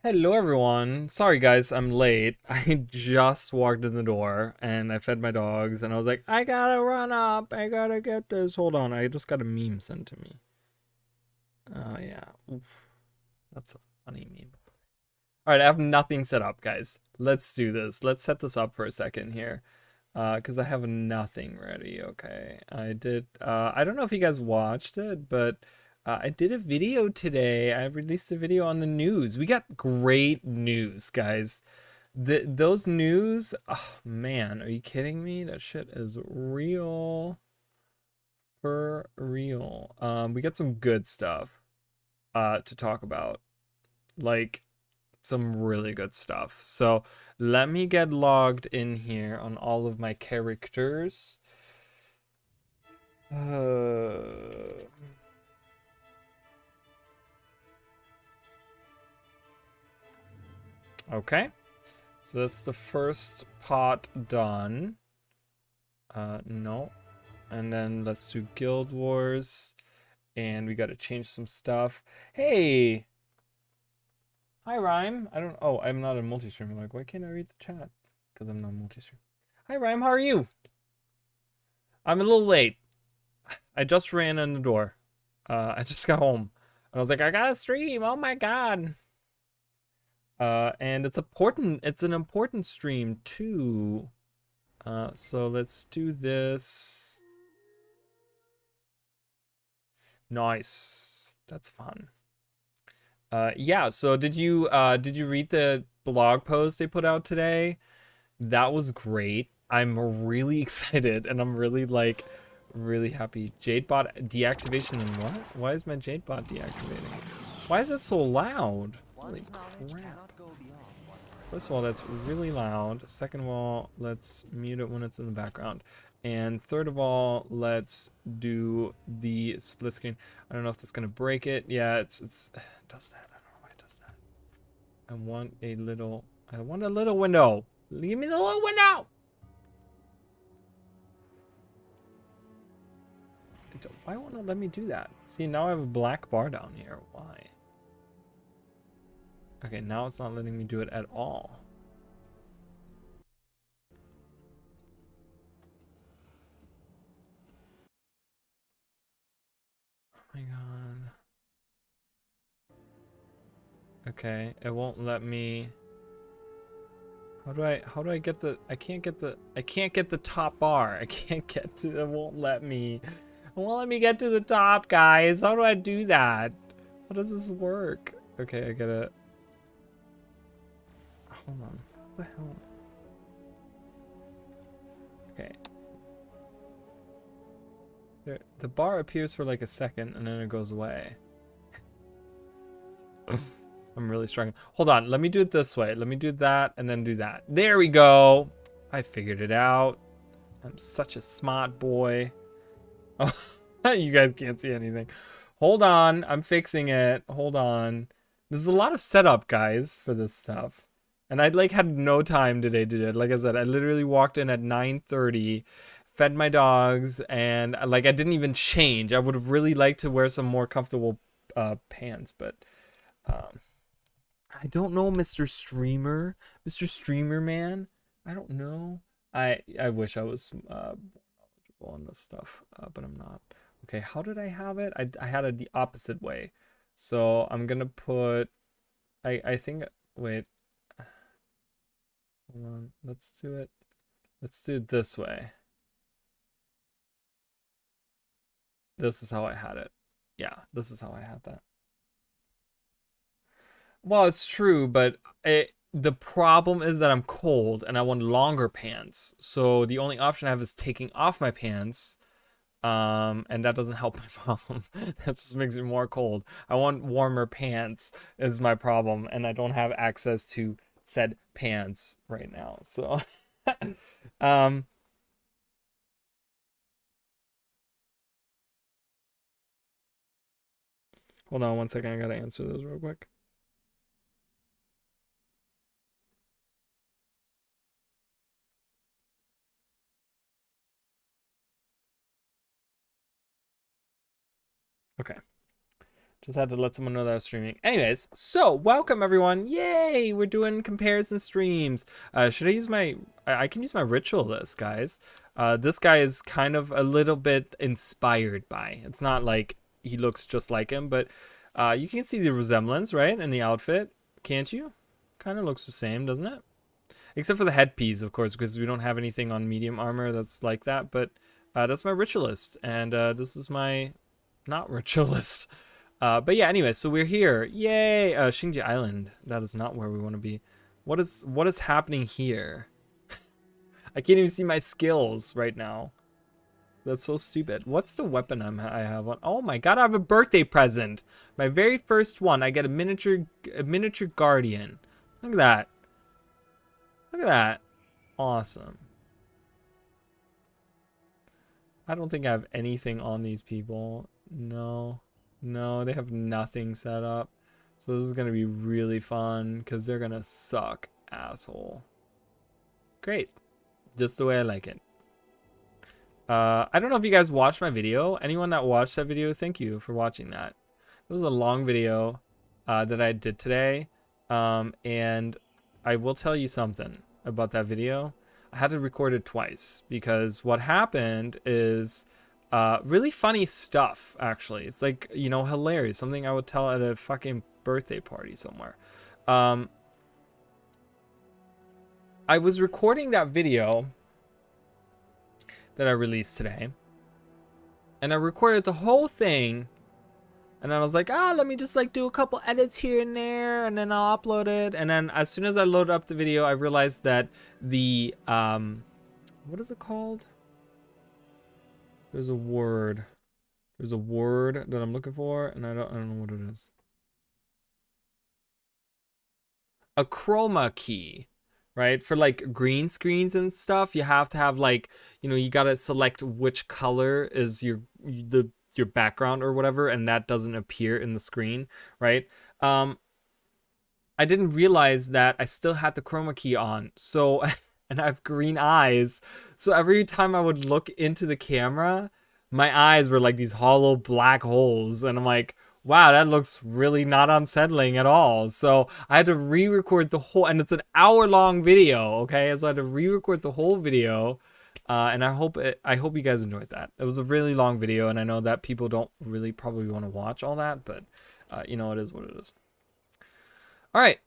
Hello everyone. Sorry guys, I'm late. I just walked in the door and I fed my dogs and I was like, I gotta run up. I gotta get this. Hold on, I just got a meme sent to me. Oh yeah. Oof. That's a funny meme. Alright, I have nothing set up, guys. Let's do this. Let's set this up for a second here. Because I have nothing ready. Okay. I don't know if you guys watched it, but I did a video today. I released a video on the news. We got great news, guys. Those news, oh man, are you kidding me? That shit is real for real. We got some good stuff to talk about. Like some really good stuff. So let me get logged in here on all of my characters. Okay, so that's the first pot done. No. And then let's do Guild Wars. And we gotta change some stuff. Hey! Hi, Rhyme. Oh, I'm not a multi-stream. I'm like, why can't I read the chat? Because I'm not multi-stream. Hi, Rhyme. How are you? I'm a little late. I just ran in the door. I just got home. And I was like, I gotta stream. Oh my god. And it's important. It's an important stream too. So let's do this. Nice. That's fun. Yeah, so did you read the blog post they put out today? That was great. I'm really excited and I'm really really happy. Jadebot deactivation and what? Why is my Jadebot deactivating? Why is that so loud? Holy crap. First of all, that's really loud. Second of all, let's mute it when it's in the background. And third of all, let's do the split screen. I don't know if that's gonna break it. Yeah, it does that. I don't know why it does that. I want a little window. Give me the little window. Why won't it let me do that? See, now I have a black bar down here. Why? Okay, now it's not letting me do it at all. Oh my god. Okay, it won't let me. How do I get the I can't get the top bar. I can't get to it won't let me. It won't let me get to the top, guys. How do I do that? How does this work? Okay, I gotta hold on. What the hell? Okay. The bar appears for like a second and then it goes away. I'm really struggling. Hold on, let me do it this way. Let me do that and then do that. There we go. I figured it out. I'm such a smart boy. Oh, you guys can't see anything. Hold on, I'm fixing it. Hold on. There's a lot of setup, guys, for this stuff. And I had no time today to do it. Like I said, I literally walked in at 9:30, fed my dogs, and I didn't even change. I would have really liked to wear some more comfortable pants, but I don't know, Mr. Streamer. Mr. Streamer man. I don't know. I wish I was knowledgeable on this stuff, but I'm not. Okay, how did I have it? I had it the opposite way. So I'm gonna put I think wait. Hold on. Let's do it. Let's do it this way. This is how I had it. Yeah, this is how I had that. Well, it's true, but the problem is that I'm cold and I want longer pants. So the only option I have is taking off my pants. And that doesn't help my problem. That just makes me more cold. I want warmer pants is my problem, and I don't have access to said pants right now. So, um, hold on one second. I gotta answer those real quick. Okay. Just had to let someone know that I was streaming. Anyways, so welcome everyone. Yay! We're doing comparison streams. Should I use my... I can use my ritualist, guys. This guy is kind of a little bit inspired by. It's not like he looks just like him, but you can see the resemblance, right? In the outfit. Can't you? Kind of looks the same, doesn't it? Except for the headpiece, of course, because we don't have anything on medium armor that's like that. But that's my ritualist. And this is my not ritualist. But yeah, anyway, so we're here. Yay! Xingji Island. That is not where we want to be. What is happening here? I can't even see my skills right now. That's so stupid. What's the weapon I have on? Oh my god, I have a birthday present. My very first one. I get a miniature guardian. Look at that. Look at that. Awesome. I don't think I have anything on these people. No. No, they have nothing set up. So this is going to be really fun because they're going to suck, asshole. Great. Just the way I like it. I don't know if you guys watched my video. Anyone that watched that video, thank you for watching that. It was a long video that I did today. And I will tell you something about that video. I had to record it twice because what happened is... really funny stuff, actually. It's like, you know, hilarious. Something I would tell at a fucking birthday party somewhere. I was recording that video that I released today. And I recorded the whole thing. And then I was like, let me just like do a couple edits here and there. And then I'll upload it. And then as soon as I loaded up the video, I realized that the, what is it called? There's a word. There's a word that I'm looking for, and I don't know what it is. A chroma key, right? For like green screens and stuff, you have to have like, you know, you gotta select which color is your background or whatever, and that doesn't appear in the screen, right? I didn't realize that I still had the chroma key on, so. And I have green eyes. So every time I would look into the camera, my eyes were like these hollow black holes. And I'm like, wow, that looks really not unsettling at all. So I had to re-record the whole, and it's an hour-long video, okay? So I had to re-record the whole video. And I hope you guys enjoyed that. It was a really long video, and I know that people don't really probably want to watch all that, but you know, it is what it is. All right.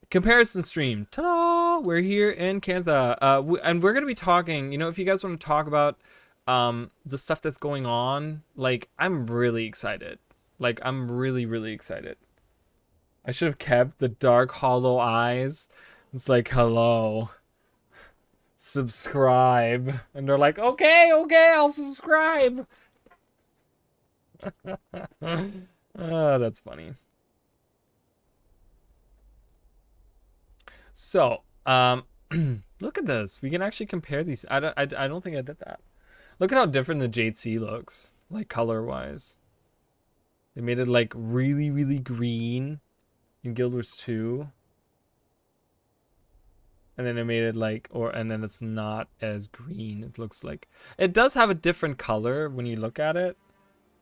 Comparison stream. Ta-da! We're here in Cantha. And we're going to be talking, you know, if you guys want to talk about the stuff that's going on, like, I'm really excited. Like, I'm really, really excited. I should have kept the dark, hollow eyes. It's like, hello. Subscribe. And they're like, okay, I'll subscribe. That's funny. So, look at this. We can actually compare these. I don't think I did that. Look at how different the Jade Sea looks, like color-wise. They made it like really, really green in Guild Wars 2. And then they made it like, and then it's not as green. It looks like, it does have a different color when you look at it.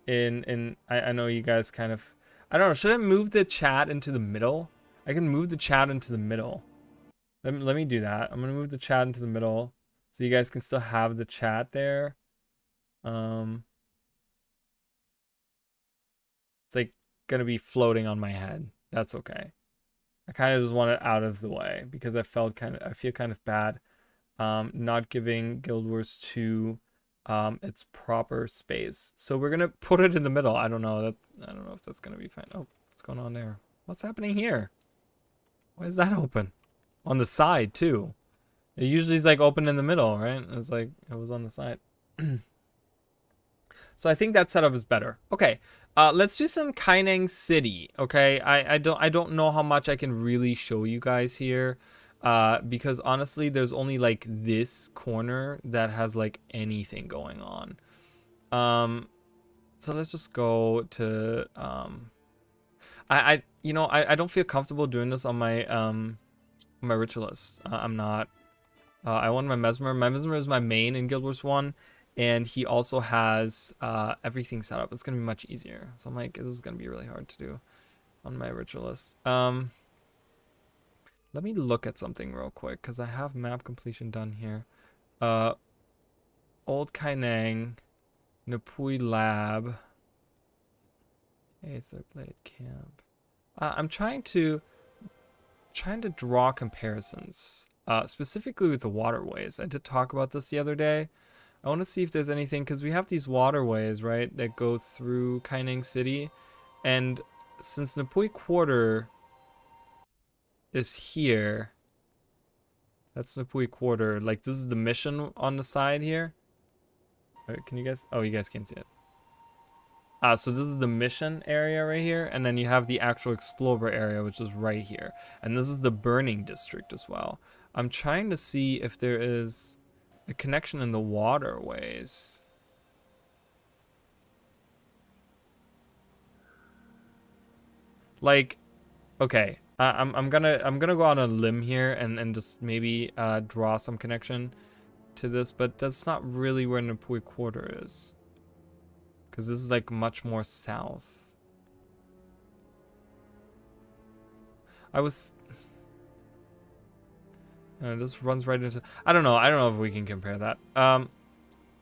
I know you guys kind of, I don't know, should I move the chat into the middle? I can move the chat into the middle. Let me do that. I'm going to move the chat into the middle so you guys can still have the chat there. It's like going to be floating on my head. That's okay. I kind of just want it out of the way because I feel kind of bad not giving Guild Wars 2 its proper space. So we're going to put it in the middle. I don't know if that's going to be fine. Oh, what's going on there? What's happening here? Why is that open? On the side too. It usually is like open in the middle, right? It's like it was on the side. So I think that setup is better. Okay, let's do some Kaineng City. Okay, I don't know how much I can really show you guys here, because honestly, there's only like this corner that has like anything going on. So let's just go to I don't feel comfortable doing this on my ritualist. I'm not. I want my Mesmer. My Mesmer is my main in Guild Wars 1, And he also has everything set up. It's gonna be much easier. So I'm like, this is gonna be really hard to do on my ritualist. Let me look at something real quick because I have map completion done here. Old Kaineng, Napui Lab, Aether Blade Camp. I'm trying to draw comparisons, specifically with the waterways. I did talk about this the other day. I want to see if there's anything, because we have these waterways, right, that go through Kaineng City. And since Napui Quarter is here, that's Napui Quarter. Like, this is the mission on the side here. All right, can you guys? Oh, you guys can't see it. So this is the mission area right here, and then you have the actual Explorer area, which is right here. And this is the Burning District as well. I'm trying to see if there is a connection in the waterways. Like, okay, I'm gonna go on a limb here and just maybe draw some connection to this, but that's not really where Napui Quarter is, because this is like much more south. This runs right into. I don't know if we can compare that.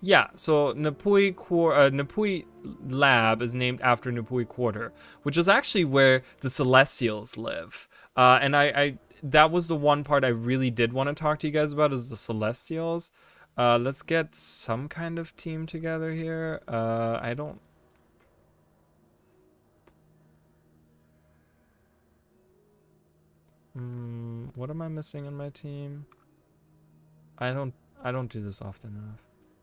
Yeah, so Napui Lab is named after Napui Quarter, which is actually where the Celestials live. And I that was the one part I really did want to talk to you guys about, is the Celestials. Let's get some kind of team together here. I don't. What am I missing in my team? I don't do this often enough.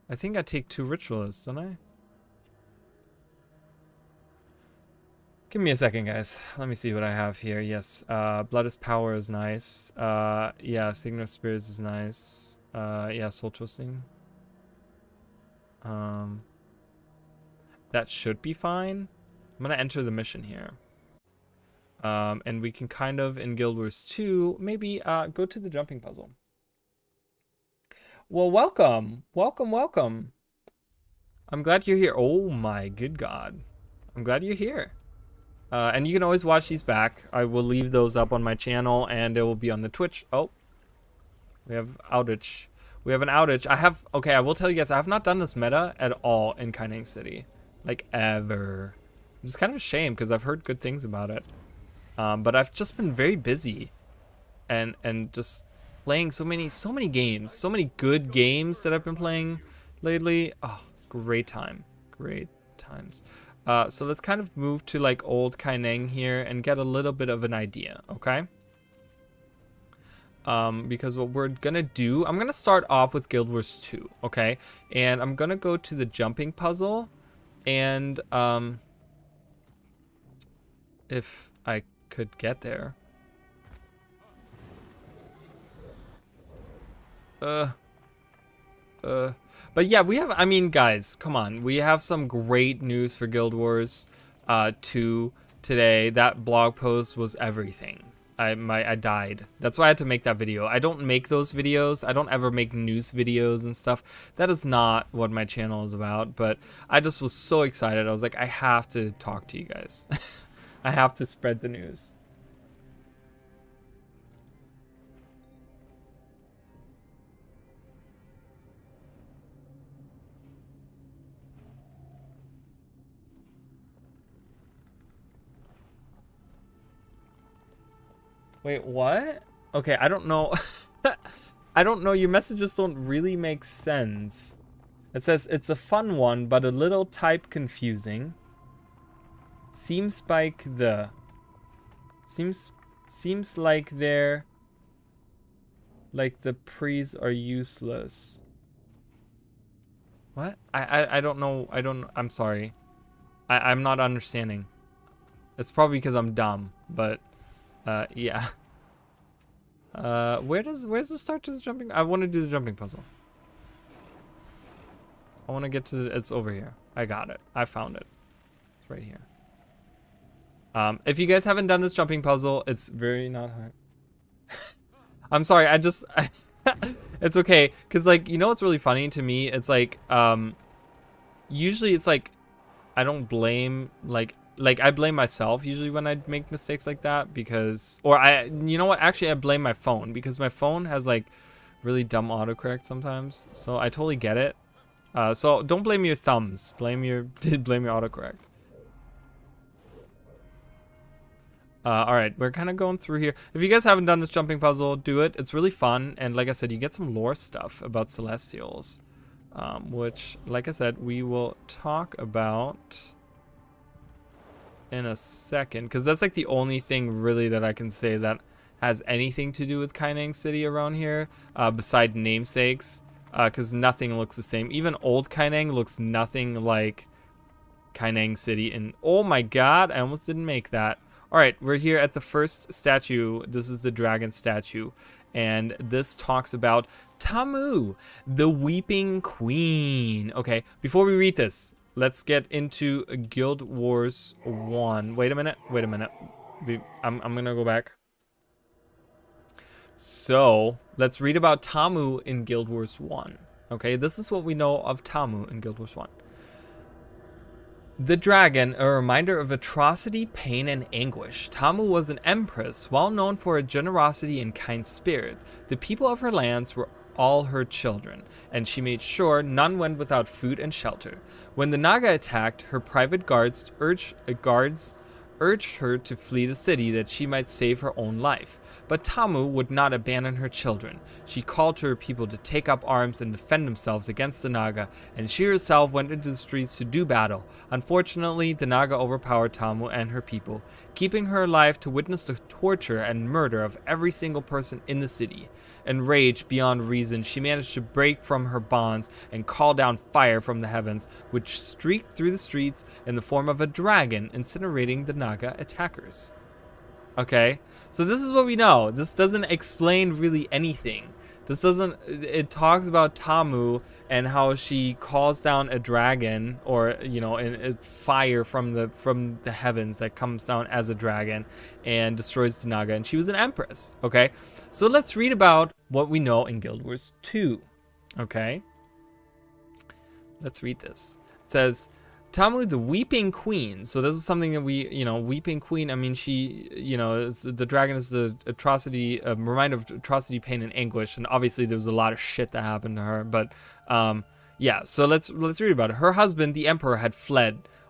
I think I take 2 ritualists, don't I? Give me a second, guys. Let me see what I have here. Yes, Blood is Power is nice. Yeah, Signal of Spirits is nice. Yeah, Soul Twisting. That should be fine. I'm gonna enter the mission here. And we can kind of, in Guild Wars 2, maybe go to the jumping puzzle. Well, welcome. Welcome. I'm glad you're here. Oh my good God. I'm glad you're here. And you can always watch these back. I will leave those up on my channel, and it will be on the Twitch. Oh, we have outage. We have an outage. Okay, I will tell you guys, I have not done this meta at all in Kaineng City. Like, ever. It's kind of a shame, because I've heard good things about it. But I've just been very busy. And just playing so many games. So many good games that I've been playing lately. Oh, it's great time. Great times. So let's kind of move to like old Kaineng here and get a little bit of an idea, okay? Because what we're gonna do, I'm gonna start off with Guild Wars 2, okay? And I'm gonna go to the jumping puzzle, and if I could get there. But yeah, I mean, guys, come on. We have some great news for Guild Wars 2 today. That blog post was everything. I died. That's why I had to make that video. I don't make those videos. I don't ever make news videos and stuff. That is not what my channel is about, but I just was so excited. I was like, I have to talk to you guys. I have to spread the news. Wait, what? Okay, I don't know. I don't know. Your messages don't really make sense. It says it's a fun one, but a little type confusing. Seems like the pre's are useless. What? I don't know. I'm sorry. I'm not understanding. It's probably because I'm dumb, but yeah. Where's the start to the jumping? I want to do the jumping puzzle. I want to get to it's over here. I got it. I found it. It's right here. If you guys haven't done this jumping puzzle, it's very not hard. I'm sorry. It's okay, because, like, you know what's really funny to me? It's like, usually it's like, I don't blame, like I blame myself usually when I make mistakes like that, because, or you know what? Actually, I blame my phone, because my phone has, like, really dumb autocorrect sometimes. So I totally get it. So don't blame your thumbs. Blame your autocorrect. All right, we're kind of going through here. If you guys haven't done this jumping puzzle, do it. It's really fun, and like I said, you get some lore stuff about Celestials, which, like I said, we will talk about in a second, because that's like the only thing really that I can say that has anything to do with Kaineng City around here, beside namesakes, because nothing looks the same. Even old Kaineng looks nothing like Kaineng City. And oh my god, I almost didn't make that. All right, we're here at the first statue. This is the dragon statue, and this talks about Tamu, the Weeping Queen. Okay, before we read this, let's get into Guild Wars 1. Wait a minute. I'm gonna go back. So let's read about Tamu in Guild Wars 1. Okay, this is what we know of Tamu in Guild Wars 1. The dragon, a reminder of atrocity, pain, and anguish. Tamu was an empress, well known for her generosity and kind spirit. The people of her lands were all her children, and she made sure none went without food and shelter. When the Naga attacked, her private guards urged her to flee the city that she might save her own life. But Tamu would not abandon her children. She called to her people to take up arms and defend themselves against the Naga, and she herself went into the streets to do battle. Unfortunately, the Naga overpowered Tamu and her people, keeping her alive to witness the torture and murder of every single person in the city. Enraged beyond reason, she managed to break from her bonds and call down fire from the heavens, which streaked through the streets in the form of a dragon, incinerating the Naga attackers. Okay, so this is what we know. This doesn't explain really anything. This doesn't, it talks about Tamu and how she calls down a dragon, or, you know, a fire from the heavens that comes down as a dragon and destroys the Naga, and she was an empress. Okay, so let's read about what we know in Guild Wars 2. Okay, let's read this. It says, Tamu, the Weeping Queen. So this is something that we, you know, Weeping Queen, I mean, she, you know, the dragon is the atrocity, a reminder of atrocity, pain, and anguish. And obviously there was a lot of shit that happened to her. But, yeah, so let's read about it. Her husband, the emperor, had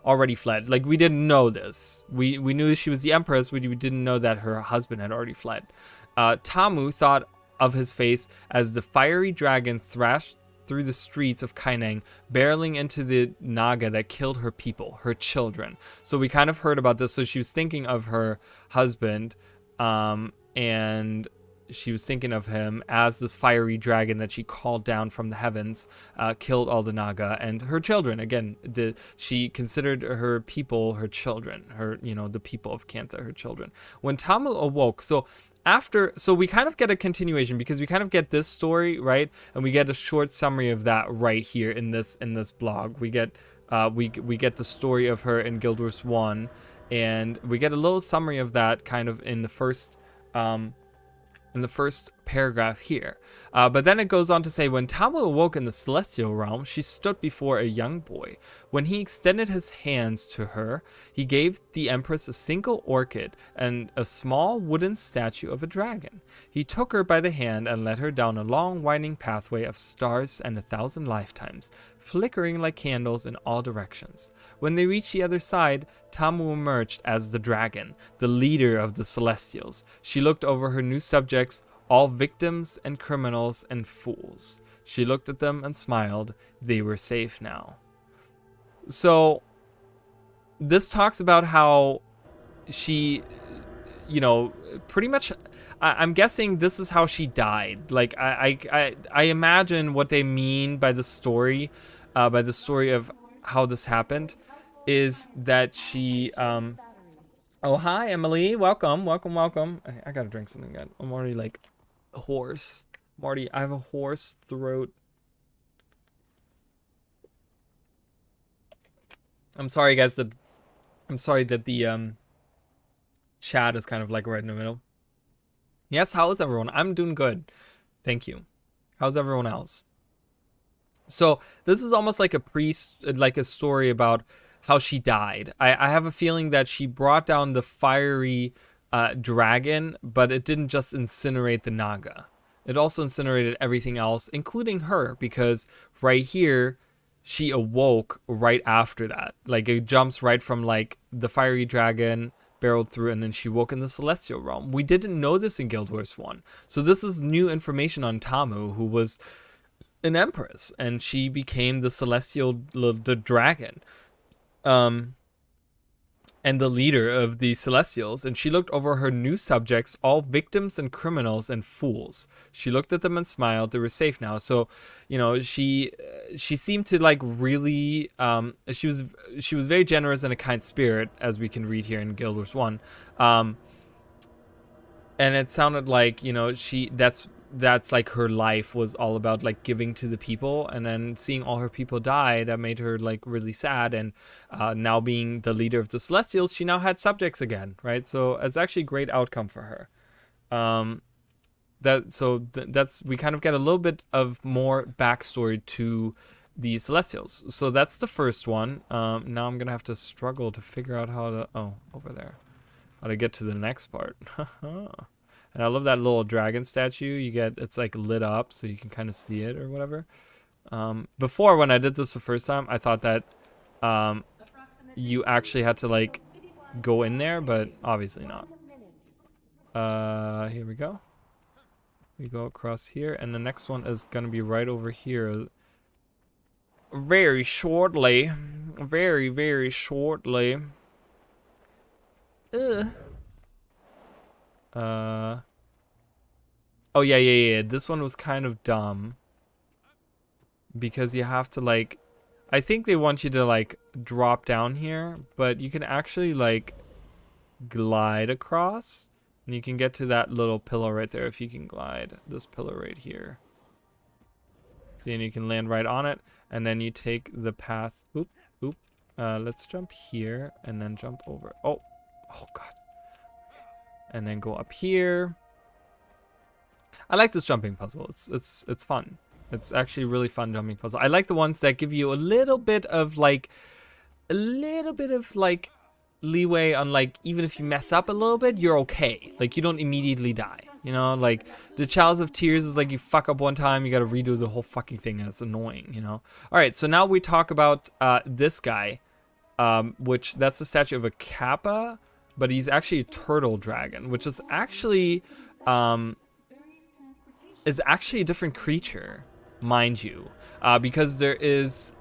already fled. Like, we didn't know this. We knew she was the empress, but we didn't know that her husband had already fled. Tamu thought of his face as the fiery dragon thrashed through the streets of Kaineng, barreling into the Naga that killed her people, her children. So we kind of heard about this. So she was thinking of her husband, and she was thinking of him as this fiery dragon that she called down from the heavens, killed all the Naga and her children. Again, she considered her people her children, the people of Cantha, her children. When Tamu awoke, so we kind of get a continuation, because we kind of get this story, right? And we get a short summary of that right here in this blog. We get we get the story of her in Guild Wars 1, and we get a little summary of that kind of in the first paragraph here. But then it goes on to say, when Tamu awoke in the celestial realm, she stood before a young boy. When he extended his hands to her, he gave the empress a single orchid and a small wooden statue of a dragon. He took her by the hand and led her down a long winding pathway of stars and 1,000 lifetimes, flickering like candles in all directions. When they reached the other side, Tamu emerged as the dragon, the leader of the Celestials. She looked over her new subjects, all victims and criminals and fools. She looked at them and smiled. They were safe now. So this talks about how she, pretty much, I'm guessing this is how she died. Like, I imagine what they mean by the story of how this happened is that she, oh, hi, Emily. Welcome. I gotta drink something again. I'm already like hoarse. Marty, I have a hoarse throat. I'm sorry, guys. I'm sorry that the chat is kind of like right in the middle. Yes, how is everyone? I'm doing good. Thank you. How's everyone else? So this is almost like a story about how she died. I have a feeling that she brought down the fiery dragon, but it didn't just incinerate the Naga. It also incinerated everything else, including her, because right here she awoke right after that. Like it jumps right from like the fiery dragon barreled through, and then she woke in the celestial realm. We didn't know this in Guild Wars 1. So this is new information on Tamu, who was an empress, and she became the celestial, the dragon, and the leader of the celestials. And she looked over her new subjects, all victims and criminals and fools. She looked at them and smiled. They were safe now. So, you know, she seemed to like really, she was very generous and a kind spirit, as we can read here in Guild Wars 1. And it sounded like, you know, that's like her life was all about like giving to the people, and then seeing all her people die, that made her like really sad. And now being the leader of the celestials, she now had subjects again, right? So it's actually a great outcome for her. That's we kind of get a little bit of more backstory to the celestials. So that's the first one. Now I'm gonna have to struggle to figure out how to over there, how to get to the next part. And I love that little dragon statue. It's like lit up so you can kind of see it or whatever. Before, when I did this the first time, I thought that you actually had to like go in there, but obviously not. Here we go. We go across here, and the next one is gonna be right over here. Very shortly. Very, very shortly. Oh yeah. This one was kind of dumb, because you have to like, I think they want you to like drop down here, but you can actually like glide across, and you can get to that little pillar right there if you can glide this pillar right here. See, and you can land right on it, and then you take the path. Let's jump here and then jump over. Oh god. And then go up here. I like this jumping puzzle. It's fun. It's actually a really fun jumping puzzle. I like the ones that give you a little bit of like leeway on like, even if you mess up a little bit, you're okay. Like you don't immediately die. You know, like the Chalice of Tears is like you fuck up one time, you gotta redo the whole fucking thing, and it's annoying, you know. Alright, so now we talk about this guy, which that's the statue of a Kappa, but he's actually a turtle dragon, which is actually a different creature, mind you, because there is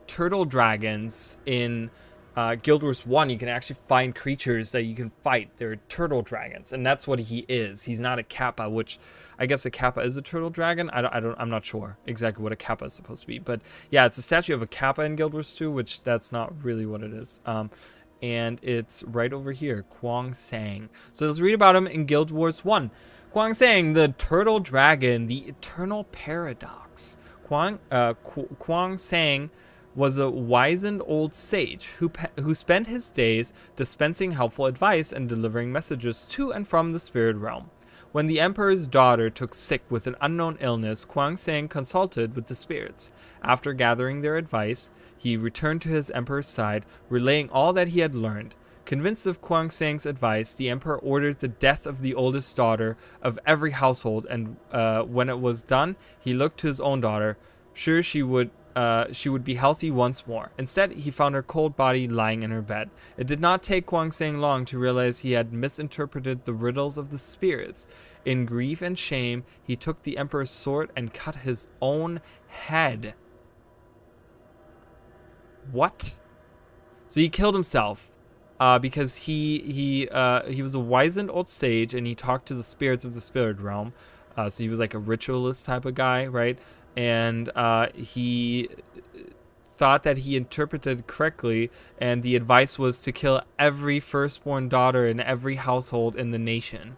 turtle dragons in Guild Wars 1. You can actually find creatures that you can fight. They're turtle dragons, and that's what he is. He's not a Kappa, which I guess a Kappa is a turtle dragon. I'm not sure exactly what a Kappa is supposed to be, but yeah, it's a statue of a Kappa in Guild Wars 2, which that's not really what it is. And it's right over here, Kwang Sang. So let's read about him in Guild Wars 1. Kwang Sang, the turtle dragon, the eternal paradox. Kwang Sang was a wizened old sage who spent his days dispensing helpful advice and delivering messages to and from the spirit realm. When the emperor's daughter took sick with an unknown illness, Kwang Sang consulted with the spirits. After gathering their advice, he returned to his emperor's side, relaying all that he had learned. Convinced of Kwang Sang's advice, the emperor ordered the death of the oldest daughter of every household, and when it was done, he looked to his own daughter, sure she would be healthy once more. Instead, he found her cold body lying in her bed. It did not take Kwang Sang long to realize he had misinterpreted the riddles of the spirits. In grief and shame, he took the emperor's sword and cut his own head. What? So he killed himself because he was a wizened old sage, and he talked to the spirits of the spirit realm. So he was like a ritualist type of guy, right? And he thought that he interpreted correctly, and the advice was to kill every firstborn daughter in every household in the nation,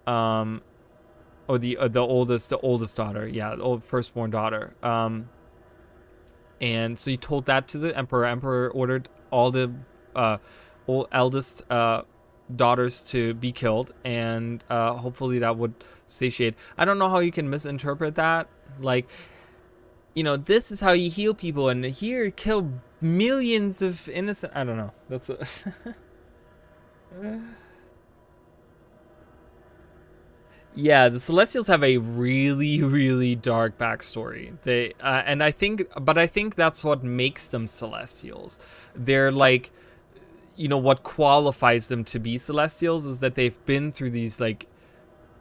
or the oldest daughter, yeah, the old firstborn daughter. And so he told that to the emperor. Emperor ordered all the eldest daughters to be killed, and hopefully that would satiate. I don't know how you can misinterpret that. Like, this is how you heal people, and here kill millions of innocent. I don't know. That's a Yeah, the Celestials have a really, really dark backstory. But I think that's what makes them Celestials. They're like, what qualifies them to be Celestials is that they've been through these like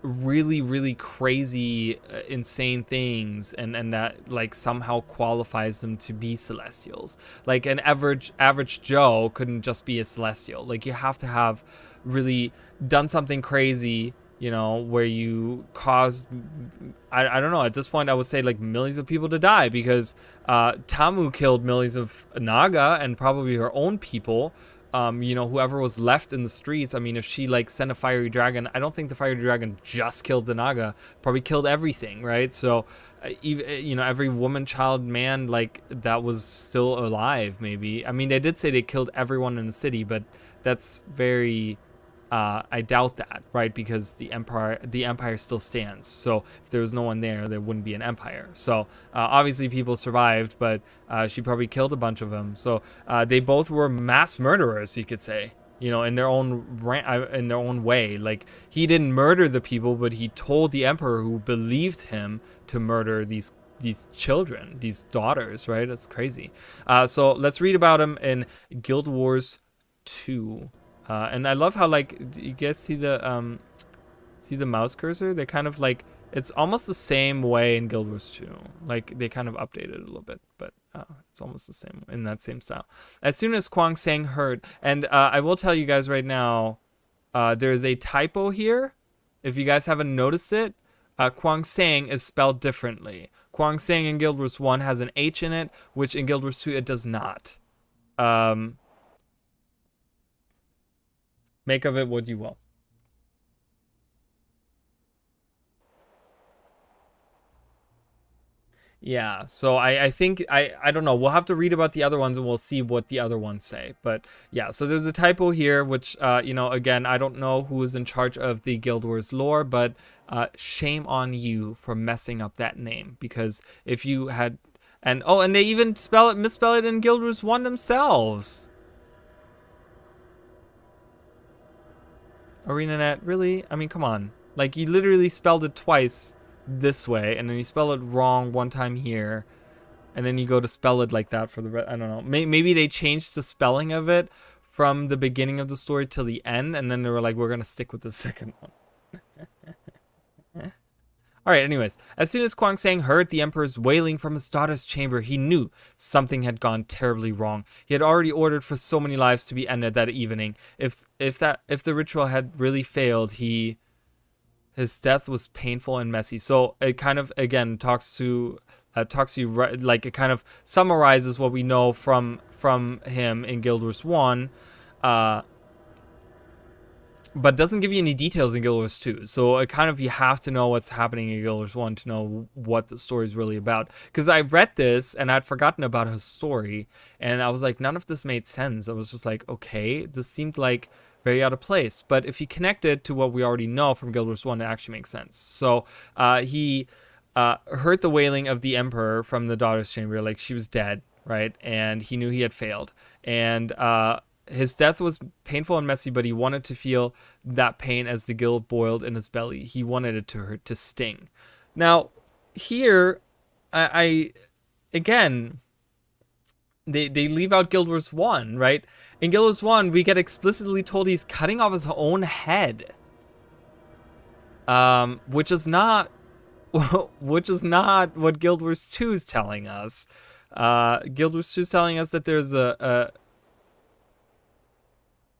really, really crazy, insane things, and that like somehow qualifies them to be Celestials. Like an average Joe couldn't just be a Celestial. Like you have to have really done something crazy, where you caused, I don't know, at this point I would say like millions of people to die, because Tamu killed millions of Naga and probably her own people. Whoever was left in the streets. I mean, if she like sent a fiery dragon, I don't think the fiery dragon just killed the Naga, probably killed everything, right? So every woman, child, man like that was still alive, maybe. I mean, they did say they killed everyone in the city, but that's very I doubt that, right? Because the empire still stands. So if there was no one there, there wouldn't be an empire. So obviously people survived, but she probably killed a bunch of them. So they both were mass murderers, you could say, in their own way. Like, he didn't murder the people, but he told the emperor, who believed him, to murder these children, these daughters, right? That's crazy. So let's read about him in Guild Wars 2. And I love how, like, you guys see the mouse cursor? They kind of like, it's almost the same way in Guild Wars 2. Like, they kind of updated it a little bit, but it's almost the same, in that same style. As soon as Kwang Sang heard, and I will tell you guys right now, there is a typo here. If you guys haven't noticed it, Kwang Sang is spelled differently. Kwang Sang in Guild Wars 1 has an H in it, which in Guild Wars 2 it does not. Make of it what you will. Yeah, so I think, I don't know. We'll have to read about the other ones and we'll see what the other ones say. But yeah, so there's a typo here, which, again, I don't know who is in charge of the Guild Wars lore, but shame on you for messing up that name. Because if you had, and they even misspell it in Guild Wars 1 themselves. ArenaNet, really? I mean, come on. Like, you literally spelled it twice this way, and then you spell it wrong one time here, and then you go to spell it like that for the rest. I don't know. Maybe they changed the spelling of it from the beginning of the story till the end, and then they were like, we're going to stick with the second one. Alright, anyways. As soon as Kwang Sang heard the emperor's wailing from his daughter's chamber, he knew something had gone terribly wrong. He had already ordered for so many lives to be ended that evening. If the ritual had really failed, his death was painful and messy. So it kind of, again, talks to you, like, it kind of summarizes what we know from him in Guild Wars 1. But doesn't give you any details in Guild Wars 2. So it kind of, you have to know what's happening in Guild Wars 1 to know what the story is really about. Because I read this and I'd forgotten about his story, and I was like, none of this made sense. I was just like, okay, this seemed like very out of place. But if you connect it to what we already know from Guild Wars 1, it actually makes sense. So he heard the wailing of the emperor from the daughter's chamber, like she was dead, right? And he knew he had failed. And his death was painful and messy, but he wanted to feel that pain as the guild boiled in his belly. He wanted it to sting. Now, here, I again, they leave out Guild Wars 1, right? In Guild Wars 1, we get explicitly told he's cutting off his own head. Which is not what Guild Wars 2 is telling us. Guild Wars 2 is telling us that there's a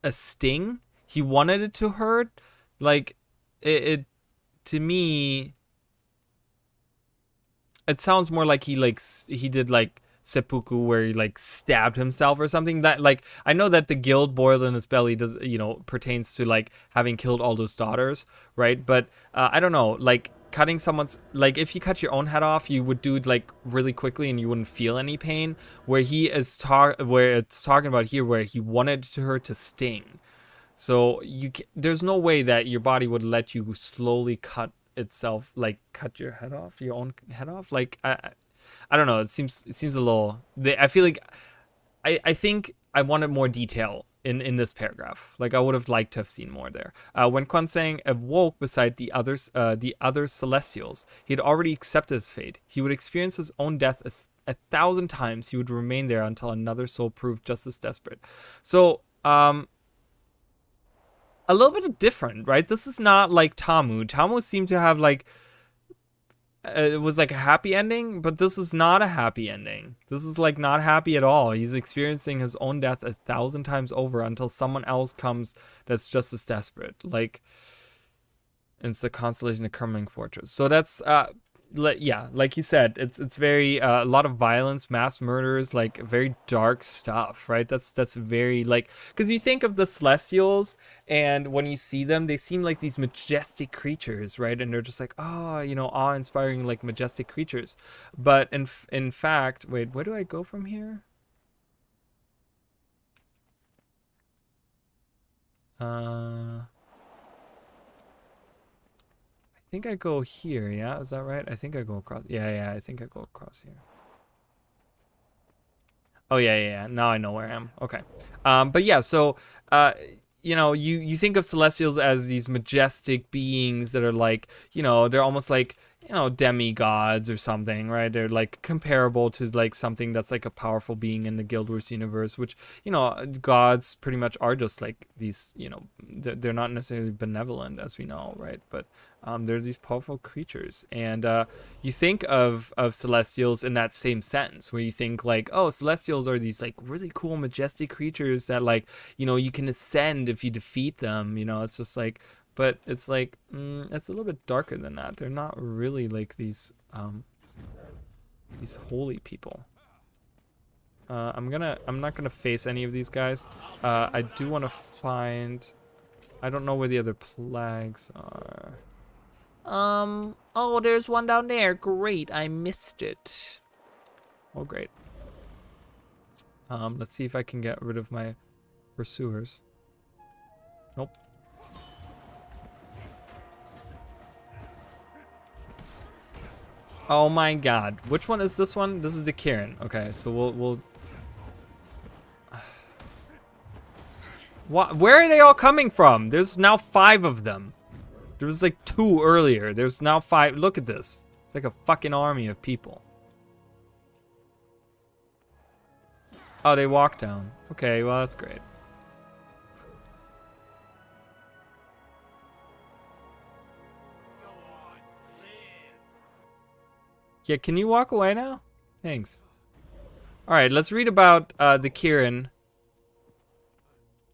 sting. He wanted it to hurt. Like, it to me, it sounds more like he did like seppuku, where he like stabbed himself or something. That, like, I know that the guild boiled in his belly does, pertains to like having killed all those daughters, right? But I don't know, like cutting someone's, like if you cut your own head off, you would do it like really quickly and you wouldn't feel any pain. Where he is where it's talking about here, where he wanted her to sting. So there's no way that your body would let you slowly cut itself, like cut your head off, your own head off. Like I don't know. It seems a little. I feel like I think I wanted more detail in this paragraph. Like I would have liked to have seen more there. When Kwansang awoke beside the other Celestials, he had already accepted his fate. He would experience his own death a thousand times. He would remain there until another soul proved just as desperate. So, a little bit different, right? This is not like Tamu. Tamu seemed to have like it was like a happy ending, but this is not a happy ending. This is like not happy at all. He's experiencing his own death a thousand times over until someone else comes that's just as desperate. Like it's the constellation of Crumbling Fortress. So that's yeah, like you said, it's very a lot of violence, mass murders, like very dark stuff, right? That's very like, because you think of the Celestials, and when you see them, they seem like these majestic creatures, right? And they're just like, oh, you know, awe-inspiring, like majestic creatures. But in fact, wait, where do I go from here? I think I go here, yeah? Is that right? I think I go across. Yeah, I think I go across here. Oh, yeah. Now I know where I am. Okay. But yeah, so, you know, you think of Celestials as these majestic beings that are like, you know, they're almost like, you know, demigods or something, right? They're like comparable to like something that's like a powerful being in the Guild Wars universe, which, you know, gods pretty much are just like these, you know, they're not necessarily benevolent as we know, right? But they're these powerful creatures. And you think of Celestials in that same sense, where you think like, oh, Celestials are these like really cool, majestic creatures that like, you know, you can ascend if you defeat them, you know, it's just like, but it's like, it's a little bit darker than that. They're not really like these holy people. I'm not gonna face any of these guys. I do want to find, I don't know where the other plagues are. Oh, there's one down there. Great, I missed it. Oh, great. Let's see if I can get rid of my pursuers. Nope. Oh my god. Which one is this one? This is the Kirin. Okay, so we'll What? Where are they all coming from? There's now 5 of them. There was like 2 earlier. There's now 5. Look at this. It's like a fucking army of people. Oh, they walk down. Okay, well, that's great. Yeah, can you walk away now? Thanks. Alright, let's read about the Kirin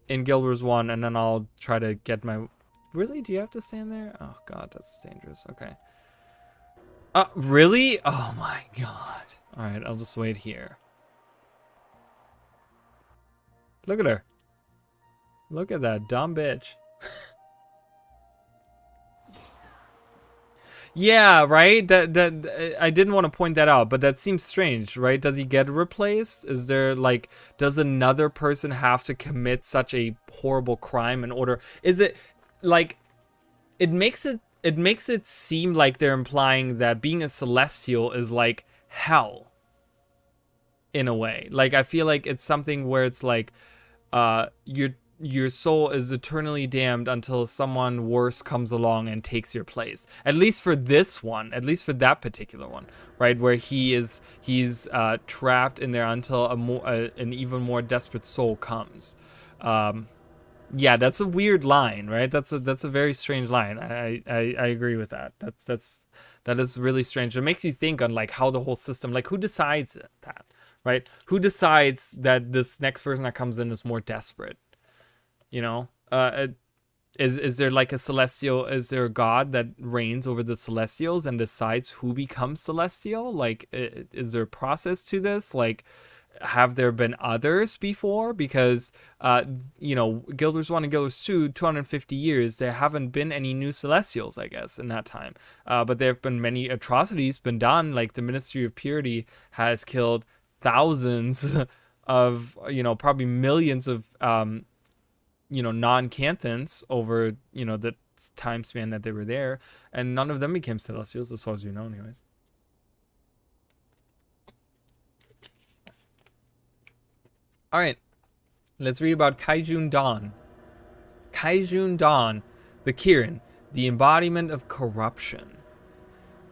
in Guild Wars 1, and then I'll try to get my... Really? Do you have to stand there? Oh god, that's dangerous. Okay. Really? Oh my god. Alright, I'll just wait here. Look at her. Look at that dumb bitch. Yeah, right? That I didn't want to point that out, but that seems strange, right? Does he get replaced? Is there like, does another person have to commit such a horrible crime in order? Is it like, it makes it seem like they're implying that being a Celestial is like hell in a way. Like I feel like it's something where it's like your soul is eternally damned until someone worse comes along and takes your place. At least for this one, at least for that particular one, right? Where he's trapped in there until an even more desperate soul comes. Yeah, that's a weird line, right? That's a very strange line. I agree with that. That is really strange. It makes you think on like how the whole system, like who decides that, right? Who decides that this next person that comes in is more desperate? You know, is there like a Celestial? Is there a god that reigns over the Celestials and decides who becomes Celestial? Like, is there a process to this? Like, have there been others before? Because, you know, Guild Wars 1 and Guild Wars 2, 250 years, there haven't been any new Celestials, I guess, in that time. But there have been many atrocities been done. Like, the Ministry of Purity has killed thousands of, you know, probably millions of non-Canthans over, the time span that they were there, and none of them became Celestials, as far as we know, anyways. All right, let's read about Kaijun Dawn. Kaijun Dawn, the Kirin, the embodiment of corruption.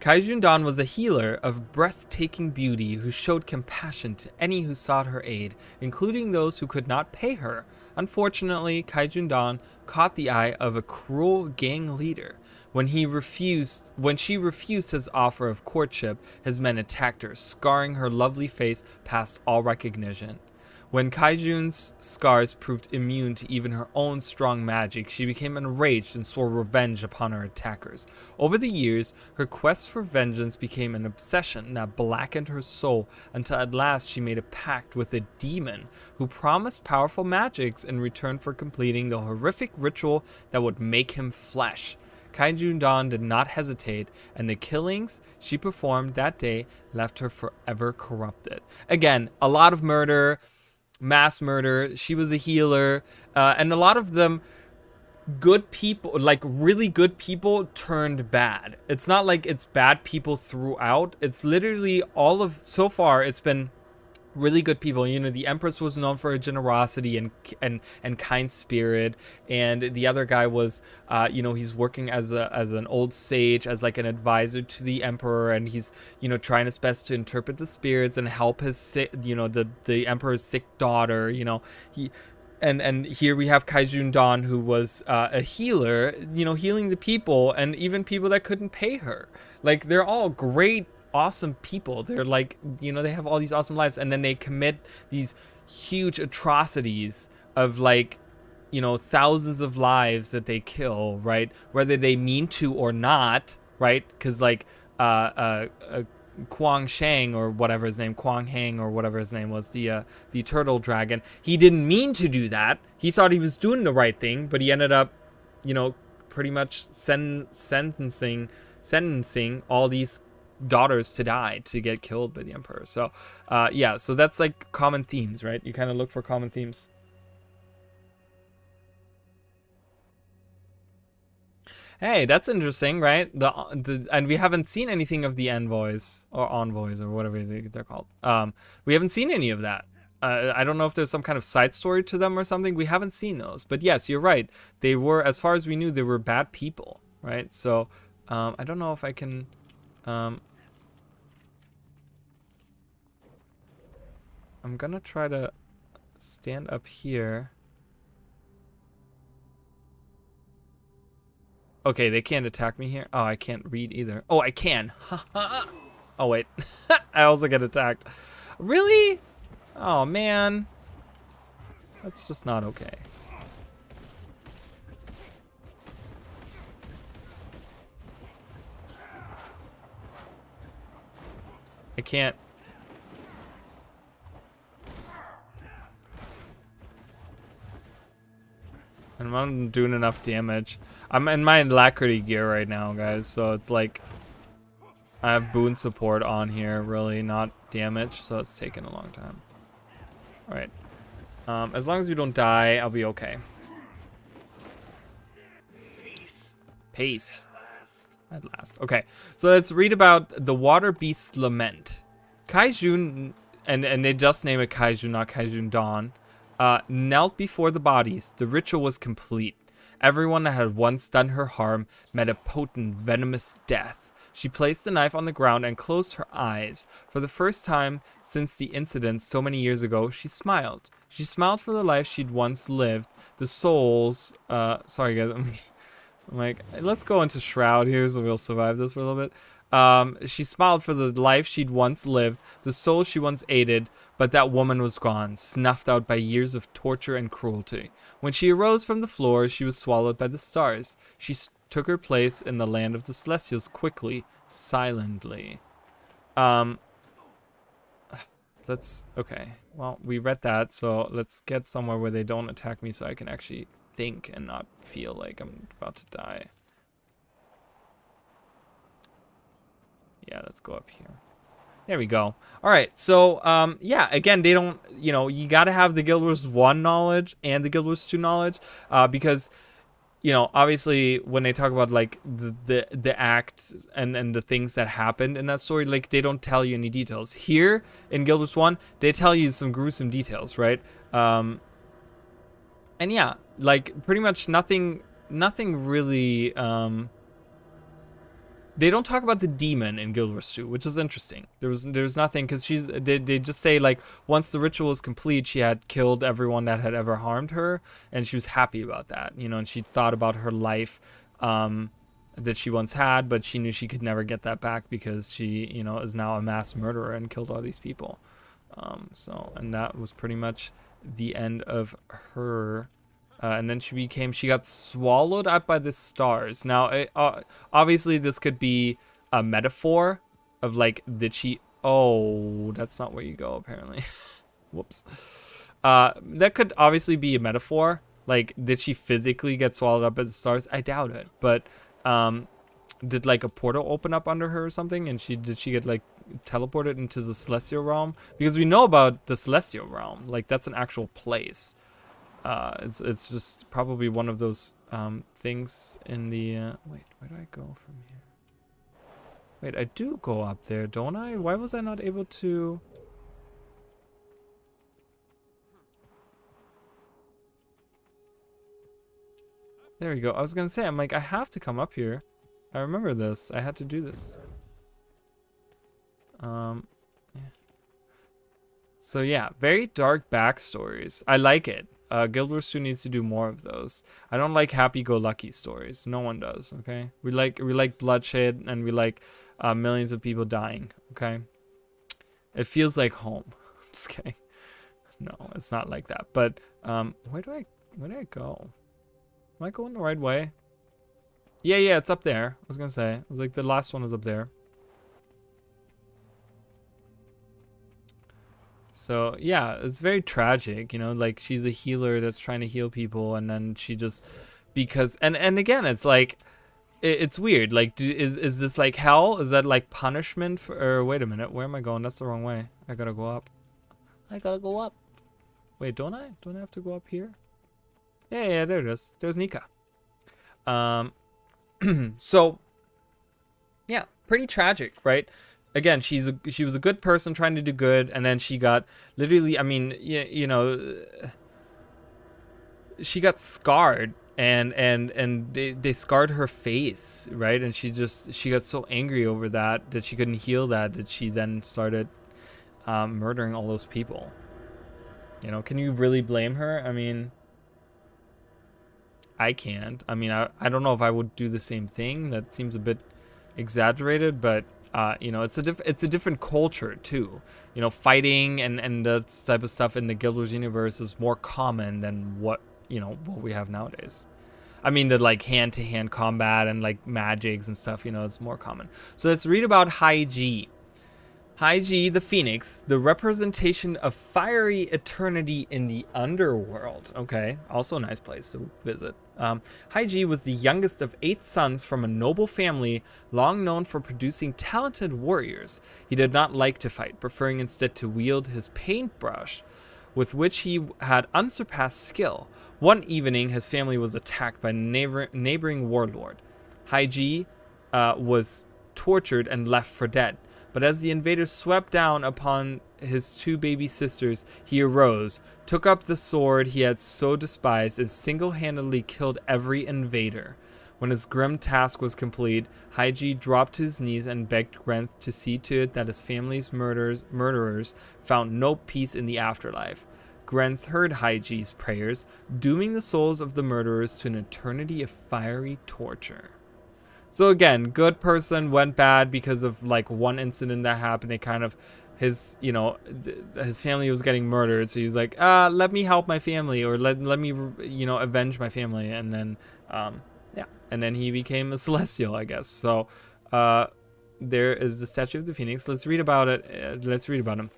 Kaijun Dawn was a healer of breathtaking beauty who showed compassion to any who sought her aid, including those who could not pay her. Unfortunately, Kaijun Dawn caught the eye of a cruel gang leader. When she refused his offer of courtship, his men attacked her, scarring her lovely face past all recognition. When Kaijun's scars proved immune to even her own strong magic, she became enraged and swore revenge upon her attackers. Over the years, her quest for vengeance became an obsession that blackened her soul until at last she made a pact with a demon who promised powerful magics in return for completing the horrific ritual that would make him flesh. Kaijun Dawn did not hesitate, and the killings she performed that day left her forever corrupted. Again, a lot of murder, mass murder. She was a healer, and a lot of them good people, like really good people, turned bad. It's not like it's bad people throughout. It's literally so far it's been really good people. The Empress was known for her generosity and kind spirit, and the other guy was he's working as an old sage, as like an advisor to the Emperor, and he's trying his best to interpret the spirits and help his sick, the Emperor's sick daughter. And here we have Kaijun Dawn, who was a healer, healing the people, and even people that couldn't pay her. Like, they're all great, awesome people. They're like, they have all these awesome lives, and then they commit these huge atrocities of like, thousands of lives that they kill, right? Whether they mean to or not, right? Because like Quang Shang or whatever his name, Quang Hang or whatever his name was, the turtle dragon, he didn't mean to do that. He thought he was doing the right thing, but he ended up, pretty much sentencing all these daughters to die, to get killed by the Emperor. So so that's like common themes, right? You kind of look for common themes. Hey, that's interesting, right? And we haven't seen anything of the envoys or envoys or whatever they're called. We haven't seen any of that. I don't know if there's some kind of side story to them or something. We haven't seen those. But yes, you're right. They were, as far as we knew, they were bad people, right? So I don't know if I can I'm gonna try to stand up here. Okay, they can't attack me here. Oh, I can't read either. Oh, I can. Oh, wait. I also get attacked. Really? Oh, man. That's just not okay. I can't. I'm not doing enough damage. I'm in my alacrity gear right now, guys, so it's like I have boon support on here, really, not damage, so it's taking a long time. Alright. As long as we don't die, I'll be okay. Pace. At last. Okay, so let's read about the Water Beast's Lament. Kaijun, and they just name it Kaijun, not Kaijun Dawn, knelt before the bodies. The ritual was complete. Everyone that had once done her harm met a potent, venomous death. She placed the knife on the ground and closed her eyes. For the first time since the incident so many years ago, she smiled. She smiled for the life she'd once lived. The souls... sorry, guys. I'm like, let's go into Shroud here so we'll survive this for a little bit. She smiled for the life she'd once lived, the soul she once aided, but that woman was gone, snuffed out by years of torture and cruelty. When she arose from the floor, she was swallowed by the stars. She took her place in the land of the Celestials quickly, silently. Okay, well, we read that, so let's get somewhere where they don't attack me so I can actually think and not feel like I'm about to die. Yeah, let's go up here. There we go. All right. So, yeah, again, they don't, you got to have the Guild Wars 1 knowledge and the Guild Wars 2 knowledge, because, obviously when they talk about like the acts and the things that happened in that story, like they don't tell you any details. Here in Guild Wars 1, they tell you some gruesome details, right? And yeah, like pretty much nothing really, they don't talk about the demon in Guild Wars 2, which is interesting. There's nothing, because they just say like once the ritual was complete, she had killed everyone that had ever harmed her, and she was happy about that, and she thought about her life that she once had, but she knew she could never get that back because she is now a mass murderer and killed all these people. And that was pretty much the end of her. And then she got swallowed up by the stars. Now, obviously, this could be a metaphor of like, did she? Oh, that's not where you go, apparently. Whoops. That could obviously be a metaphor. Like, did she physically get swallowed up by the stars? I doubt it. But did like a portal open up under her or something? And did she get like teleported into the celestial realm? Because we know about the celestial realm. Like, that's an actual place. It's just probably one of those things in the wait, where do I go from here? Wait, I do go up there, don't I? Why was I not able to? There we go. I was gonna say, I'm like, I have to come up here. I remember this. I had to do this. Yeah. So yeah, very dark backstories. I like it. Guild Wars 2 needs to do more of those. I don't like happy-go-lucky stories. No one does. Okay, we like bloodshed, and we like millions of people dying. Okay, it feels like home. I'm just kidding. No, it's not like that. But where do I go? Am I going the right way? Yeah, it's up there. I was gonna say. It was like the last one was up there. So yeah, it's very tragic, like she's a healer that's trying to heal people, and then she just, because and again, it's like it's weird. Like, is this like hell? Is that like punishment for? Or wait a minute, where am I going? That's the wrong way. I gotta go up. Wait, don't I? Don't I have to go up here? Yeah, there it is. There's Nika. So yeah, pretty tragic, right? Again, she was a good person trying to do good, and then she got literally, I mean, she got scarred, and they scarred her face, right? And she got so angry over that she couldn't heal that she then started murdering all those people. Can you really blame her? I mean, I can't. I mean, I don't know if I would do the same thing. That seems a bit exaggerated, but it's a different culture too. Fighting and that type of stuff in the Guild Wars universe is more common than what we have nowadays. I mean, the like hand-to-hand combat and like magics and stuff, is more common. So let's read about Haiji. Haiji, the Phoenix, the representation of fiery eternity in the underworld. Okay, also a nice place to visit. Haiji was the youngest of 8 sons from a noble family, long known for producing talented warriors. He did not like to fight, preferring instead to wield his paintbrush, with which he had unsurpassed skill. One evening, his family was attacked by a neighboring warlord. Haiji was tortured and left for dead. But as the invaders swept down upon his 2 baby sisters, he arose, took up the sword he had so despised, and single-handedly killed every invader. When his grim task was complete, Haiji dropped to his knees and begged Grenth to see to it that his family's murderers found no peace in the afterlife. Grenth heard Haiji's prayers, dooming the souls of the murderers to an eternity of fiery torture. So again, good person went bad because of like one incident that happened. It kind of, his family was getting murdered, so he was like, let me help my family, or let me avenge my family, and then yeah, and then he became a celestial, I guess. So there is the statue of the Phoenix. Let's read about it. Let's read about him.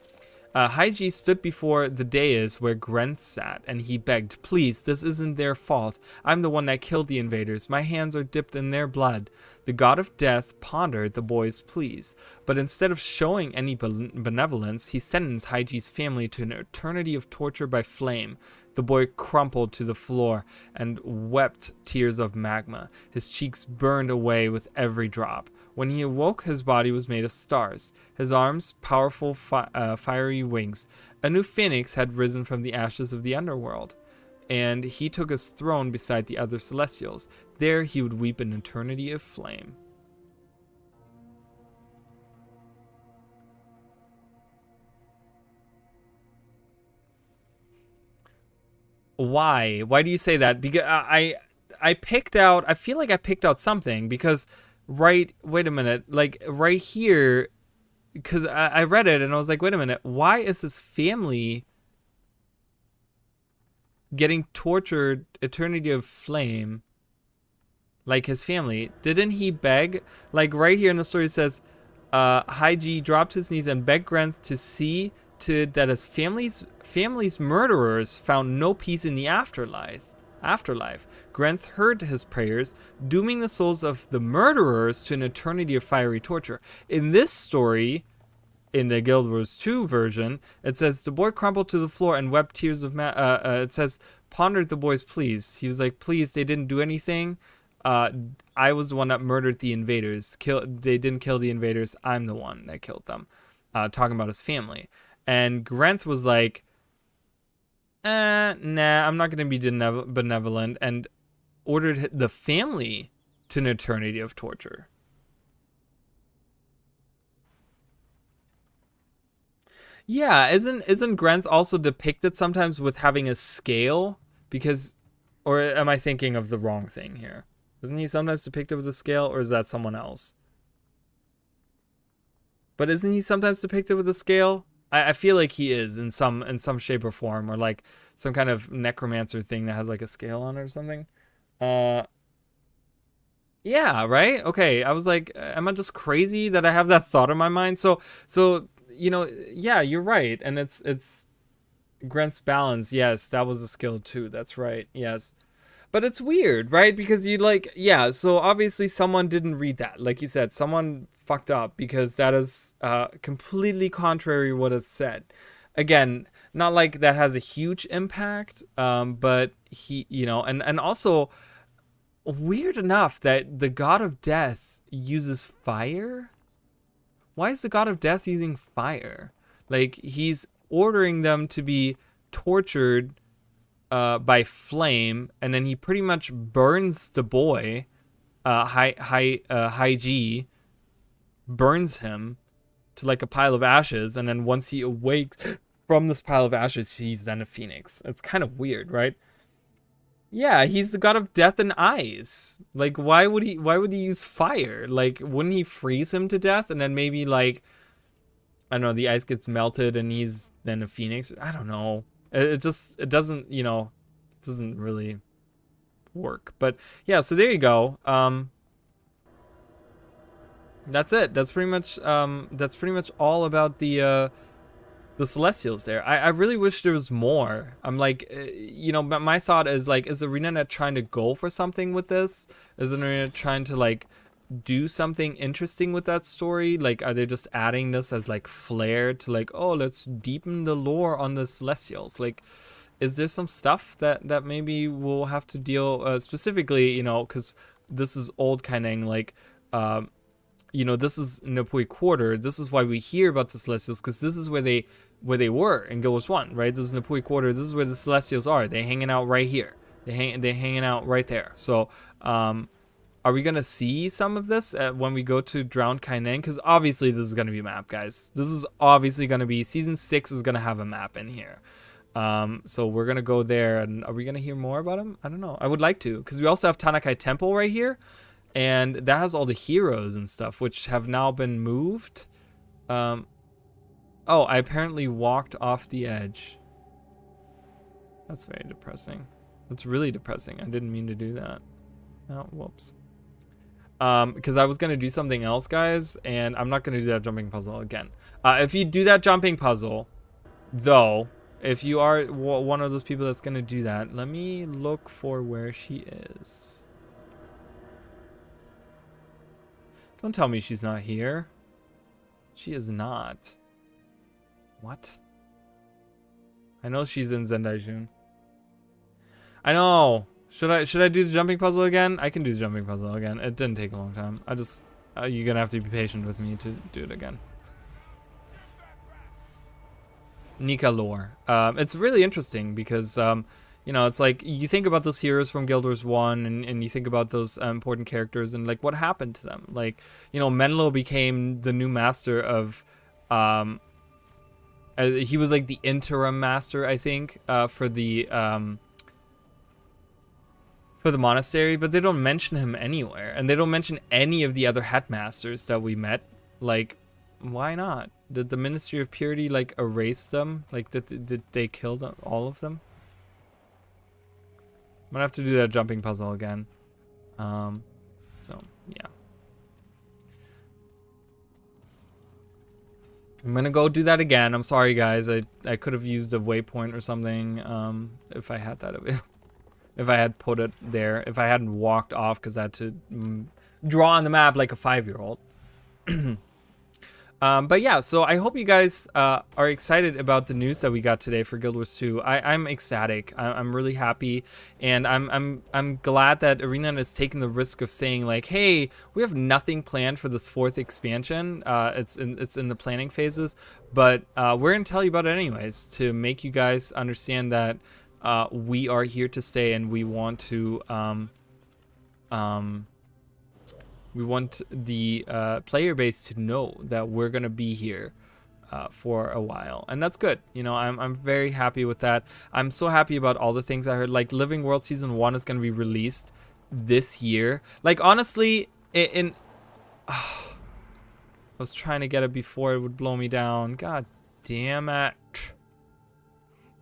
Haiji stood before the dais where Grenth sat, and he begged, "Please, this isn't their fault. I'm the one that killed the invaders. My hands are dipped in their blood." The god of death pondered the boy's pleas, but instead of showing any benevolence, he sentenced Haiji's family to an eternity of torture by flame. The boy crumpled to the floor and wept tears of magma. His cheeks burned away with every drop. When he awoke, his body was made of stars. His arms, powerful fiery wings. A new phoenix had risen from the ashes of the underworld, and he took his throne beside the other celestials. There he would weep an eternity of flame. Why? Why do you say that? Because I picked out, I feel like I picked out something, because wait a minute, like right here, because I read it and I was like, wait a minute, why is his family getting tortured eternity of flame like his family? Didn't he beg? Like right here in the story it says, Haiji dropped his knees and begged Grenth to see to it that his family's murderers found no peace in the afterlife. Grenth heard his prayers, dooming the souls of the murderers to an eternity of fiery torture. In this story, in the Guild Wars 2 version, it says the boy crumpled to the floor and wept tears of it says pondered the boy's pleas. He was like, please, they didn't do anything. I was the one that murdered the invaders. They didn't kill the invaders. I'm the one that killed them. Talking about his family. And Grenth was like, nah, I'm not going to be benevolent, and ordered the family to an eternity of torture. Yeah, isn't Grenth also depicted sometimes with having a scale? Because, or am I thinking of the wrong thing here? Isn't he sometimes depicted with a scale, or is that someone else? But isn't he sometimes depicted with a scale? I feel like he is in some shape or form, or like some kind of necromancer thing that has like a scale on it or something. Yeah, right? Okay, I was like, am I just crazy that I have that thought in my mind? So you know, yeah, you're right, and it's Grenth's balance. Yes, that was a skill too. That's right. Yes. But it's weird, right? Because you like, yeah, so obviously someone didn't read that. Like you said, someone fucked up, because that is completely contrary to what is said. Again, not like that has a huge impact, but he, you know, and also weird enough that the god of death uses fire. Why is the god of death using fire? Like, he's ordering them to be tortured by flame, and then he pretty much burns the boy. Haiji burns him to like a pile of ashes, and then once he awakes from this pile of ashes, he's then a phoenix. It's kind of weird, right? Yeah, he's the god of death and ice. Like, why would he use fire? Like, wouldn't he freeze him to death, and then maybe, like, I don't know, the ice gets melted and he's then a phoenix? I don't know. It doesn't, you know, it doesn't really work. But yeah, so there you go. That's it. That's pretty much all about the Celestials there. I really wish there was more. I'm like, you know, but my thought is like, is ArenaNet trying to go for something with this? Is ArenaNet trying to like do something interesting with that story? Like, are they just adding this as like flair to like, oh, let's deepen the lore on the Celestials? Like, is there some stuff that maybe we'll have to deal specifically, you know, because this is old Kaineng, like, you know, this is Nopui Quarter. This is why we hear about the Celestials, because this is where they were in Guild Wars 1, right? This is Nopui Quarter. This is where the Celestials are. They're hanging out right here. They're hanging out right there. So, are we going to see some of this when we go to Drowned Kaineng? Because obviously this is going to be a map, guys. This is obviously going to be... Season 6 is going to have a map in here. So we're going to go there. And are we going to hear more about him? I don't know. I would like to. Because we also have Tanakai Temple right here. And that has all the heroes and stuff, which have now been moved. Oh, I apparently walked off the edge. That's very depressing. That's really depressing. I didn't mean to do that. Oh, whoops. Because I was going to do something else, guys, and I'm not going to do that jumping puzzle again. If you do that jumping puzzle, Though, if you are one of those people that's gonna do that, let me look for where she is. Don't tell me she's not here. She is not. What? I know she's in Zendaijun. I know. Should I do the jumping puzzle again? I can do the jumping puzzle again. It didn't take a long time. I just you're gonna have to be patient with me to do it again. Nika lore. It's really interesting because you know, it's like you think about those heroes from Guild Wars 1 and you think about those important characters and like what happened to them. Like, you know, Menlo became the new master of he was like the interim master, I think, for the monastery, but they don't mention him anywhere, and they don't mention any of the other headmasters that we met. Like, why not? Did the Ministry of Purity like erase them? Like, did they kill them, all of them? I'm gonna have to do that jumping puzzle again. So yeah, I'm gonna go do that again. I'm sorry, guys. I could have used a waypoint or something if I had that available. If I had put it there, if I hadn't walked off because I had to draw on the map like a 5-year-old. But yeah, so I hope you guys are excited about the news that we got today for Guild Wars 2. I'm ecstatic. I'm really happy, and I'm glad that Arena is taking the risk of saying like, hey, we have nothing planned for this 4th expansion. It's in the planning phases, but we're gonna tell you about it anyways to make you guys understand that we are here to stay, and we want to we want the player base to know that we're gonna be here for a while, and that's good. You know, I'm very happy with that. I'm so happy about all the things I heard. Like Living World Season 1 is gonna be released this year. Like honestly, I was trying to get it before it would blow me down. God damn it!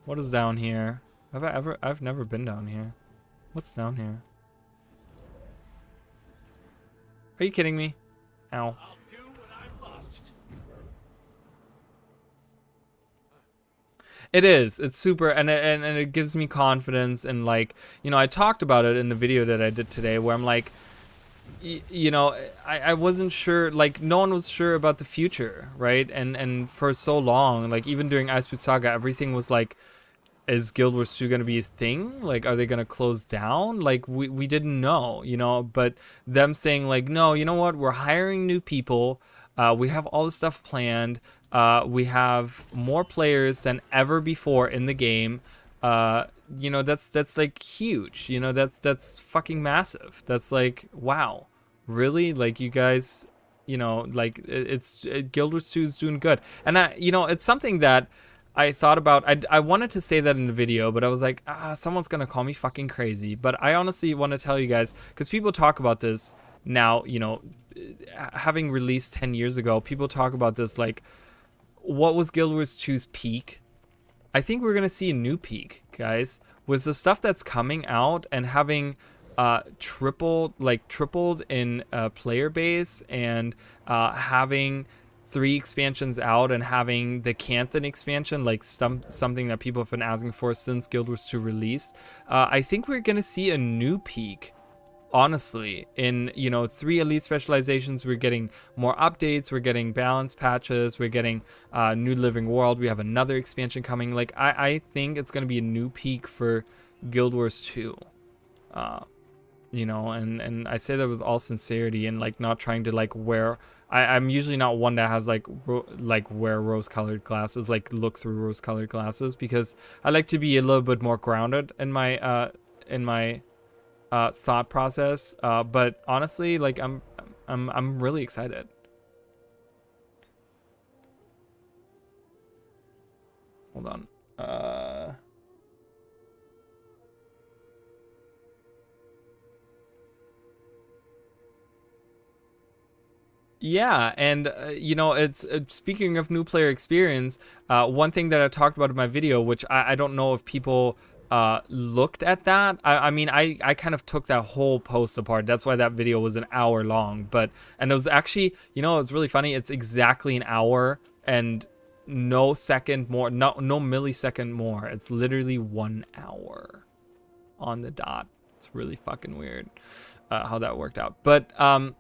What is down here? I've never been down here. What's down here? Are you kidding me? Ow. It is. It's super, and it gives me confidence. And like, you know, I talked about it in the video that I did today, where I'm like, you know, I wasn't sure. Like, no one was sure about the future, right? And for so long, like even during Iceberg Saga, everything was like, is Guild Wars 2 going to be a thing? Like, are they going to close down? Like, we didn't know, you know, but them saying like, no, you know what? We're hiring new people. We have all this stuff planned. We have more players than ever before in the game. You know, that's like huge, you know, that's fucking massive. That's like, wow, really? Like you guys, you know, like Guild Wars 2 is doing good. And you know, it's something that I thought about. I wanted to say that in the video, but I was like, someone's gonna call me fucking crazy. But I honestly want to tell you guys, because people talk about this now, you know, having released 10 years ago, people talk about this like, what was Guild Wars 2's peak? I think we're gonna see a new peak, guys, with the stuff that's coming out and having tripled in player base, and having 3 expansions out, and having the Cantha expansion, like something that people have been asking for since Guild Wars 2 released. I think we're gonna see a new peak, honestly. In, you know, 3 elite specializations, we're getting more updates, we're getting balance patches, we're getting new living world, we have another expansion coming. Like I think it's gonna be a new peak for Guild Wars 2. You know, and I say that with all sincerity, and like not trying to like wear. I'm usually not one that has like wear rose-colored glasses, like look through rose-colored glasses, because I like to be a little bit more grounded in my thought process. But honestly, like I'm really excited. Hold on. Yeah, and you know, it's speaking of new player experience, one thing that I talked about in my video, which I don't know if people looked at that. I mean, I kind of took that whole post apart. That's why that video was an hour long. And it was actually, you know, it's really funny. It's exactly an hour and no second more, no millisecond more. It's literally 1 hour on the dot. It's really fucking weird how that worked out. But and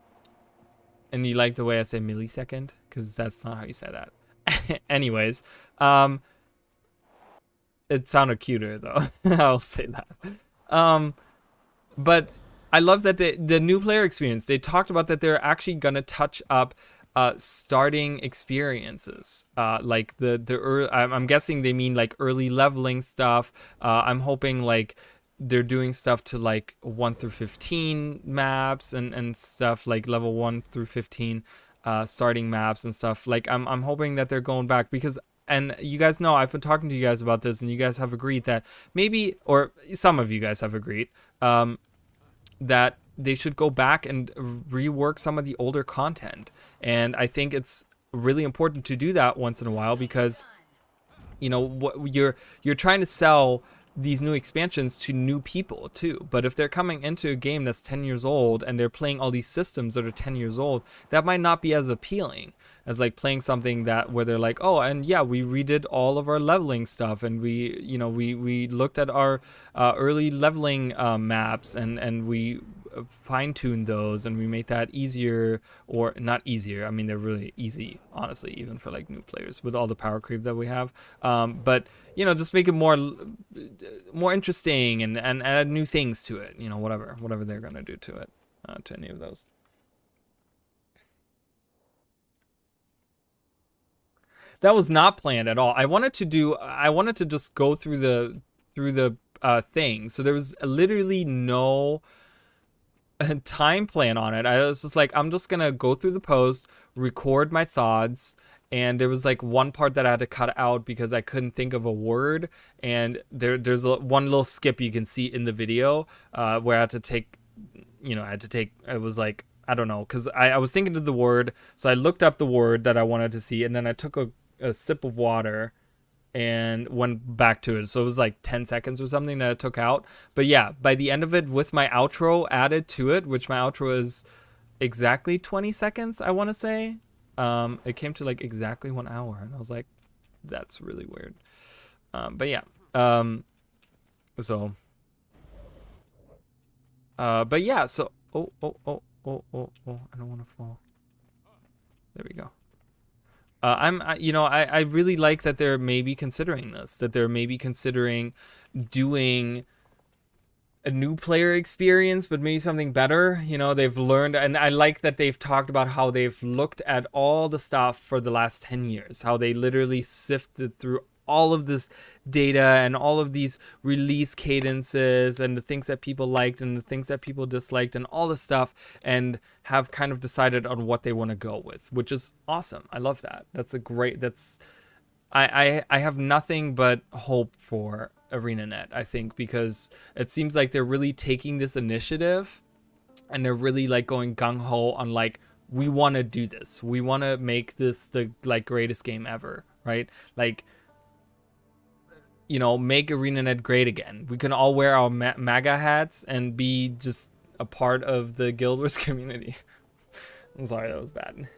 you like the way I say millisecond, because that's not how you say that. Anyways, it sounded cuter though. I'll say that. But I love that the new player experience, they talked about that they're actually gonna touch up starting experiences, like I'm guessing they mean like early leveling stuff. I'm hoping like they're doing stuff to like 1 through 15 maps and stuff, like level 1 through 15 starting maps and stuff. Like I'm hoping that they're going back, because, and you guys know I've been talking to you guys about this, and you guys have agreed that maybe, or some of you guys have agreed, that they should go back and rework some of the older content. And I think it's really important to do that once in a while, because you know what, you're trying to sell these new expansions to new people too. But if they're coming into a game that's 10 years old and they're playing all these systems that are 10 years old, that might not be as appealing as like playing something that where they're like, oh, and yeah, we redid all of our leveling stuff, and we looked at our early leveling maps, and we fine-tuned those, and we made that easier, or not easier, I mean they're really easy honestly, even for like new players with all the power creep that we have, but you know, just make it more interesting, and add new things to it, you know, whatever they're gonna do to it, to any of those. That was not planned at all. I wanted to just go through the thing, so there was literally no time plan on it. I was just like, I'm just gonna go through the post, record my thoughts, and there was like one part that I had to cut out because I couldn't think of a word, and there's one little skip you can see in the video, where I had to take, it was like, I don't know, because I was thinking of the word, so I looked up the word that I wanted to see, and then I took a sip of water and went back to it. So it was like 10 seconds or something that I took out. But yeah, by the end of it, with my outro added to it, which my outro is exactly 20 seconds, I want to say, it came to like exactly 1 hour. And I was like, that's really weird. But yeah. But yeah, so, oh, I don't want to fall. There we go. I really like that they're maybe considering this, that they're maybe considering doing a new player experience, but maybe something better. You know, they've learned, and I like that they've talked about how they've looked at all the stuff for the last 10 years, how they literally sifted through all of this data and all of these release cadences and the things that people liked and the things that people disliked and all this stuff, and have kind of decided on what they want to go with, which is awesome. I love that. I have nothing but hope for ArenaNet, I think, because it seems like they're really taking this initiative and they're really like going gung-ho on like, we want to do this. We want to make this the like greatest game ever, right? Like, you know, make ArenaNet great again. We can all wear our MAGA hats and be just a part of the Guild Wars community. I'm sorry, that was bad.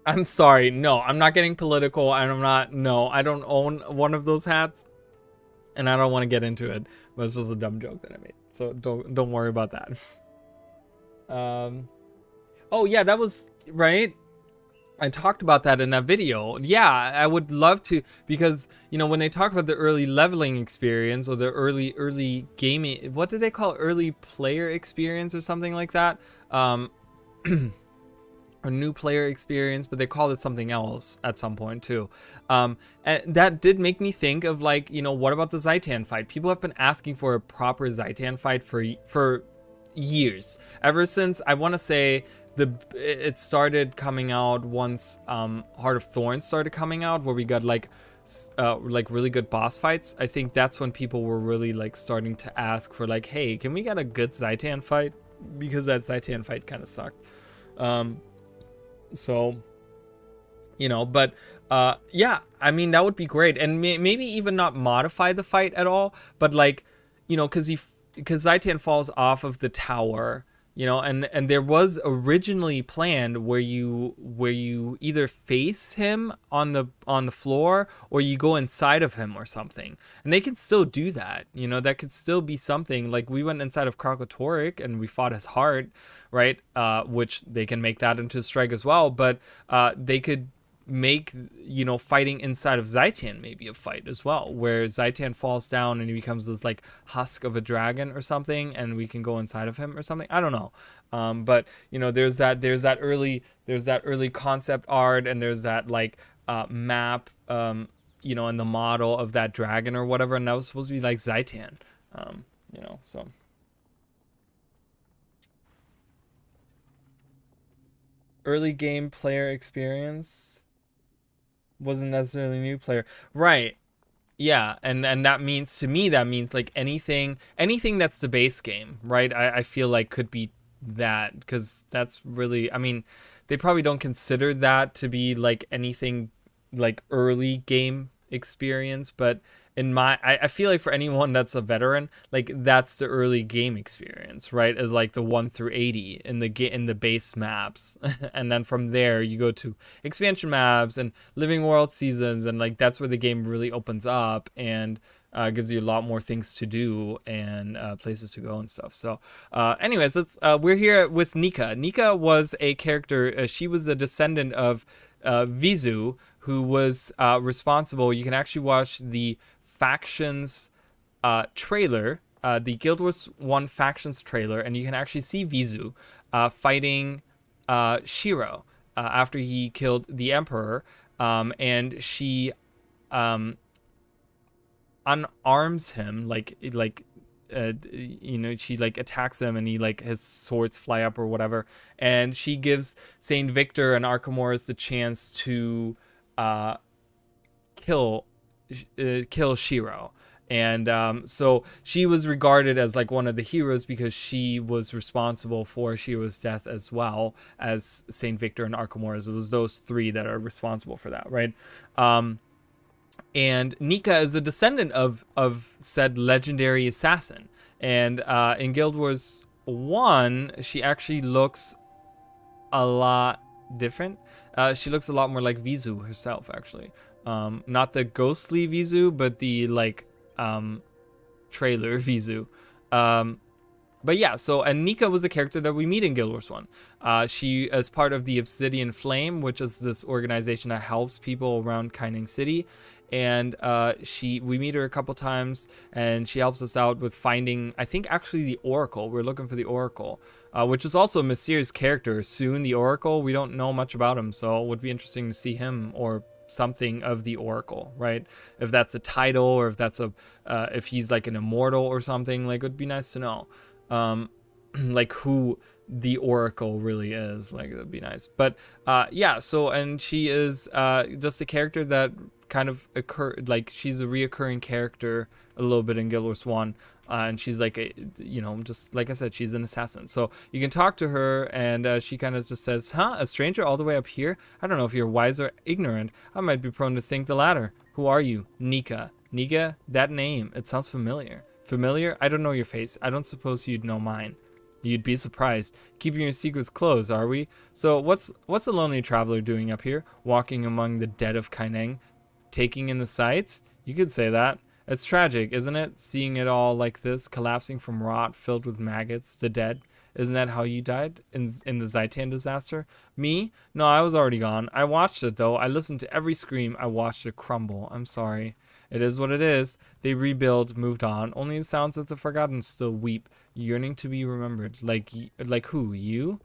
I'm sorry. No, I'm not getting political, and I don't own one of those hats, and I don't want to get into it, but it's just a dumb joke that I made. So don't worry about that. Oh yeah, that was right. I talked about that in that video. Yeah, I would love to, because, you know, when they talk about the early leveling experience or the early gaming, what do they call it? Early player experience or something like that? A new player experience, but they called it something else at some point too. And that did make me think of, like, you know, what about the Zaitan fight? People have been asking for a proper Zaitan fight for years, ever since, I want to say, it started coming out once Heart of Thorns started coming out, where we got like really good boss fights. I think that's when people were really like starting to ask for like, hey, can we get a good Zaitan fight? Because that Zaitan fight kind of sucked. So, you know, but yeah, I mean, that would be great. And maybe even not modify the fight at all, but like, you know, because Zaitan falls off of the tower, and there was originally planned where you either face him on the floor or you go inside of him or something, and they can still do that. That could still be something. Like, we went inside of Kralkatorrik and we fought his heart, right? Which they can make that into a strike as well, but they could make fighting inside of Zaitan maybe a fight as well, where Zaitan falls down and he becomes this like husk of a dragon or something, and we can go inside of him or something. I don't know. But there's that early concept art, and there's that like map, and the model of that dragon or whatever, and that was supposed to be like Zaitan. So early game player experience wasn't necessarily new player, right? Yeah, and that means, to me, that means like anything that's the base game, right? I feel like could be that, because that's really, I mean, they probably don't consider that to be like anything like early game experience, but I feel like for anyone that's a veteran, like that's the early game experience, right? Is like the 1 through 80 in the base maps, and then from there you go to expansion maps and living world seasons, and like that's where the game really opens up and gives you a lot more things to do and places to go and stuff. So, anyways, we're here with Nika. Nika was a character. She was a descendant of Vizu, who was responsible. You can actually watch the factions trailer, the Guild Wars 1 factions trailer, and you can actually see Vizu fighting Shiro after he killed the Emperor, and she unarms him, she like attacks him, and he like his swords fly up or whatever, and she gives Saint Victor and Archimedes the chance to kill Shiro. And so she was regarded as like one of the heroes because she was responsible for Shiro's death, as well as Saint Victor and Archimedes. It was those three that are responsible for that, right? And Nika is a descendant of said legendary assassin. And in Guild Wars 1, she actually looks a lot different. She looks a lot more like Vizu herself, actually. Not the ghostly Vizu, but the like trailer Vizu. But yeah, so, and Nika was a character that we meet in Guild Wars 1. She is part of the Obsidian Flame, which is this organization that helps people around Kaining City. And we meet her a couple times, and she helps us out with finding, I think, actually the Oracle. We're looking for the Oracle, which is also a mysterious character. Soon, the Oracle, we don't know much about him, so it would be interesting to see him or something of the Oracle, right? If that's a title, or if he's like an immortal or something, like, it would be nice to know. Like who the Oracle really is, like, that'd be nice. But yeah, so, and she is just a character that kind of like, she's a reoccurring character a little bit in Guild Wars 1, and she's like just like I said, she's an assassin. So you can talk to her, and she kind of just says, a stranger all the way up here? I don't know if you're wise or ignorant. I might be prone to think the latter. Who are you? Nika. Nika? That name, it sounds familiar. Familiar? I don't know your face. I don't suppose you'd know mine. You'd be surprised. Keeping your secrets closed, are we? So what's a lonely traveler doing up here, walking among the dead of Kaining, taking in the sights? You could say that. It's tragic, isn't it? Seeing it all like this, collapsing from rot, filled with maggots, the dead. Isn't that how you died in the Zaitan disaster? Me? No, I was already gone. I watched it, though. I listened to every scream. I watched it crumble. I'm sorry. It is what it is. They rebuild, moved on. Only the sounds of the forgotten still weep, yearning to be remembered. Like who? You?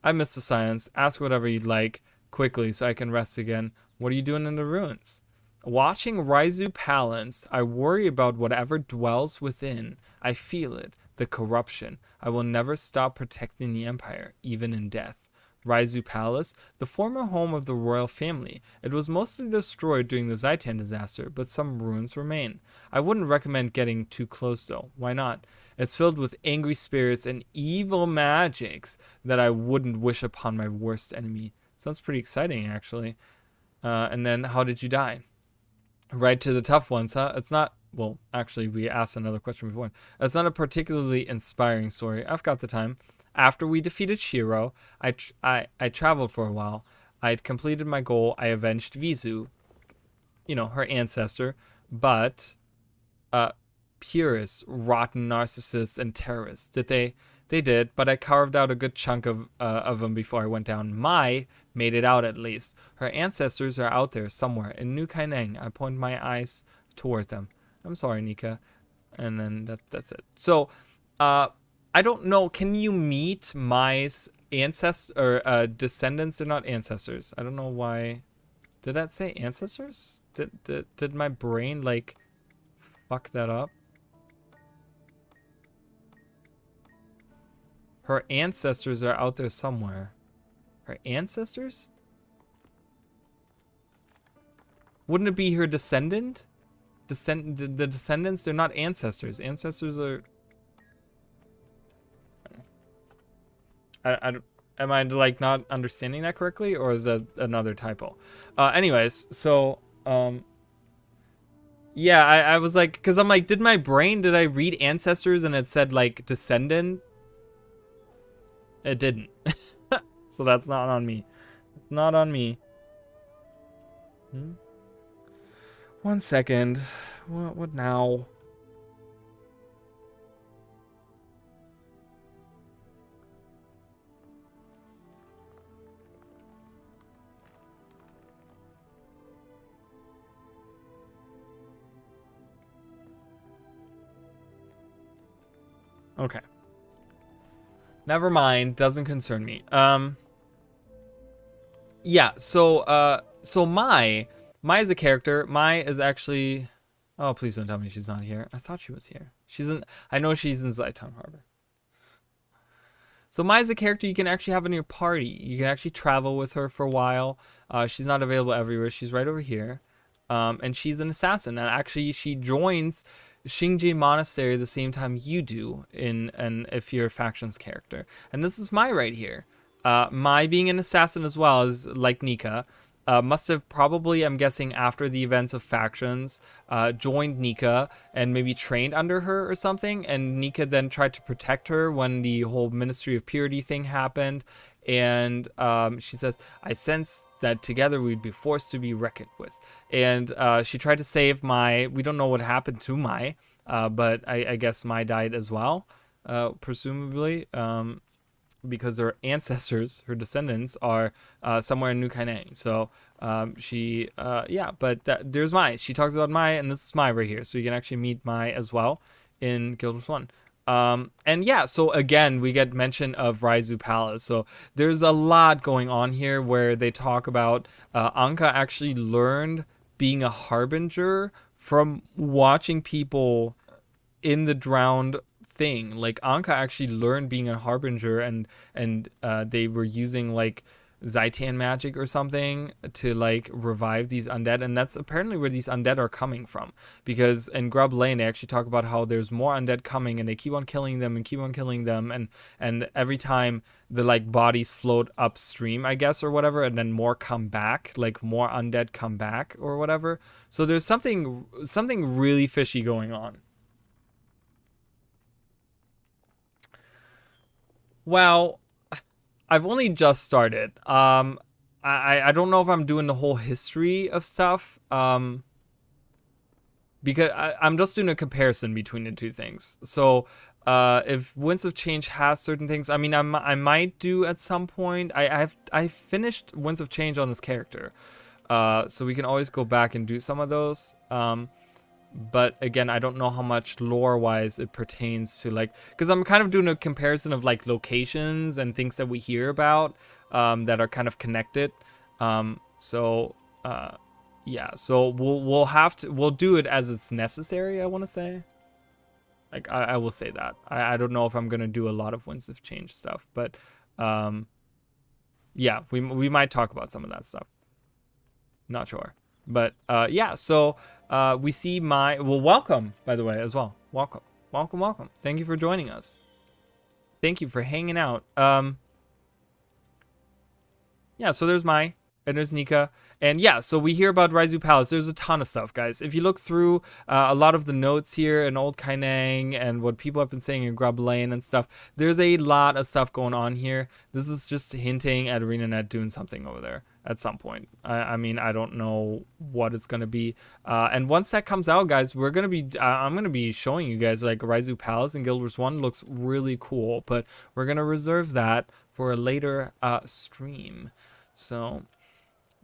I miss the silence. Ask whatever you'd like, quickly, so I can rest again. What are you doing in the ruins? Watching Raiju Palace, I worry about whatever dwells within. I feel it, the corruption. I will never stop protecting the Empire, even in death. Raiju Palace, the former home of the royal family. It was mostly destroyed during the Zaitan disaster, but some ruins remain. I wouldn't recommend getting too close, though. Why not? It's filled with angry spirits and evil magics that I wouldn't wish upon my worst enemy. Sounds pretty exciting, actually. And then, how did you die? Right to the tough ones, huh? It's not... Well, actually, we asked another question before. It's not a particularly inspiring story. I've got the time. After we defeated Shiro, I traveled for a while. I had completed my goal. I avenged Vizu, you know, her ancestor, but purists, rotten narcissists, and terrorists. Did they? They did, but I carved out a good chunk of them before I went down. Mai made it out at least. Her ancestors are out there somewhere in New Kaineng. I point my eyes toward them. I'm sorry, Nika. And then that's it. So, I don't know. Can you meet Mai's ancestors or descendants? They're not ancestors. I don't know why. Did that say ancestors? Did my brain like fuck that up? Her ancestors are out there somewhere. Her ancestors? Wouldn't it be her descendant? The descendants, they're not ancestors. Ancestors are... am I like not understanding that correctly, or is that another typo? Anyways, so yeah, I was like, because I'm like, did I read ancestors and it said like descendant? It didn't. So that's not on me. It's not on me. 1 second. What now? Okay. Never mind, doesn't concern me. Yeah, so Mai is a character. Mai is actually... Oh, please don't tell me she's not here. I thought she was here. I know she's in Zaitan Harbor. So Mai is a character you can actually have in your party. You can actually travel with her for a while. She's not available everywhere. She's right over here. And she's an assassin. And actually, she joins Xingji Monastery the same time you do if you're a factions character. And this is Mai right here. Mai being an assassin as well as like Nika, must have probably, I'm guessing, after the events of factions, joined Nika and maybe trained under her or something. And Nika then tried to protect her when the whole Ministry of Purity thing happened. And she says, I sense that together we'd be forced to be reckoned with. And she tried to save Mai. We don't know what happened to Mai, but I guess Mai died as well, presumably, because her ancestors, her descendants, are somewhere in New Kaineng. So there's Mai. She talks about Mai, and this is Mai right here. So you can actually meet Mai as well in Guild Wars 1. And yeah, so again, we get mention of Raiju Palace. So there's a lot going on here where they talk about Anka actually learned being a harbinger from watching people in the drowned thing. Like Anka actually learned being a harbinger, and they were using like Zaitan magic or something to like revive these undead, and that's apparently where these undead are coming from, because in Grub Lane they actually talk about how there's more undead coming and they keep on killing them and every time the like bodies float upstream, I guess, or whatever, and then more come back, like more undead come back or whatever. So there's something really fishy going on. Well, I've only just started. I don't know if I'm doing the whole history of stuff. Because I'm just doing a comparison between the two things. So, if Winds of Change has certain things, I mean, I might do at some point. I finished Winds of Change on this character, so we can always go back and do some of those. But again, I don't know how much lore-wise it pertains to, like, because I'm kind of doing a comparison of like locations and things that we hear about that are kind of connected. Yeah, so we'll do it as it's necessary, I want to say. Like, I will say that. I don't know if I'm gonna do a lot of Winds of Change stuff, but yeah, we might talk about some of that stuff. Not sure. But yeah, so we see welcome, by the way, as well. Welcome. Thank you for joining us. Thank you for hanging out. Yeah, so there's Mai. and there's Nika. And yeah, so we hear about Raiju Palace. There's a ton of stuff, guys. If you look through a lot of the notes here in Old Kaineng and what people have been saying in Grub Lane and stuff, there's a lot of stuff going on here. This is just hinting at ArenaNet doing something over there at some point. I mean, I don't know what it's gonna be. And once that comes out, guys, we're gonna be I'm gonna be showing you guys like Raiju Palace in Guild Wars 1 looks really cool, but we're gonna reserve that for a later stream. So,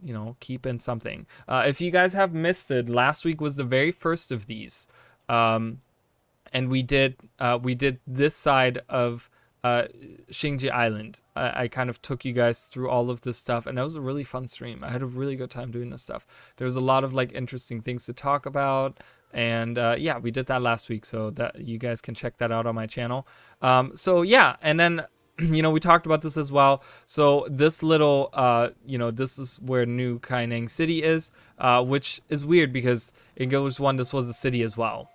you know, keep in something. If you guys have missed it, last week was the very first of these, and we did this side of Xingji Island. I kind of took you guys through all of this stuff, and that was a really fun stream. I had a really good time doing this stuff. There was a lot of like interesting things to talk about, and yeah, we did that last week, so that you guys can check that out on my channel. So yeah, and then you know, we talked about this as well. So this little, you know, this is where New Kaineng City is, which is weird because in Guild Wars 1, this was a city as well.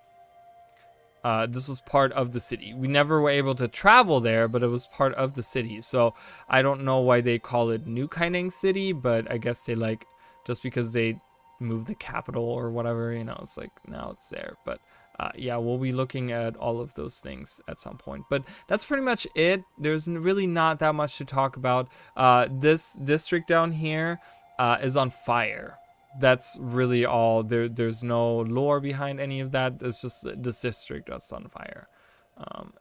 This was part of the city. We never were able to travel there, but it was part of the city. So I don't know why they call it New Kaineng City, but I guess they like, just because they moved the capital or whatever, you know, it's like now it's there. But yeah, we'll be looking at all of those things at some point. But that's pretty much it. There's really not that much to talk about. This district down here is on fire. That's really all. There's no lore behind any of that. It's just this district that's on fire.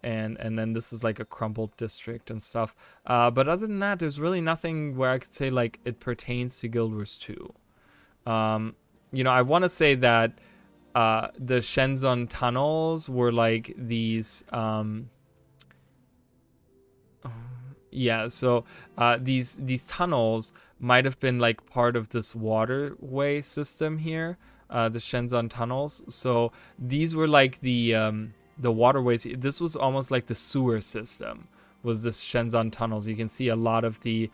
And then this is like a crumbled district and stuff. But other than that, there's really nothing where I could say like it pertains to Guild Wars 2. You know, I want to say that the Shenzhon Tunnels were like these yeah, so these tunnels might have been like part of this waterway system here, the Shenzhon Tunnels. So these were like the waterways. This was almost like the sewer system, was this Shenzhon Tunnels. You can see a lot of the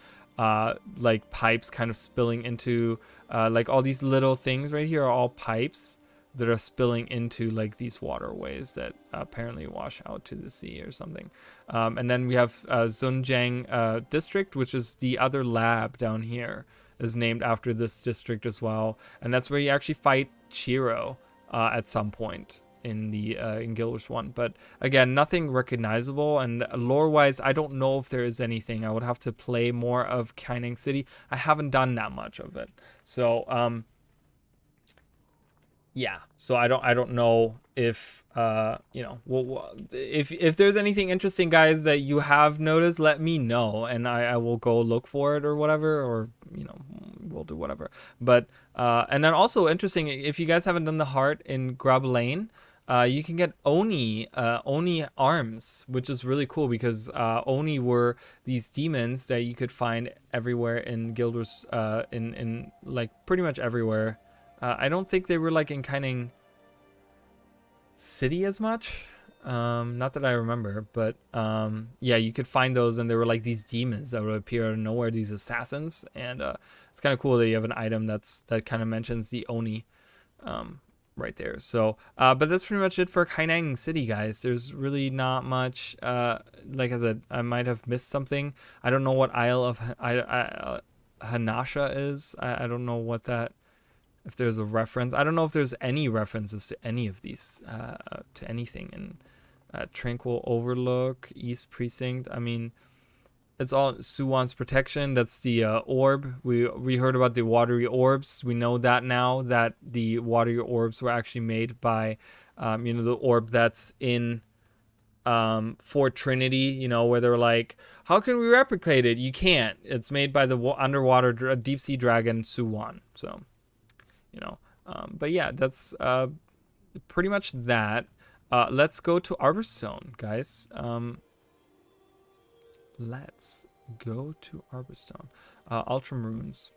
like pipes kind of spilling into like all these little things right here are all pipes that are spilling into like these waterways that apparently wash out to the sea or something. And then we have Zunjiang District, which is the other lab down here, is named after this district as well. And that's where you actually fight Chiro at some point in the in Guild Wars 1. But again, nothing recognizable, and lore-wise, I don't know if there is anything. I would have to play more of Kaineng City. I haven't done that much of it. So yeah, so I don't know if you know, if there's anything interesting, guys, that you have noticed, let me know, and I will go look for it or whatever, or you know, we'll do whatever. But and then also interesting, if you guys haven't done the heart in Grub Lane, you can get Oni arms, which is really cool because Oni were these demons that you could find everywhere in Guild Wars, in like pretty much everywhere. I don't think they were like in Kaineng City as much. Not that I remember, but yeah, you could find those, and there were like these demons that would appear out of nowhere, these assassins, and it's kind of cool that you have an item that kind of mentions the Oni right there. So, but that's pretty much it for Kaineng City, guys. There's really not much. Like I said, I might have missed something. I don't know what Isle of Hanasha is. I don't know what that. If there's a reference, I don't know if there's any references to any of these, to anything in Tranquil Overlook, East Precinct. I mean, it's all Suwon's protection. That's the orb. We heard about the watery orbs. We know that now, that the watery orbs were actually made by, you know, the orb that's in Fort Trinity, you know, where they're like, how can we replicate it? You can't. It's made by the underwater deep sea dragon Suwon. So, you know, but yeah, that's pretty much that. Let's go to Arborstone, guys. Let's go to Arborstone. Ultramarines.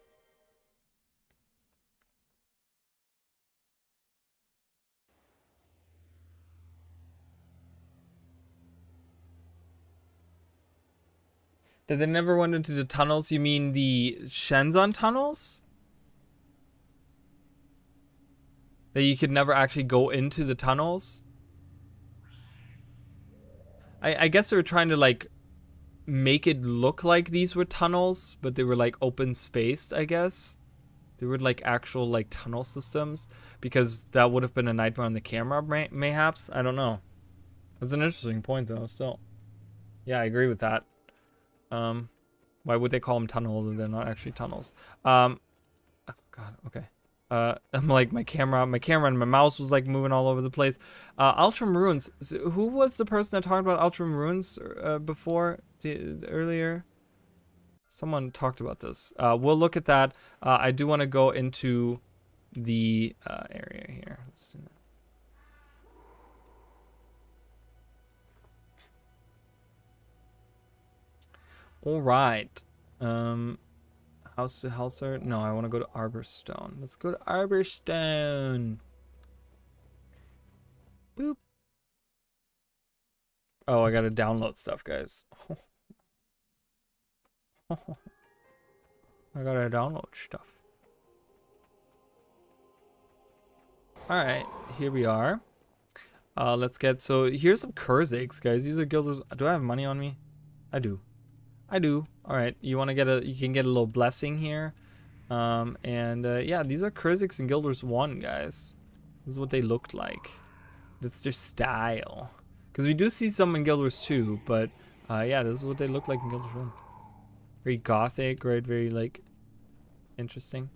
That they never went into the tunnels? You mean the Shenzhon Tunnels? That you could never actually go into the tunnels? I guess they were trying to like make it look like these were tunnels, but they were like open spaced, I guess. They were like actual like tunnel systems, because that would have been a nightmare on the camera, mayhaps. I don't know. That's an interesting point though. Still, yeah, I agree with that. Why would they call them tunnels if they're not actually tunnels? Oh God. Okay. I'm like my camera and my mouse was like moving all over the place. Ultramarines. So who was the person that talked about Ultramarines before earlier? Someone talked about this. We'll look at that. I do want to go into the area here. Let's do that. All right. House to Helsar? No, I want to go to Arborstone. Let's go to Arborstone. Boop. Oh, I gotta download stuff, guys. I gotta download stuff. Alright, here we are. Let's get, so here's some Kurziks, guys. These are guilders. Do I have money on me? I do. Alright, you want to get you can get a little blessing here. Yeah, these are Kurziks and Guilders 1, guys. This is what they looked like. That's their style. Because we do see some in Guilders 2, but yeah, this is what they look like in Guilders 1. Very gothic, right? Very, like, interesting.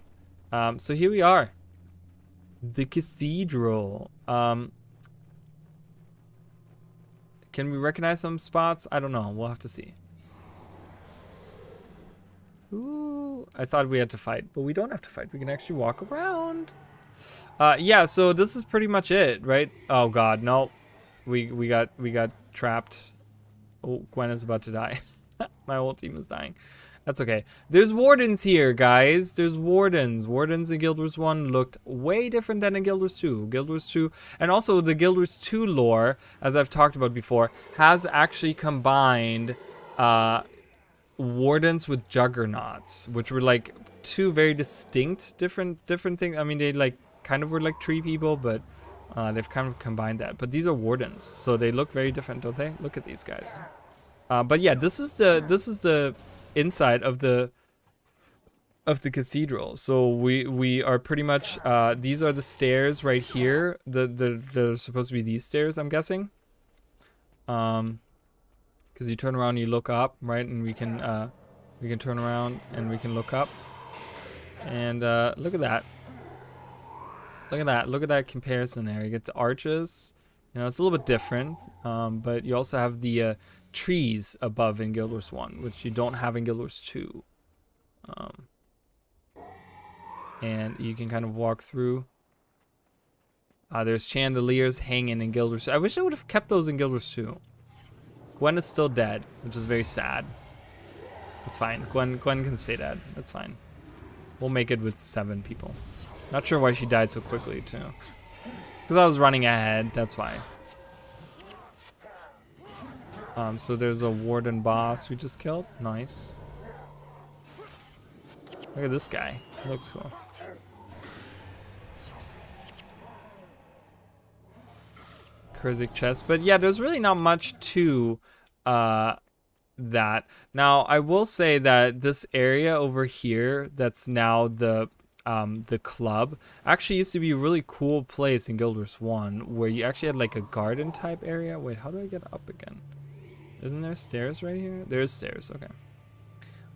So here we are. The cathedral. Can we recognize some spots? I don't know. We'll have to see. Ooh, I thought we had to fight, but we don't have to fight. We can actually walk around. Yeah, so this is pretty much it, right? Oh God, no. We got trapped. Oh, Gwen is about to die. My whole team is dying. That's okay. There's wardens here, guys. There's wardens. Wardens in Guild Wars 1 looked way different than in Guild Wars 2. Guild Wars 2, and also the Guild Wars 2 lore, as I've talked about before, has actually combined wardens with juggernauts, which were like two very distinct different things. I mean, they like kind of were like tree people, but they've kind of combined that. But these are wardens, so they look very different, don't they? Look at these guys. But yeah, this is the inside of the cathedral. So we are pretty much these are the stairs right here. They're supposed to be these stairs, I'm guessing. Because you turn around and you look up, right? And we can turn around and we can look up. And look at that. Look at that. Look at that comparison there. You get the arches. You know, it's a little bit different. But you also have the trees above in Guild Wars 1, which you don't have in Guild Wars 2. And you can kind of walk through. There's chandeliers hanging in Guild Wars 2. I wish I would have kept those in Guild Wars 2. Gwen is still dead, which is very sad. It's fine. Gwen can stay dead. That's fine. We'll make it with 7 people. Not sure why she died so quickly, too. Because I was running ahead. That's why. So there's a warden boss we just killed. Nice. Look at this guy. He looks cool. Kurzik chest. But yeah, there's really not much to that. Now, I will say that this area over here that's now the club actually used to be a really cool place in Guild Wars 1 where you actually had like a garden type area. Wait, how do I get up again? Isn't there stairs right here? There's stairs. Okay.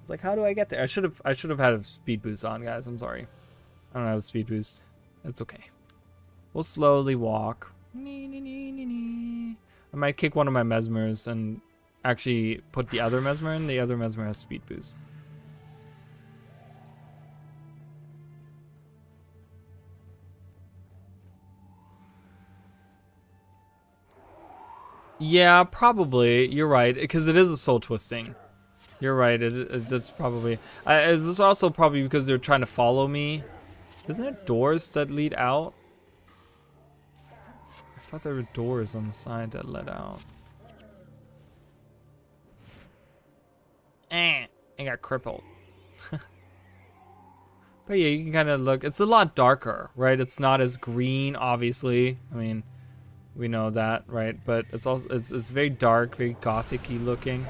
It's like, how do I get there? I should have had a speed boost on, guys. I'm sorry. I don't have a speed boost. That's okay. We'll slowly walk. I might kick one of my mesmers and actually put the other mesmer in. The other mesmer has speed boost. Yeah, probably. You're right, because it is a soul twisting. You're right. It's probably. It was also probably because they're trying to follow me. Isn't there doors that lead out? I thought there were doors on the side that led out. I got crippled. But yeah, you can kind of look. It's a lot darker, right? It's not as green, obviously. I mean, we know that, right? But it's also it's very dark, very gothic-y looking.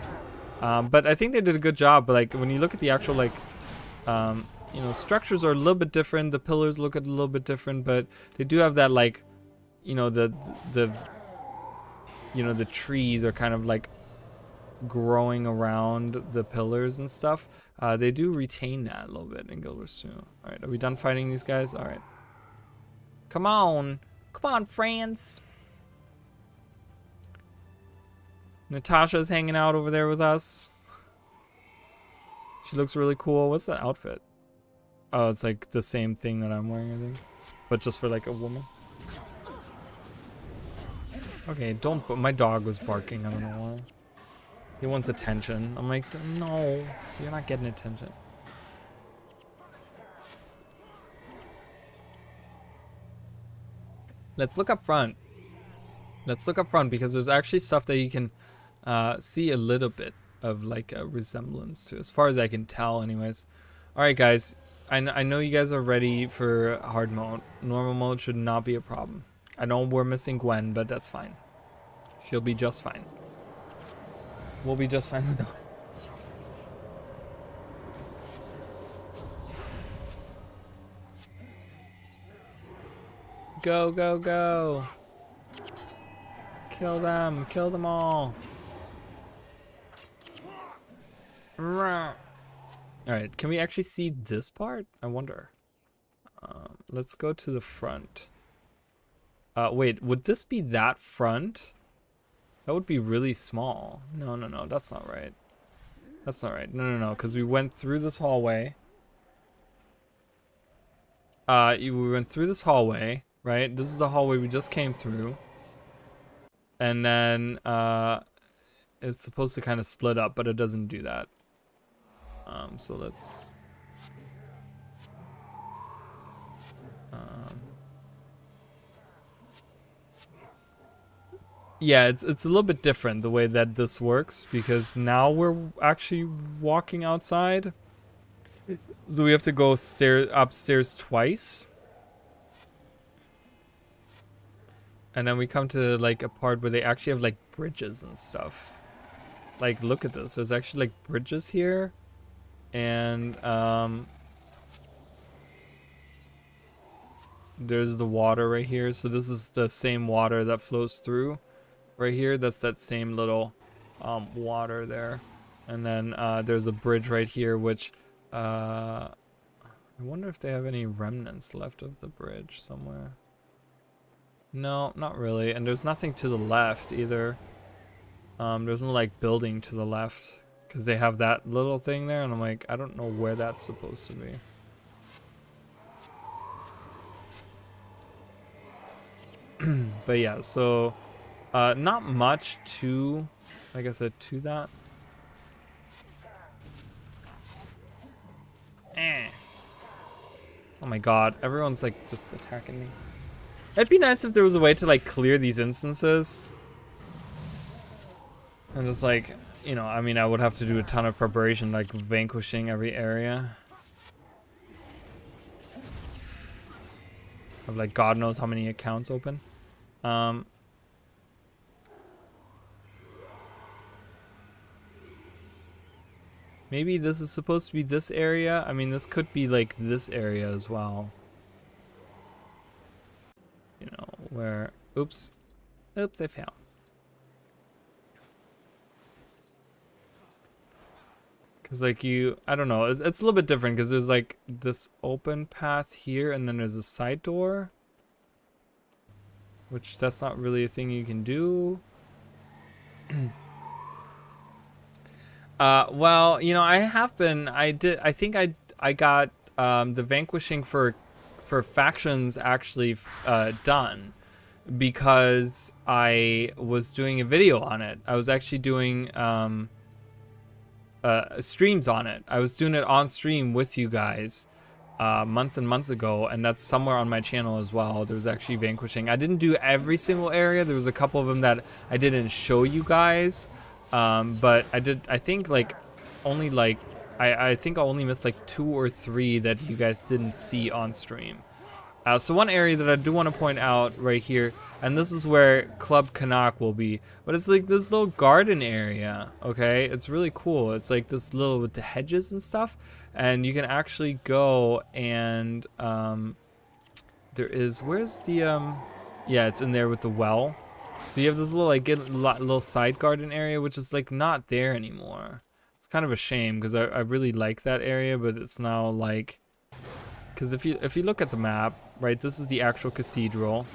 But I think they did a good job. But like when you look at the actual like, you know, structures are a little bit different. The pillars look a little bit different, but they do have that like, you know, the you know, the trees are kind of like growing around the pillars and stuff. They do retain that a little bit in Guild Wars 2. All right, are we done fighting these guys? All right. Come on, friends. Natasha's hanging out over there with us. She looks really cool. What's that outfit? Oh, it's like the same thing that I'm wearing, I think, but just for like a woman. Okay, don't. But my dog was barking. I don't know why. He wants attention. I'm like, no, you're not getting attention. Let's look up front. Let's look up front because there's actually stuff that you can see a little bit of like a resemblance to, as far as I can tell anyways. All right, guys. I know you guys are ready for hard mode. Normal mode should not be a problem. I know we're missing Gwen, but that's fine. She'll be just fine. We'll be just fine with her. Go, go, go. Kill them. Kill them all. Alright, can we actually see this part? I wonder. Let's go to the front. Wait, would this be that front? That would be really small. No, no, no, that's not right. That's not right. No, no, no, because we went through this hallway. We went through this hallway, right? This is the hallway we just came through. And then, it's supposed to kind of split up, but it doesn't do that. So let's... yeah, it's a little bit different the way that this works, because now we're actually walking outside. So we have to go upstairs twice. And then we come to like a part where they actually have like bridges and stuff. Like, look at this. There's actually like bridges here. And there's the water right here. So this is the same water that flows through right here. That's that same little water there. And then there's a bridge right here, which I wonder if they have any remnants left of the bridge somewhere. No, not really. And there's nothing to the left either. There's no like building to the left, because they have that little thing there, and I'm like, I don't know where that's supposed to be. But yeah, so not much to, like I said, to that. Oh my god, everyone's like just attacking me. It'd be nice if there was a way to like clear these instances. And just like, you know, I mean, I would have to do a ton of preparation, like vanquishing every area. Of like God knows how many accounts open. Maybe this is supposed to be this area. I mean, this could be like this area as well. You know, where, oops, I fell. Cause like I don't know, it's a little bit different because there's like this open path here and then there's a side door. Which that's not really a thing you can do. Well, you know, I think I got the vanquishing for factions actually done, because I was doing a video on it. I was actually doing streams on it. I was doing it on stream with you guys months and months ago, and that's somewhere on my channel as well. There was actually vanquishing. I didn't do every single area. There was a couple of them that I didn't show you guys. But I think like only like I think I only missed like 2 or 3 that you guys didn't see on stream. So one area that I do want to point out right here and this is where Club Canuck will be. But it's like this little garden area, okay? It's really cool. It's like this little with the hedges and stuff, and you can actually go and there is, where's the yeah, it's in there with the well. So you have this little little side garden area, which is like not there anymore. It's kind of a shame because I really like that area, but it's now like, because if you look at the map, right, this is the actual cathedral.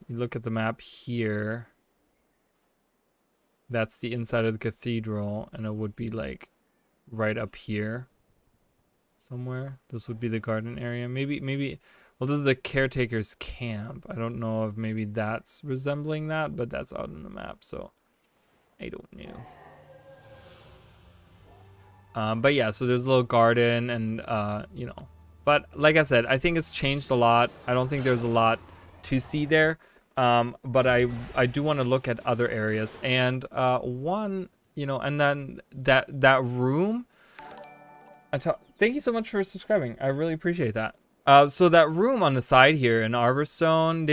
You look at the map here. That's the inside of the cathedral, and it would be like right up here somewhere. This would be the garden area. Maybe. Well, this is the caretaker's camp. I don't know if maybe that's resembling that, but that's out on the map, so I don't know. But yeah, so there's a little garden and, you know. But like I said, I think it's changed a lot. I don't think there's a lot to see there. But I do want to look at other areas. And one, you know, and then that room. Thank you so much for subscribing. I really appreciate that. So that room on the side here in Arborstone,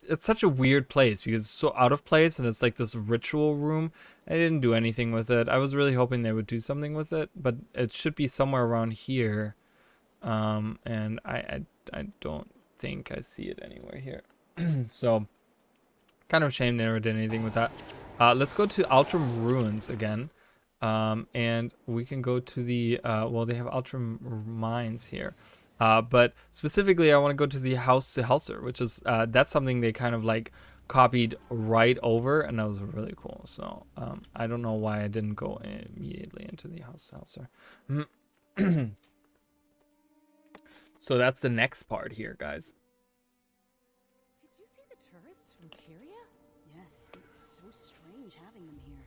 it's such a weird place because it's so out of place and it's like this ritual room. I didn't do anything with it. I was really hoping they would do something with it, but it should be somewhere around here. And I don't think I see it anywhere here. So kind of a shame they never did anything with that. Let's go to Ultram Ruins again. And we can go to the, well, they have Ultram Mines here. But specifically, I want to go to the House to Helser, which is, that's something they kind of like copied right over, and that was really cool. So, I don't know why I didn't go immediately into the House to Helser. So that's the next part here, guys. Did you see the tourists from Tyria? Yes, it's so strange having them here.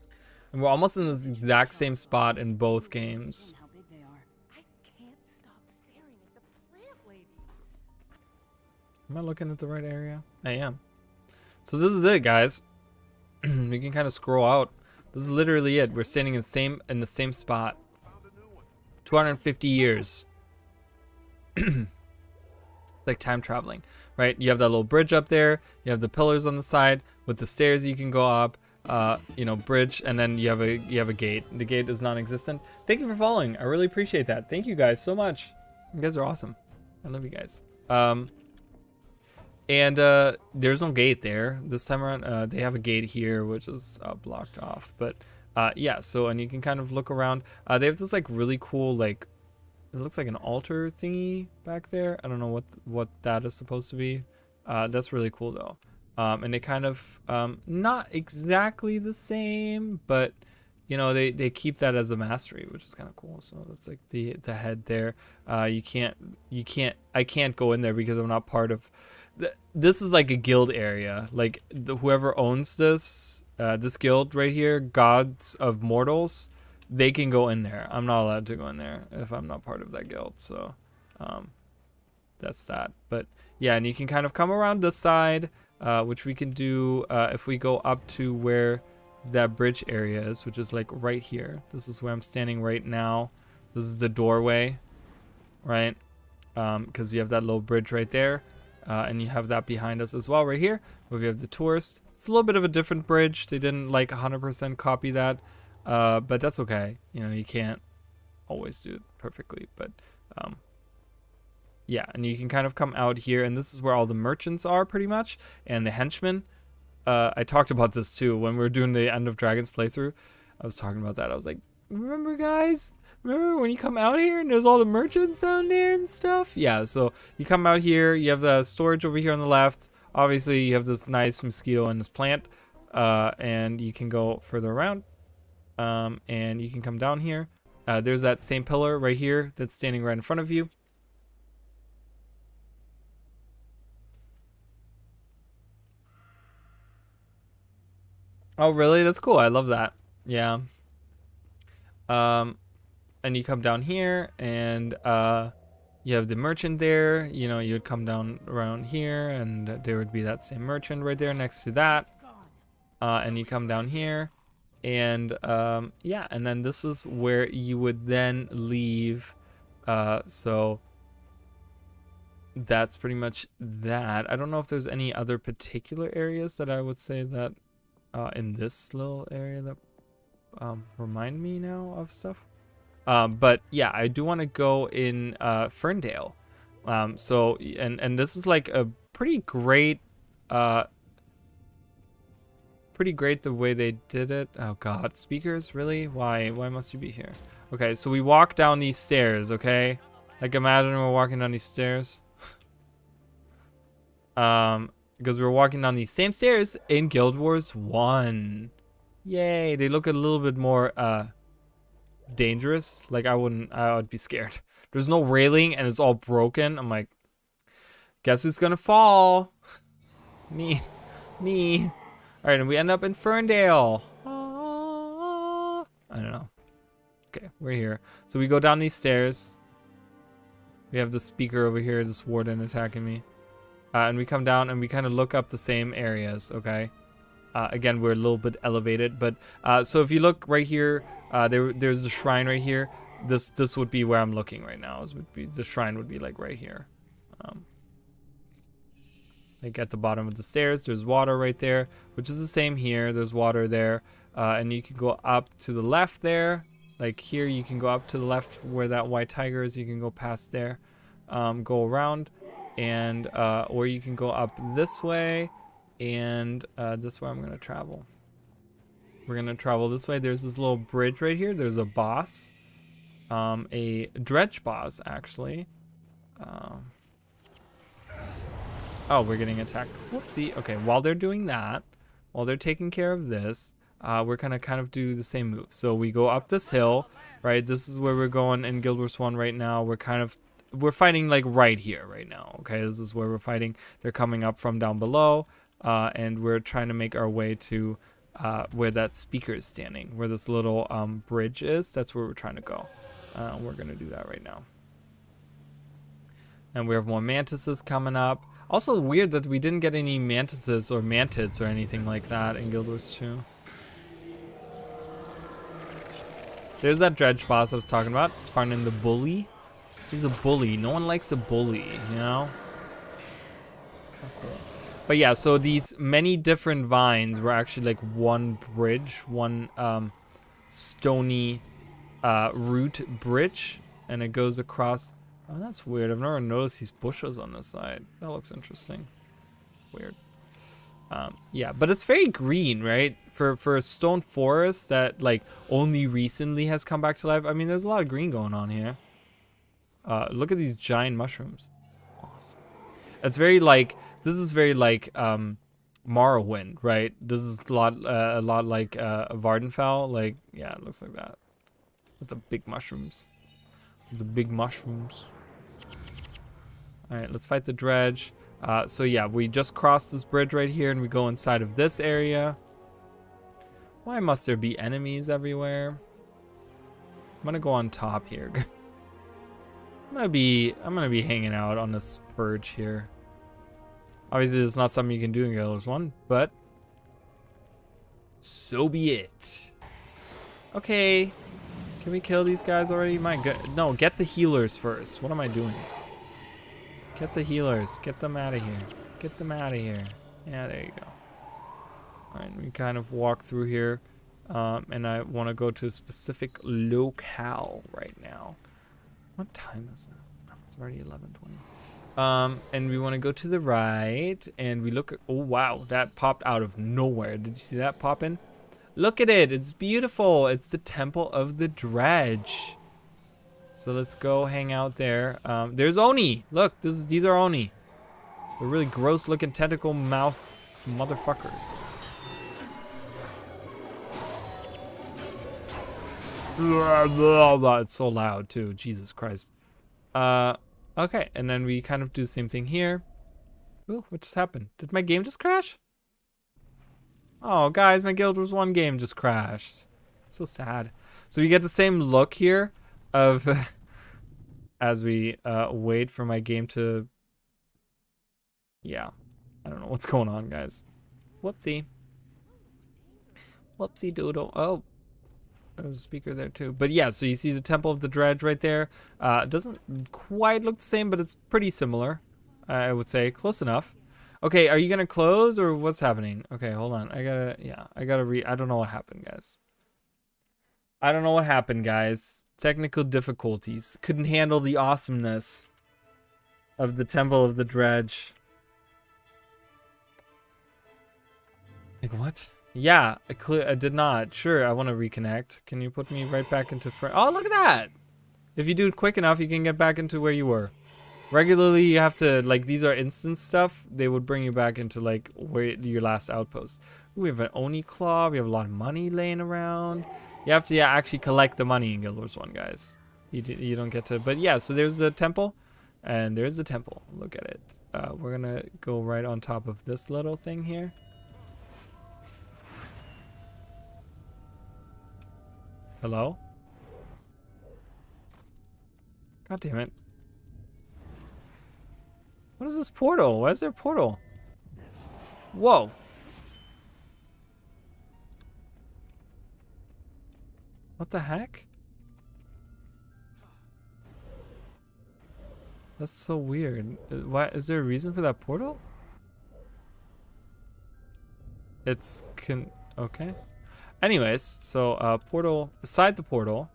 And we're almost in the exact same spot in both games. How big they are. I can't stop staring at the plant lady. Am I looking at the right area? I am. So this is it, guys. We can kind of scroll out. This is literally it. We're standing in the same spot. 250 years. Like time traveling, right? You have that little bridge up there. You have the pillars on the side with the stairs you can go up. You know, bridge, and then you have a gate. The gate is non-existent. Thank you for following. I really appreciate that. Thank you guys so much. You guys are awesome. I love you guys. And there's no gate there this time around. They have a gate here, which is blocked off. But yeah. So, and you can kind of look around. They have this like really cool like, it looks like an altar thingy back there. I don't know what that is supposed to be. That's really cool though. And they kind of not exactly the same, but you know they keep that as a mastery, which is kind of cool. So that's like the head there. I can't go in there because I'm not part of. This is like a guild area. Like whoever owns this guild right here, Gods of Mortals, they can go in there. I'm not allowed to go in there if I'm not part of that guild. So that's that. But yeah, and you can kind of come around this side. Which we can do if we go up to where that bridge area is, which is like right here. This is where I'm standing right now. This is the doorway, right? Because you have that little bridge right there, and you have that behind us as well right here, where we have the tourist. It's a little bit of a different bridge. They didn't like 100% copy that, but that's okay. You know, you can't always do it perfectly, but yeah, and you can kind of come out here, and this is where all the merchants are pretty much, and the henchmen. I talked about this too when we were doing the End of Dragons playthrough. I was talking about that. I was like, remember guys? Remember when you come out here and there's all the merchants down there and stuff? Yeah, so you come out here, you have the storage over here on the left. Obviously, you have this nice mosquito and this plant, and you can go further around, and you can come down here. There's that same pillar right here that's standing right in front of you. Oh, really? That's cool. I love that. Yeah. And you come down here, and you have the merchant there. You know, you'd come down around here, and there would be that same merchant right there next to that. And you come down here, and yeah, and then this is where you would then leave. So that's pretty much that. I don't know if there's any other particular areas that I would say that in this little area that remind me now of stuff. But yeah, I do want to go in Ferndale. So and this is like a pretty great the way they did it. Oh god, speakers, really? Why must you be here? Okay, so we walk down these stairs, okay? Like imagine we're walking down these stairs. Because we're walking down these same stairs in Guild Wars 1. Yay, they look a little bit more dangerous. Like I would be scared. There's no railing and it's all broken. I'm like, guess who's gonna fall? Me. Alright, and we end up in Ferndale. I don't know. Okay, we're here. So we go down these stairs. We have the speaker over here, this warden attacking me. And we come down and we kind of look up the same areas, okay? Again, we're a little bit elevated, but so if you look right here, there's the shrine right here. This would be where I'm looking right now. The shrine would be like right here. Like at the bottom of the stairs, there's water right there, which is the same here. There's water there, and you can go up to the left there. Like here, you can go up to the left where that white tiger is. You can go past there, go around, and or you can go up this way, and this way I'm gonna travel. We're gonna travel this way. There's this little bridge right here. There's a boss, a dredge boss actually. Oh, we're getting attacked. Whoopsie. Okay, while they're doing that, while they're taking care of this, we're gonna kind of do the same move. So we go up this hill, right? This is where we're going in Guild Wars 1 right now. We're fighting like right here right now. Okay, this is where we're fighting. They're coming up from down below, and we're trying to make our way to where that speaker is standing, where this little bridge is. That's where we're trying to go. We're gonna do that right now. And we have more mantises coming up. Also weird that we didn't get any mantises or mantids or anything like that in Guild Wars 2. There's that dredge boss I was talking about, Tarnin the bully. He's a bully. No one likes a bully, you know? It's not cool. But yeah, so these many different vines were actually like one bridge, one stony root bridge, and it goes across. Oh, that's weird. I've never noticed these bushes on this side. That looks interesting. Weird. Yeah, but it's very green, right? For a stone forest that like only recently has come back to life. I mean, there's a lot of green going on here. Look at these giant mushrooms. Awesome. It's very like, this is very like Morrowind, right? This is a lot like Vardenfell. Like, yeah, it looks like that. With the big mushrooms. The big mushrooms. Alright, let's fight the dredge. So yeah, we just crossed this bridge right here and we go inside of this area. Why must there be enemies everywhere? I'm gonna go on top here. I'm gonna be hanging out on this purge here. Obviously it's not something you can do in Guild Wars 1, but so be it. Okay. Can we kill these guys already? My god. No, get the healers first. What am I doing? Get the healers. Get them out of here. Get them out of here. Yeah, there you go. Alright, we kind of walk through here. And I want to go to a specific locale right now. What time is it? Oh, it's already 11:20. And we want to go to the right. And we look at... Oh, wow. That popped out of nowhere. Did you see that pop in? Look at it. It's beautiful. It's the Temple of the Dredge. So let's go hang out there. There's Oni. Look, these are Oni. They're really gross looking tentacle mouth motherfuckers. It's so loud too. Jesus Christ. Okay, and then we kind of do the same thing here. Ooh, what just happened? Did my game just crash? Oh, guys, my Guild Wars 1 game just crashed. So sad. So you get the same look here of as we wait for my game to... Yeah. I don't know what's going on, guys. Whoopsie. Whoopsie doodle. Oh. There's a speaker there too. But yeah, so you see the Temple of the Dredge right there. It doesn't quite look the same, but it's pretty similar. I would say. Close enough. Okay, are you gonna close or what's happening? Okay, hold on. I gotta read. I don't know what happened, guys. I don't know what happened, guys. Technical difficulties. Couldn't handle the awesomeness of the Temple of the Dredge. Like, what? Yeah, I did not. Sure, I want to reconnect. Can you put me right back into front? Oh, look at that! If you do it quick enough, you can get back into where you were. Regularly, you have to, like, these are instant stuff. They would bring you back into, like, where your last outpost. Ooh, we have an Oni Claw. We have a lot of money laying around. You have to, yeah, actually collect the money in Guild Wars 1, guys. You don't get to, but yeah, so there's the temple. And there's the temple. Look at it. We're gonna go right on top of this little thing here. Hello? God damn it. What is this portal? Why is there a portal? Whoa. What the heck? That's so weird. Why is there a reason for that portal? It's okay. Anyways, so portal beside the portal,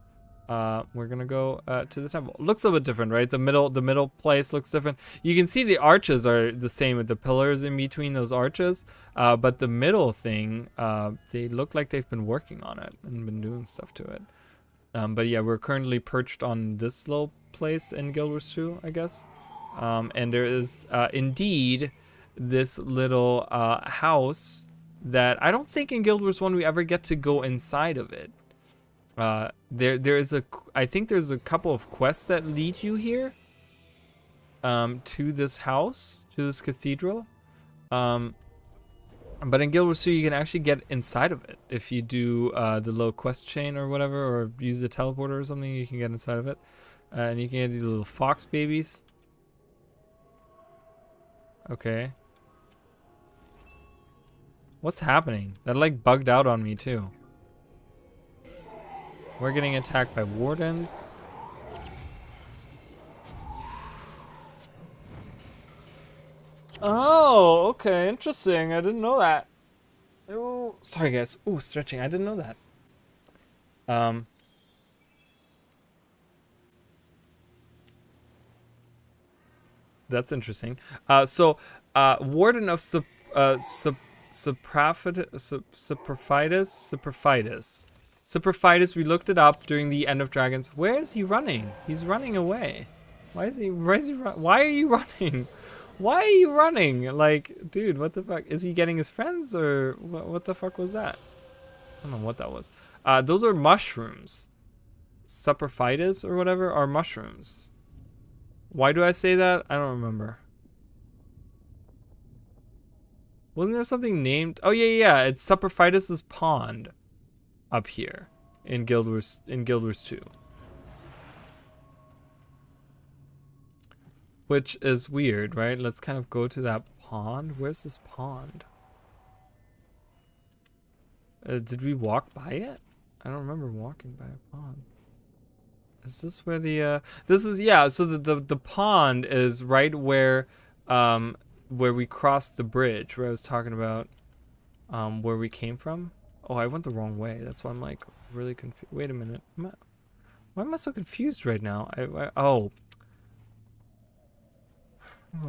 we're gonna go to the temple. Looks a little bit different, right? The middle place looks different. You can see the arches are the same with the pillars in between those arches, but the middle thing, they look like they've been working on it and been doing stuff to it. But yeah, we're currently perched on this little place in Guild Wars 2, I guess. And there is indeed this little house that I don't think in Guild Wars 1 we ever get to go inside of it. I think there's a couple of quests that lead you here to this house, to this cathedral. But in Guild Wars 2 you can actually get inside of it. If you do the little quest chain or whatever, or use the teleporter or something, you can get inside of it. And you can get these little fox babies. Okay. What's happening? That like bugged out on me too. We're getting attacked by wardens. Oh, okay, interesting. I didn't know that. Oh, sorry guys. Oh, stretching. I didn't know that. That's interesting. Warden of Saprophytus, we looked it up during the End of Dragons. Where is he running? He's running away. Why are you running? Why are you running? Like, dude, what the fuck? Is he getting his friends or what the fuck was that? I don't know what that was. Those are mushrooms. Saprophytus or whatever are mushrooms. Why do I say that? I don't remember. Wasn't there something named? Oh yeah. It's Saprophytus' Pond up here in Guild Wars 2. Which is weird, right? Let's kind of go to that pond. Where's this pond? Did we walk by it? I don't remember walking by a pond. Is this where the this is, yeah, so the pond is right where we crossed the bridge, where I was talking about where we came from. Oh, I went the wrong way. That's why I'm like really confused. Wait a minute. Why am I so confused right now?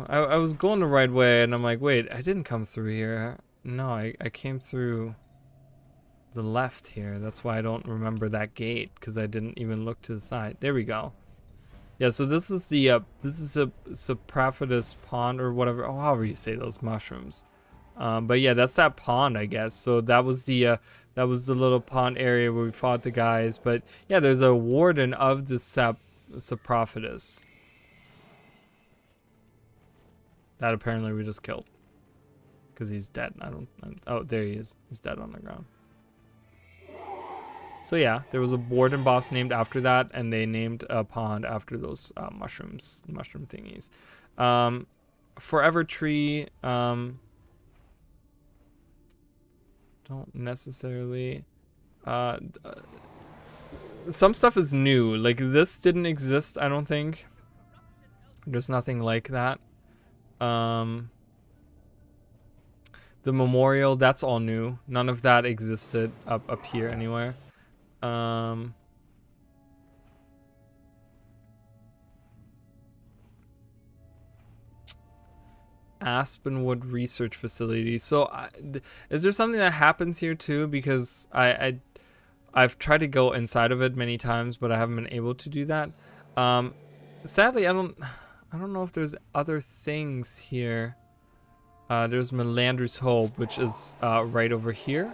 I was going the right way and I'm like, wait, I didn't come through here. No, I came through the left here. That's why I don't remember that gate, because I didn't even look to the side. There we go. Yeah, so this is the this is a Prophetess Pond or whatever, oh, however you say those mushrooms. But yeah, that's that pond, I guess. So that was the little pond area where we fought the guys. But yeah, there's a warden of the Prophetess that apparently we just killed because he's dead. Oh, there he is. He's dead on the ground. So yeah, there was a warden boss named after that, and they named a pond after those mushroom thingies. Forever Tree. Don't necessarily. Some stuff is new. Like this didn't exist, I don't think. There's nothing like that. The memorial, that's all new. None of that existed up here anywhere. Aspenwood Research Facility. So, is there something that happens here too? Because I've tried to go inside of it many times, but I haven't been able to do that. Sadly, I don't know if there's other things here. There's Melandru's Hope, which is right over here.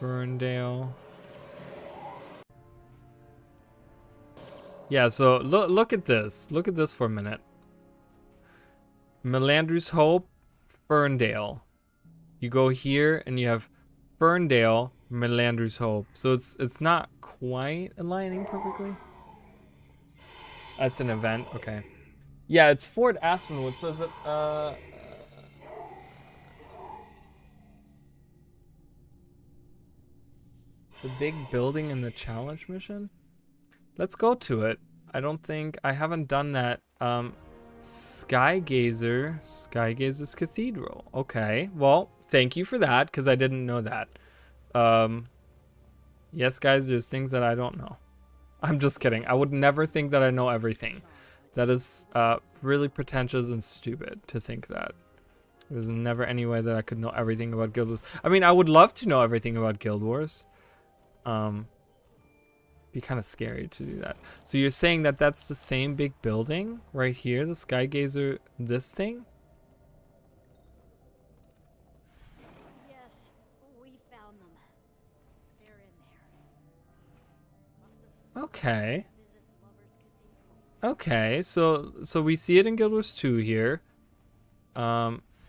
Ferndale. Yeah, so look at this. Look at this for a minute. Melandru's Hope, Ferndale. You go here and you have Ferndale, Melandru's Hope. So it's not quite aligning perfectly. That's an event, okay. Yeah, it's Fort Aspenwood, so is it the big building in the challenge mission? Let's go to it. I haven't done that. Skygazer's Cathedral. Okay, well, thank you for that, because I didn't know that. Yes, guys, there's things that I don't know. I'm just kidding. I would never think that I know everything. That is really pretentious and stupid to think that. There's never any way that I could know everything about Guild Wars. I mean, I would love to know everything about Guild Wars. Be kind of scary to do that. So you're saying that that's the same big building right here, the Skygazer, this thing? Yes, we found them. They're in there. Okay. Okay, so we see it in Guild Wars 2 here.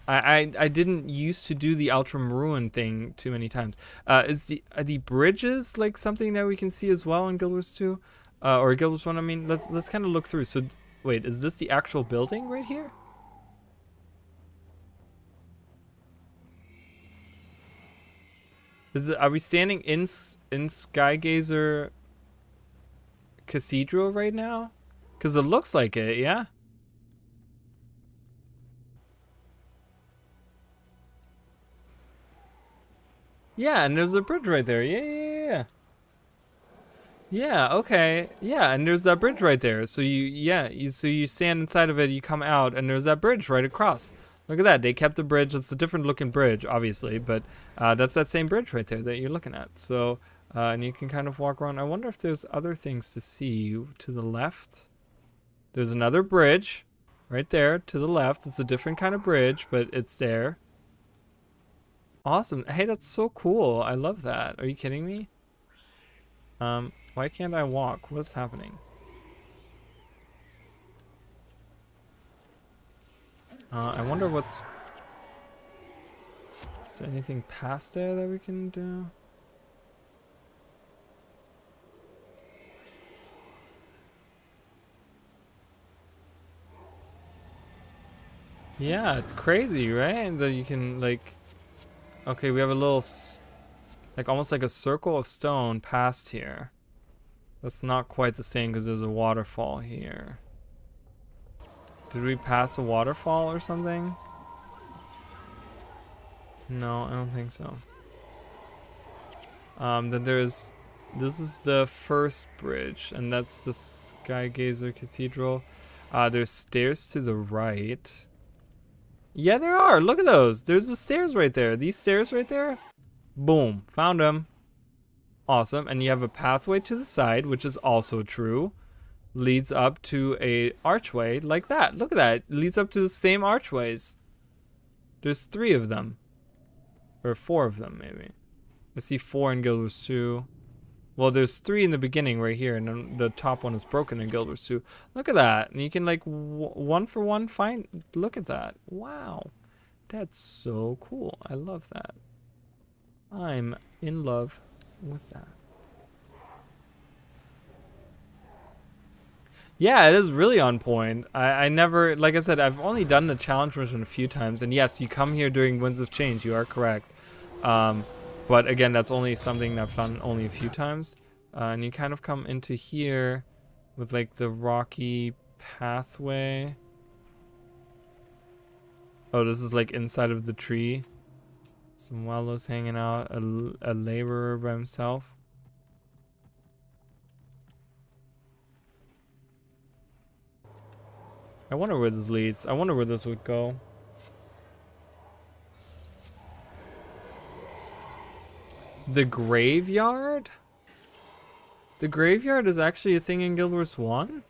I didn't used to do the Ultramarine thing too many times. Are the bridges like something that we can see as well in Guild Wars 2? Or Guild Wars 1, I mean, let's kind of look through. So wait, is this the actual building right here? Are we standing in Skygazer Cathedral right now? Because it looks like it, yeah? Yeah, and there's a bridge right there. Yeah. Yeah, okay. Yeah, and there's that bridge right there. So you stand inside of it, you come out, and there's that bridge right across. Look at that. They kept the bridge. It's a different looking bridge, obviously, but that's that same bridge right there that you're looking at. So, and you can kind of walk around. I wonder if there's other things to see to the left. There's another bridge right there to the left. It's a different kind of bridge, but it's there. Awesome. Hey, that's so cool. I love that. Are you kidding me? Why can't I walk? What's happening? I wonder what's... Is there anything past there that we can do? Yeah, it's crazy, right? That you can, like... Okay, we have a little... like, almost like a circle of stone past here. That's not quite the same because there's a waterfall here. Did we pass a waterfall or something? No, I don't think so. Then there's... This is the first bridge, and that's the Skygazer Cathedral. There's stairs to the right. Yeah, there are. Look at those. There's the stairs right there. These stairs right there. Boom. Found them. Awesome. And you have a pathway to the side, which is also true. Leads up to a archway like that. Look at that. Leads up to the same archways. There's 3 of them. Or 4 of them, maybe. I see 4 in Guild Wars 2. Well, there's 3 in the beginning right here, and then the top one is broken in Guild Wars 2. Look at that. And you can, like, one for one find... Look at that. Wow. That's so cool. I love that. I'm in love with that. Yeah, it is really on point. I never... Like I said, I've only done the challenge mission a few times. And yes, you come here during Winds of Change. You are correct. But again, that's only something I've done only a few times. And you kind of come into here. with like the rocky pathway. Oh, this is like inside of the tree. Some wallows hanging out, a laborer by himself. I wonder where this leads. I wonder where this would go. The graveyard? The graveyard is actually a thing in Guild Wars 1?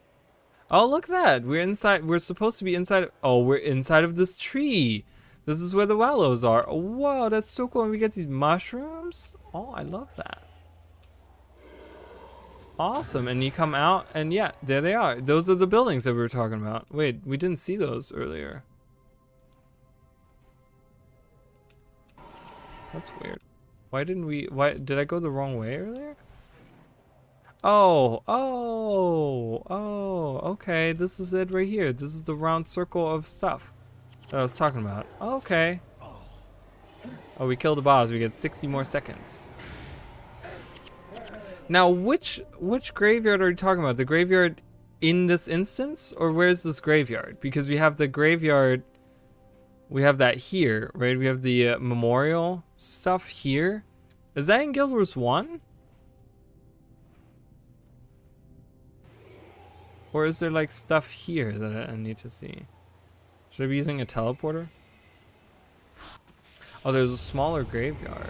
Oh, look at that. We're inside. We're supposed to be inside. Oh, we're inside of this tree. This is where the wallows are. Oh, wow, that's so cool. And we get these mushrooms. Oh, I love that. Awesome. And you come out, and yeah, there they are. Those are the buildings that we were talking about. Wait, we didn't see those earlier. That's weird. Why didn't we? Why did I go the wrong way earlier? Oh, okay. This is it right here. This is the round circle of stuff that I was talking about. Okay. Oh, we killed the boss. We get 60 more seconds. Now, which graveyard are you talking about? The graveyard in this instance, or where's this graveyard? Because we have the graveyard. We have that here, right? We have the memorial stuff here. Is that in Guild Wars 1? Or is there like stuff here that I need to see? Should I be using a teleporter? Oh, there's a smaller graveyard.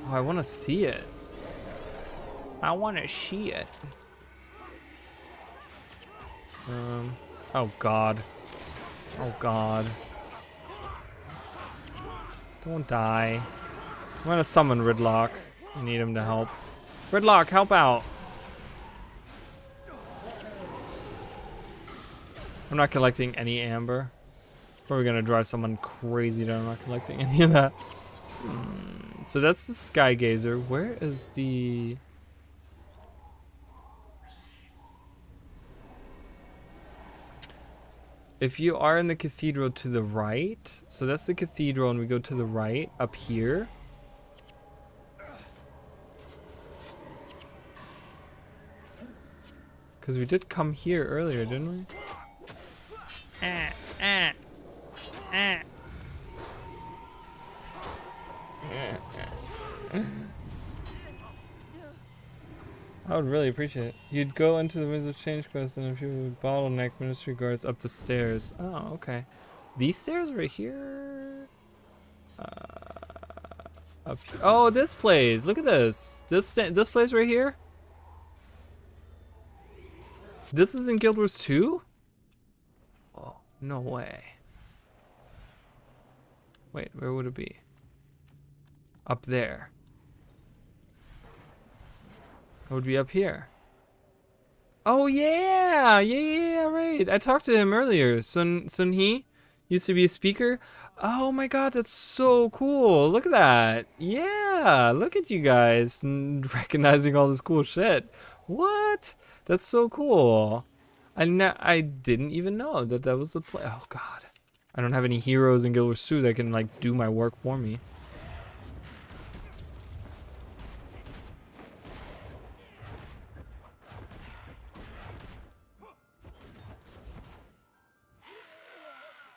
Oh, I want to see it. I want to see it. Oh God. Oh God. Don't die. I'm gonna summon Ridlock. I need him to help. Ridlock, help out. I'm not collecting any amber. Probably gonna drive someone crazy that I'm not collecting any of that. So that's the Sky Gazer. Where is the... If you are in the cathedral to the right, so that's the cathedral and we go to the right up here. Because we did come here earlier, didn't we? I would really appreciate it. You'd go into the Winds of Change quest and if you would bottleneck ministry guards up the stairs. Oh, okay. These stairs right here? Up here. Oh, this place. Look at this. This place right here? This is in Guild Wars 2? Oh, no way. Wait, where would it be? Up there. It would be up here. Oh yeah, right. I talked to him earlier. Sun Hee used to be a speaker. Oh my God, that's so cool. Look at that. Yeah, look at you guys recognizing all this cool shit. What? That's so cool. I didn't even know that that was the play. Oh God, I don't have any heroes in Guild Wars 2 that can like do my work for me.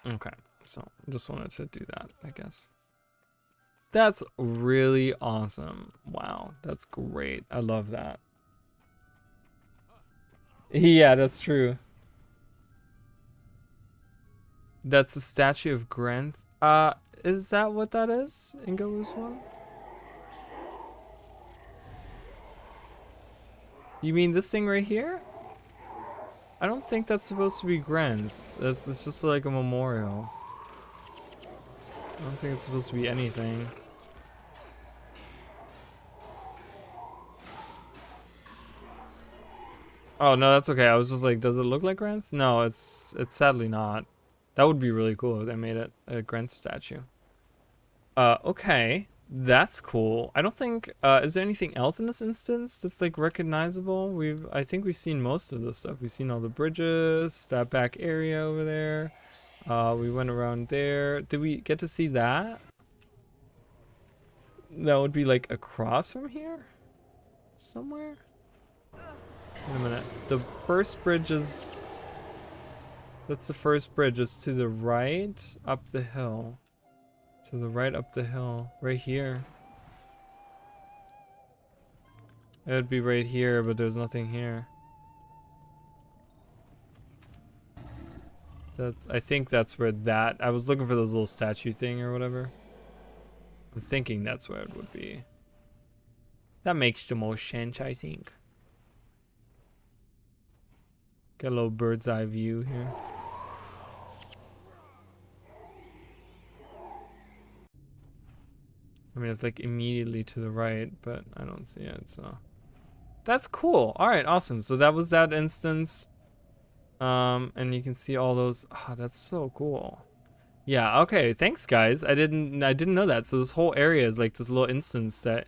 Okay, so just wanted to do that, I guess. That's really awesome. Wow, that's great. I love that. Yeah, that's true. That's a statue of Grenth. Is that what that is in Guild Wars 1? You mean this thing right here? I don't think that's supposed to be Grenth. It's just like a memorial. I don't think it's supposed to be anything. Oh no, that's okay. I was just like, does it look like Grenth? No, it's sadly not. That would be really cool if they made it a Grenth statue. Okay. That's cool. I don't think, is there anything else in this instance that's like recognizable? I think we've seen most of the stuff. We've seen all the bridges, that back area over there. We went around there. Did we get to see that? That would be like across from here? Somewhere? Wait a minute. The first bridge is... That's the first bridge. It's to the right up the hill. To the right up the hill. Right here. It would be right here, but there's nothing here. I think that's where that... I was looking for this little statue thing or whatever. I'm thinking that's where it would be. That makes the most sense, I think. Got a little bird's eye view here. I mean, it's like immediately to the right, but I don't see it, so... That's cool. All right, awesome. So that was that instance. And you can see all those. Oh, that's so cool. Yeah, okay. Thanks, guys. I didn't know that. So this whole area is like this little instance that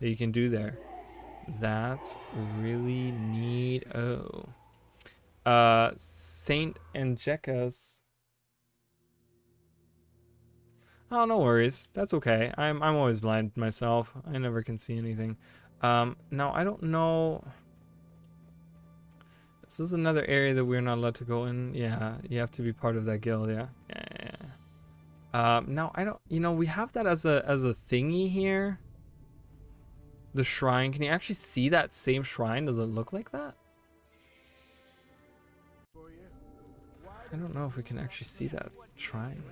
you can do there. That's really neat. Oh. Saint Angecas. Oh, no worries. That's okay. I'm always blind myself. I never can see anything. Now I don't know. This is another area that we're not allowed to go in. Yeah, you have to be part of that guild. Yeah. Now I don't. You know, we have that as a thingy here. The shrine. Can you actually see that same shrine? Does it look like that? I don't know if we can actually see that shrine.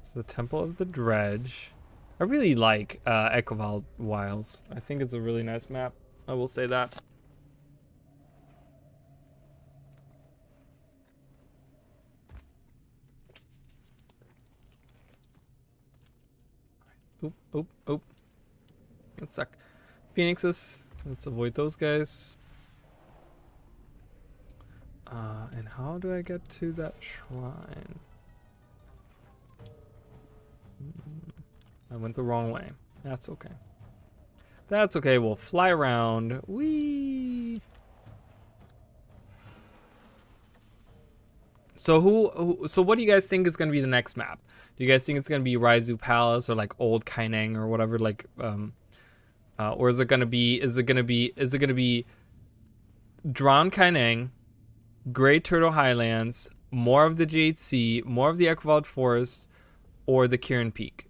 So the Temple of the Dredge. I really like Echoval Wilds. I think it's a really nice map. I will say that. Oop, oop, oop. That suck. Phoenixes. Let's avoid those guys. And how do I get to that shrine? I went the wrong way. That's okay. That's okay. We'll fly around. Whee! So so what do you guys think is going to be the next map? Do you guys think it's going to be Raiju Palace or like Old Kaineng or whatever, like or is it going to be Drowned Kaineng, Great Turtle Highlands, more of the Jade Sea, more of the Echoval Forest, or the Kirin Peak?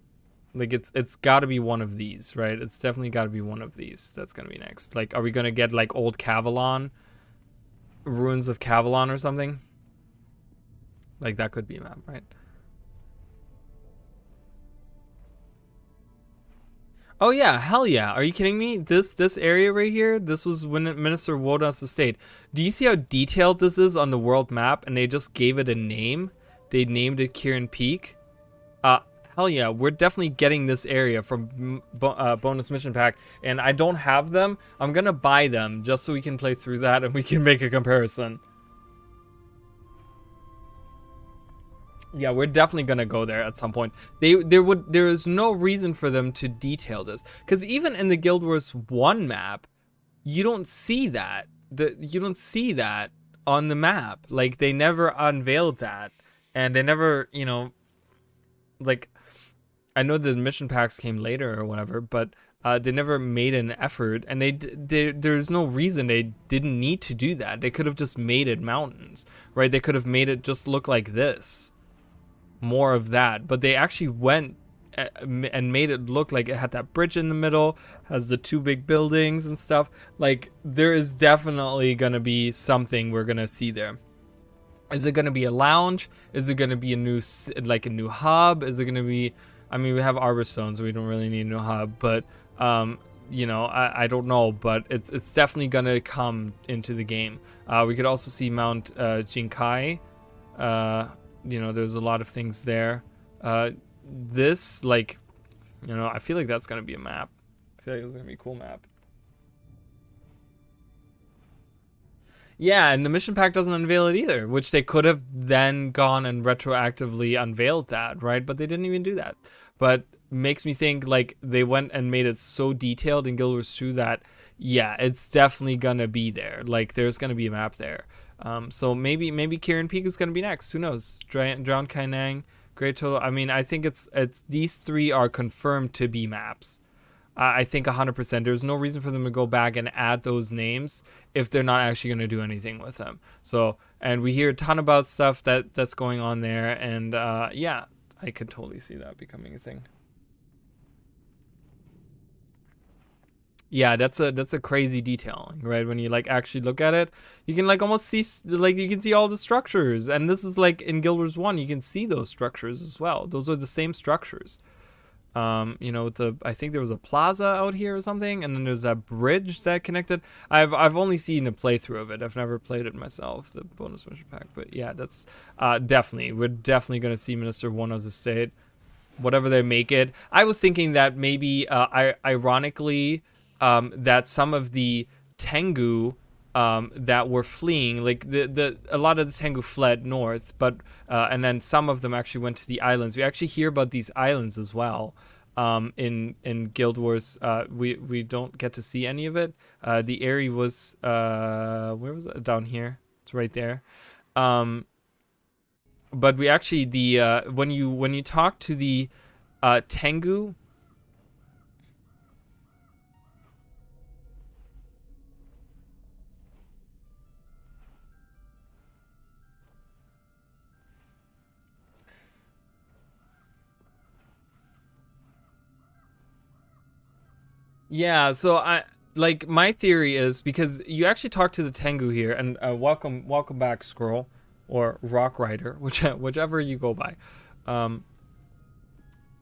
Like it's got to be one of these, right? It's definitely got to be one of these. That's going to be next. Like, are we going to get like Old Cavalon, Ruins of Cavalon or something? Like that could be a map, right? Oh yeah, hell yeah. Are you kidding me? This area right here, this was when Minister Woda's estate. Do you see how detailed this is on the world map? And they just gave it a name. They named it Kirin Peak. Hell yeah, we're definitely getting this area from bonus mission pack, and I don't have them. I'm gonna buy them just so we can play through that and we can make a comparison. Yeah, we're definitely gonna go there at some point. There is no reason for them to detail this, because even in the Guild Wars 1 map, you don't see that. You don't see that on the map. Like, they never unveiled that, and they never, you know, like, I know the mission packs came later or whatever, but they never made an effort, and there's no reason they didn't need to do that. They could have just made it mountains, right? They could have made it just look like this, more of that, but they actually went and made it look like it had that bridge in the middle, has the two big buildings and stuff. Like, there is definitely gonna be something we're gonna see there. Is it gonna be a lounge? Is it gonna be a new hub? Is it gonna be? I mean, we have Arborstone, so we don't really need a new hub. But you know, I don't know. But it's definitely gonna come into the game. We could also see Mount Jinkai. You know, there's a lot of things there. This, like, you know, I feel like that's gonna be a map. I feel like it's gonna be a cool map. Yeah, and the mission pack doesn't unveil it either, which they could have then gone and retroactively unveiled that, right? But they didn't even do that. But makes me think, like, they went and made it so detailed in Guild Wars 2 that, yeah, it's definitely gonna be there. Like, there's gonna be a map there. So maybe Kirin Peak is gonna be next. Who knows? Drowned Kaineng, Great total. I mean, I think it's these 3 are confirmed to be maps. I think 100%. There's no reason for them to go back and add those names if they're not actually going to do anything with them. So, and we hear a ton about stuff that's going on there, and yeah, I could totally see that becoming a thing. Yeah, that's a crazy detailing, right? When you like actually look at it, you can like almost see, like you can see all the structures, and this is like in Guild Wars 1, you can see those structures as well. Those are the same structures. You know, I think there was a plaza out here or something, and then there's that bridge that connected. I've only seen a playthrough of it. I've never played it myself, the bonus mission pack. But yeah, that's definitely, we're definitely gonna see Minister Wono's estate, whatever they make it. I was thinking that maybe, ironically, that some of the Tengu that were fleeing, like a lot of the Tengu fled north, but and then some of them actually went to the islands. We actually hear about these islands as well in Guild Wars. We don't get to see any of it. The area was where was it? Down here. It's right there. But we actually when you talk to the Tengu. Yeah, so my theory is, because you actually talk to the Tengu here, and welcome back, Scroll, or Rock Rider, whichever you go by.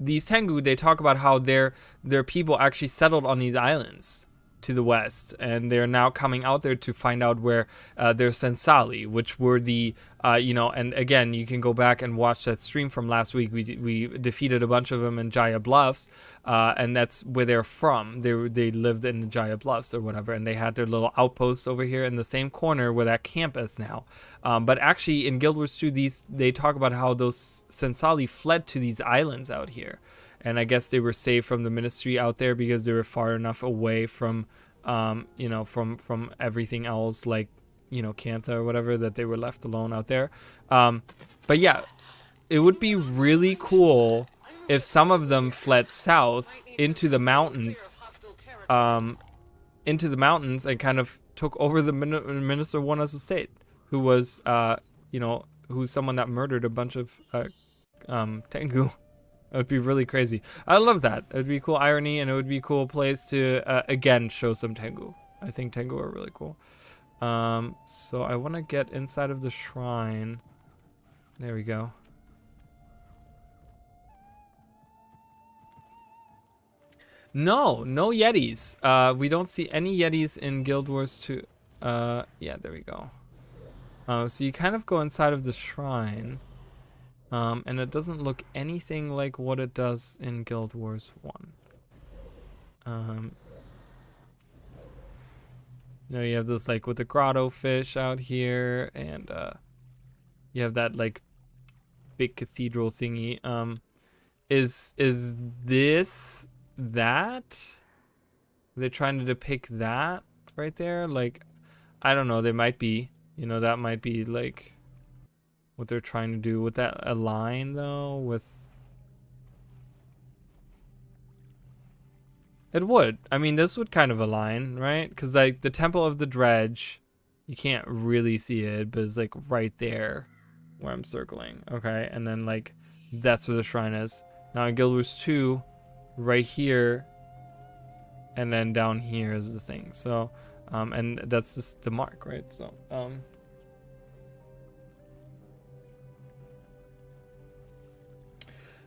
These Tengu, they talk about how their people actually settled on these islands to the west, and they're now coming out there to find out where their Sensali, which were the and again, you can go back and watch that stream from last week. We defeated a bunch of them in Jaya Bluffs, and that's where they're from. They lived in the Jaya Bluffs or whatever, and they had their little outpost over here in the same corner where that camp is now. But actually, in Guild Wars 2, they talk about how those Sensali fled to these islands out here. And I guess they were saved from the ministry out there because they were far enough away from, from everything else, like, Cantha or whatever, that they were left alone out there. But yeah, it would be really cool if some of them fled south into the mountains, and kind of took over the Minister Wona's estate, who was, who's someone that murdered a bunch of Tengu. It would be really crazy. I love that. It would be cool irony, and it would be a cool place to, again, show some Tengu. I think Tengu are really cool. So I want to get inside of the shrine. There we go. No Yetis. We don't see any Yetis in Guild Wars 2. Yeah, there we go. So you kind of go inside of the shrine. And it doesn't look anything like what it does in Guild Wars 1. You have this, like, with the grotto fish out here, and you have that, like, big cathedral thingy. Is this that? Are they trying to depict that right there? Like, I don't know, they might be. That might be, like, what they're trying to do. With that align, though, with... It would. I mean, this would kind of align, right? Because, like, the Temple of the Dredge, you can't really see it, but it's, like, right there where I'm circling. Okay, and then, like, that's where the shrine is. Now, in Guild Wars 2, right here, and then down here is the thing. So, and that's just the mark, right? So,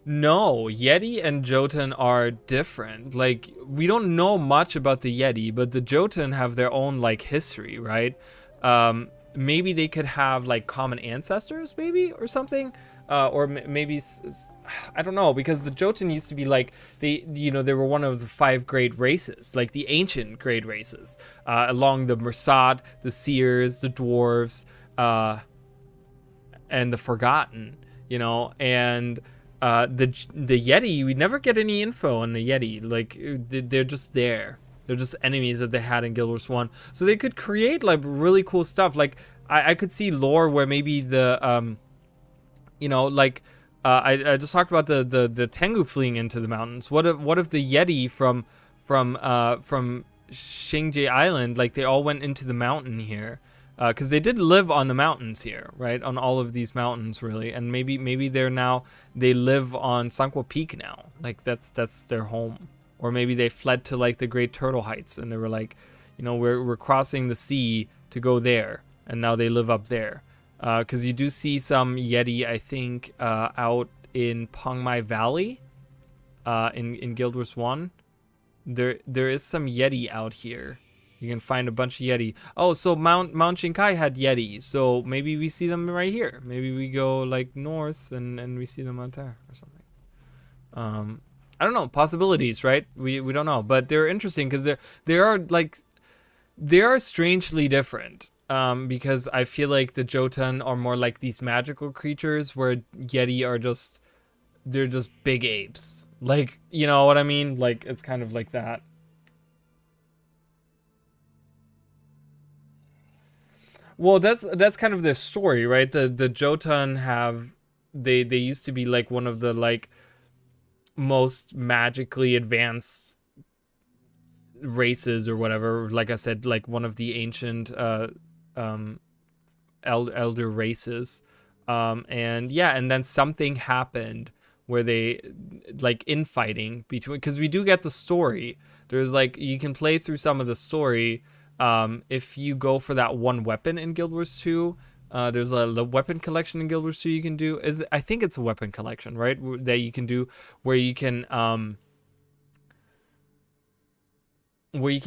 No, Yeti and Jotun are different. Like, we don't know much about the Yeti, but the Jotun have their own, like, history, right? Maybe they could have, like, common ancestors, maybe, or something. Or maybe, I don't know, because the Jotun used to be, like, they were one of the 5 great races, like the ancient great races, along the Mersad, the Seers, the Dwarves, and the Forgotten, and... the Yeti, we never get any info on the Yeti. Like, they're just there. They're just enemies that they had in Guild Wars 1. So they could create, like, really cool stuff. Like, I could see lore where maybe the, I just talked about the Tengu fleeing into the mountains. What if the Yeti from Xingji Island, like they all went into the mountain here? Because they did live on the mountains here, right? On all of these mountains, really. And maybe they live on Sanqua Peak now. Like that's their home. Or maybe they fled to like the Great Turtle Heights and they were like, you know, we're crossing the sea to go there, and now they live up there. Because you do see some Yeti, I think, out in Pengmai Valley, in Guild Wars 1. There is some Yeti out here. You can find a bunch of Yeti. Oh, so Mount Shinkai had Yeti, so maybe we see them right here. Maybe we go like north and we see them out there or something. I don't know, possibilities, right? We don't know, but they're interesting because they are strangely different. Because I feel like the Jotun are more like these magical creatures, where Yeti are they're just big apes. Like, you know what I mean? Like, it's kind of like that. Well, that's kind of their story, right? The Jotun they used to be like one of the like most magically advanced races or whatever. Like I said, like one of the ancient elder races, and then something happened where they like infighting between, because we do get the story. There's like, you can play through some of the story if you go for that one weapon in Guild Wars 2. There's a weapon collection in Guild Wars 2 you can do. I think it's a weapon collection, right? That you can do where you can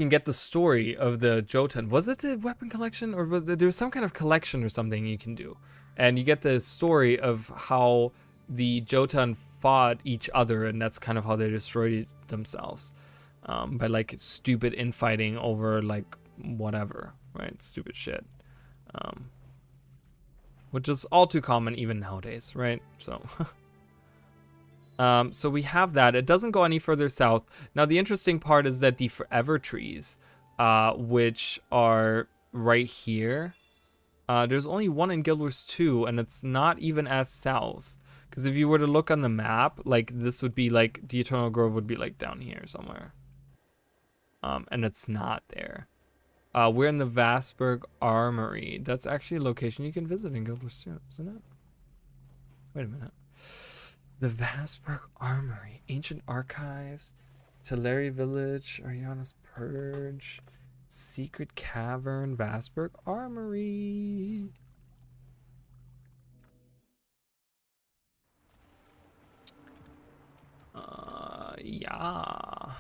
get the story of the Jotun. Was it the weapon collection, or there was some kind of collection or something you can do, and you get the story of how the Jotun fought each other, and that's kind of how they destroyed themselves, by like stupid infighting over like whatever, right? Stupid shit, which is all too common even nowadays, right? So. So we have that. It doesn't go any further south. Now, the interesting part is that the forever trees, which are right here, there's only one in Guild Wars 2, and it's not even as south. Because if you were to look on the map, like this would be like, the Eternal Grove would be like down here somewhere. And it's not there. We're in the Vassberg Armory. That's actually a location you can visit in Guild Wars 2, isn't it? Wait a minute. The Vassberg Armory, Ancient Archives, Teleri Village, Ariana's Purge, Secret Cavern, Vassberg Armory. Yeah.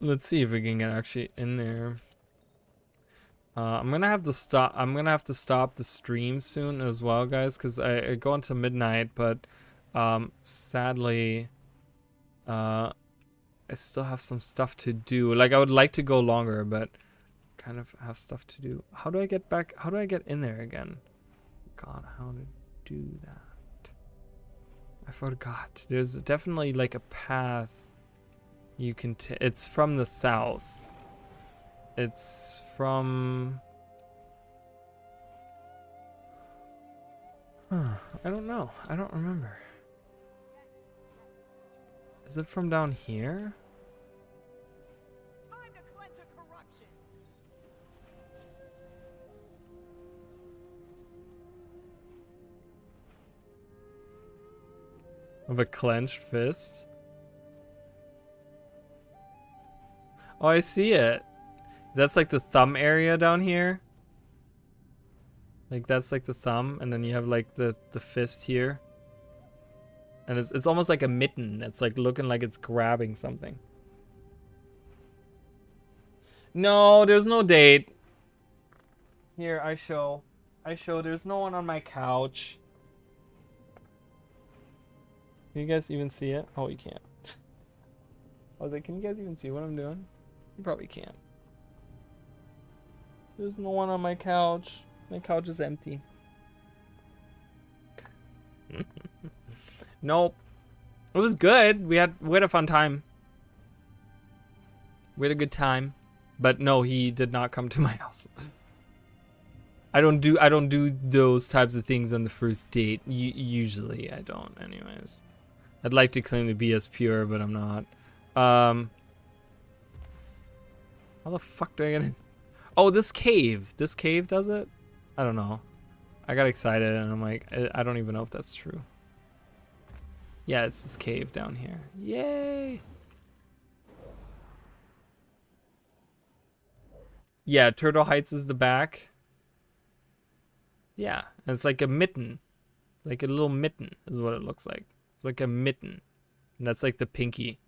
Let's see if we can get actually in there. I'm gonna have to stop. I'm gonna have to stop the stream soon as well, guys, because I go into midnight. But sadly, I still have some stuff to do. Like, I would like to go longer, but kind of have stuff to do. How do I get back? How do I get in there again? God, how to do that? I forgot. There's definitely like a path you can. It's from the south. It's from... I don't know. I don't remember. Is it from down here? Time to cleanse the corruption. Of a clenched fist? Oh, I see it. That's like the thumb area down here. Like that's like the thumb, and then you have like the fist here. And it's almost like a mitten. It's like looking like it's grabbing something. No, there's no date. Here, I show there's no one on my couch. Can you guys even see it? Oh, you can't. I was like, can you guys even see what I'm doing? You probably can't. There's no one on my couch. My couch is empty. Nope. It was good. We had a fun time. We had a good time. But no, he did not come to my house. I don't do those types of things on the first date. Usually I don't anyways. I'd like to claim to be as pure, but I'm not. How the fuck do I get in? Oh, this cave. This cave does it? I don't know. I got excited and I'm like, I don't even know if that's true. Yeah, it's this cave down here. Yay! Yeah, Turtle Heights is the back. Yeah, it's like a mitten. Like a little mitten is what it looks like. It's like a mitten. And that's like the pinky.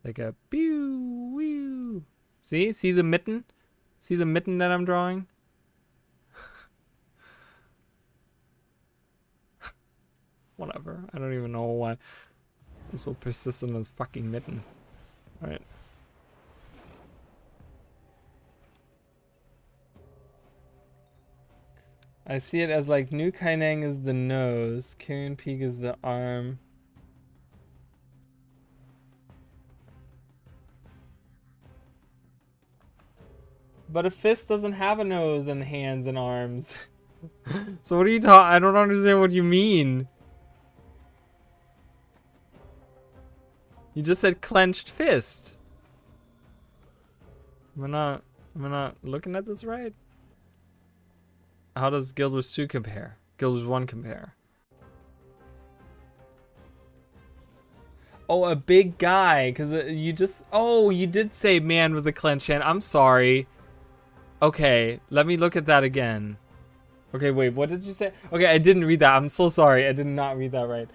Like a pew, whew. See? See the mitten? See the mitten that I'm drawing? Whatever. I don't even know why I'm so persistent as fucking mitten. Alright. I see it as like New Kaineng is the nose, Carrion Peak is the arm. But a fist doesn't have a nose and hands and arms. So what are you talking? I don't understand what you mean. You just said clenched fist. Am I not looking at this right? How does Guild Wars 2 compare? Guild Wars 1 compare? Oh, a big guy, because you just... Oh, you did say man with a clenched hand. I'm sorry. Okay, let me look at that again. Okay, wait, what did you say? Okay, I didn't read that. I'm so sorry. I did not read that right.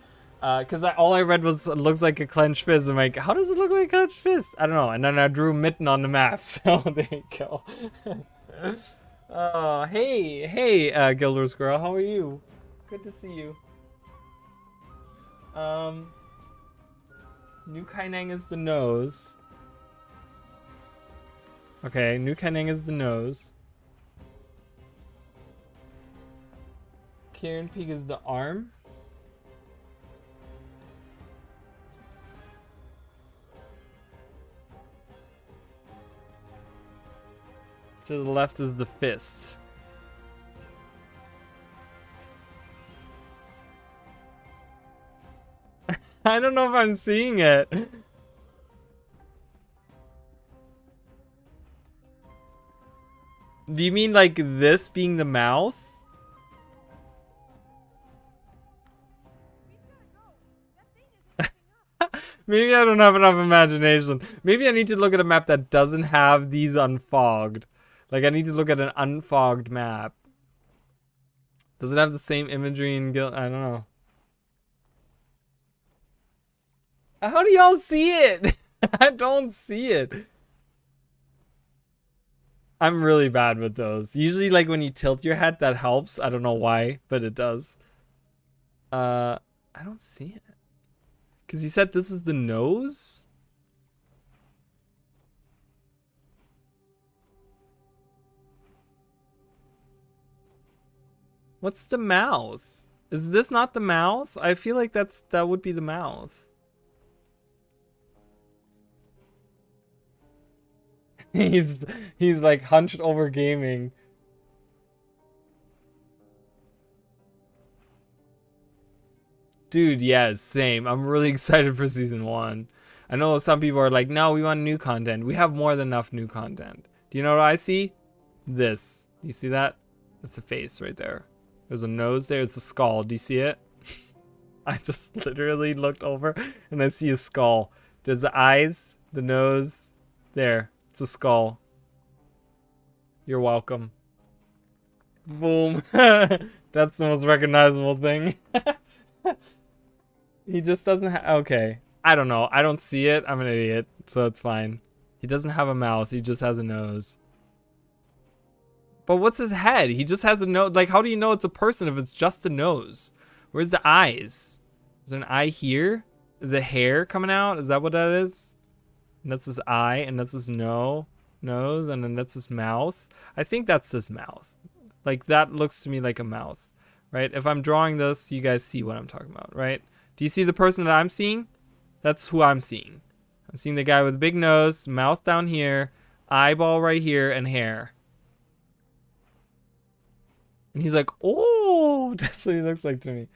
Because all I read was, looks like a clenched fist. I'm like, how does it look like a clenched fist? I don't know. And then I drew mitten on the map. So there you go. Oh, hey, Guild Wars Girl. How are you? Good to see you. New Kaineng is the nose. Okay, New Kaineng is the nose. Carrion Peak is the arm. To the left is the fist. I don't know if I'm seeing it. Do you mean like this being the mouth? Maybe I don't have enough imagination. Maybe I need to look at a map that doesn't have these unfogged. Like I need to look at an unfogged map. Does it have the same imagery in Guild? I don't know. How do y'all see it? I don't see it. I'm really bad with those. Usually like when you tilt your head that helps. I don't know why, but it does. I don't see it. Cause you said this is the nose? What's the mouth? Is this not the mouth? I feel like that would be the mouth. he's like hunched over gaming. Dude, yeah, same. I'm really excited for season 1. I know some people are like, no, we want new content. We have more than enough new content. Do you know what I see? This. Do you see that? That's a face right there. There's a nose there. It's a skull. Do you see it? I just literally looked over and I see a skull. There's the eyes, the nose. There. It's a skull. You're welcome. Boom. That's the most recognizable thing. He just doesn't have... Okay. I don't know. I don't see it. I'm an idiot. So it's fine. He doesn't have a mouth. He just has a nose. But what's his head? He just has a nose. Like, how do you know it's a person if it's just a nose? Where's the eyes? Is there an eye here? Is it hair coming out? Is that what that is? And that's his eye. And that's his nose. And then that's his mouth. I think that's his mouth. Like, that looks to me like a mouth. Right? If I'm drawing this, you guys see what I'm talking about, right? Do you see the person that I'm seeing? That's who I'm seeing. I'm seeing the guy with a big nose, mouth down here, eyeball right here, and hair. And he's like, oh, that's what he looks like to me.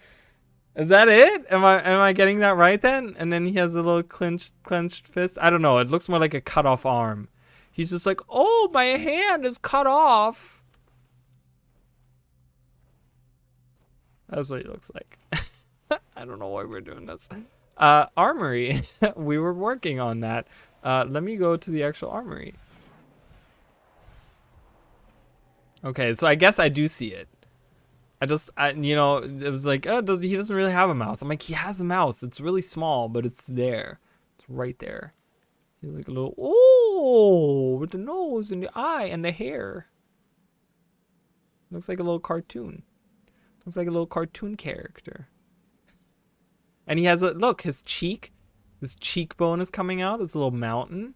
Is that it? Am I getting that right then? And then he has a little clenched fist. I don't know. It looks more like a cut off arm. He's just like, oh, my hand is cut off. That's what he looks like. I don't know why we're doing this. Armory. We were working on that. Let me go to the actual armory. Okay, so I guess I do see it. You know, it was like, oh, he doesn't really have a mouth. I'm like, he has a mouth. It's really small, but it's there. It's right there. He's like a little, oh, with the nose and the eye and the hair. Looks like a little cartoon. Looks like a little cartoon character. And he has a, look, his cheekbone is coming out. It's a little mountain.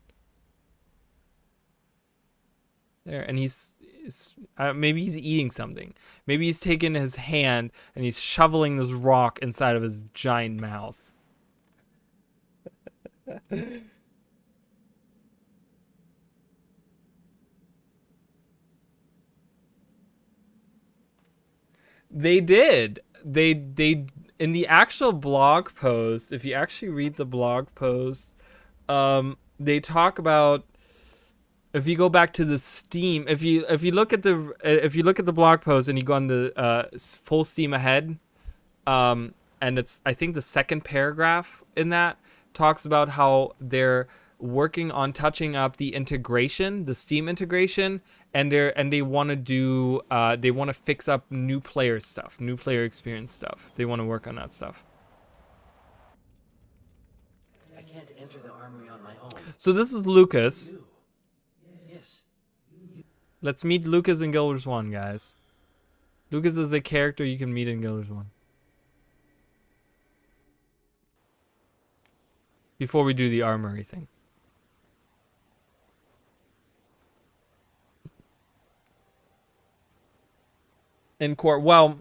There, and maybe he's eating something. Maybe he's taken his hand and he's shoveling this rock inside of his giant mouth. They did. They in the actual blog post, if you actually read the blog post, they talk about, if you go back to the Steam, if you look at the blog post and you go on the full Steam ahead, and it's, I think the second paragraph in that talks about how they're working on touching up the integration, the Steam integration, and they want to do they want to fix up new player stuff, new player experience stuff. They want to work on that stuff. I can't enter the armory on my own. So this is Lucas. Yes. Let's meet Lucas in Guild Wars 1, guys. Lucas is a character you can meet in Guild Wars 1. Before we do the armory thing. In court, well,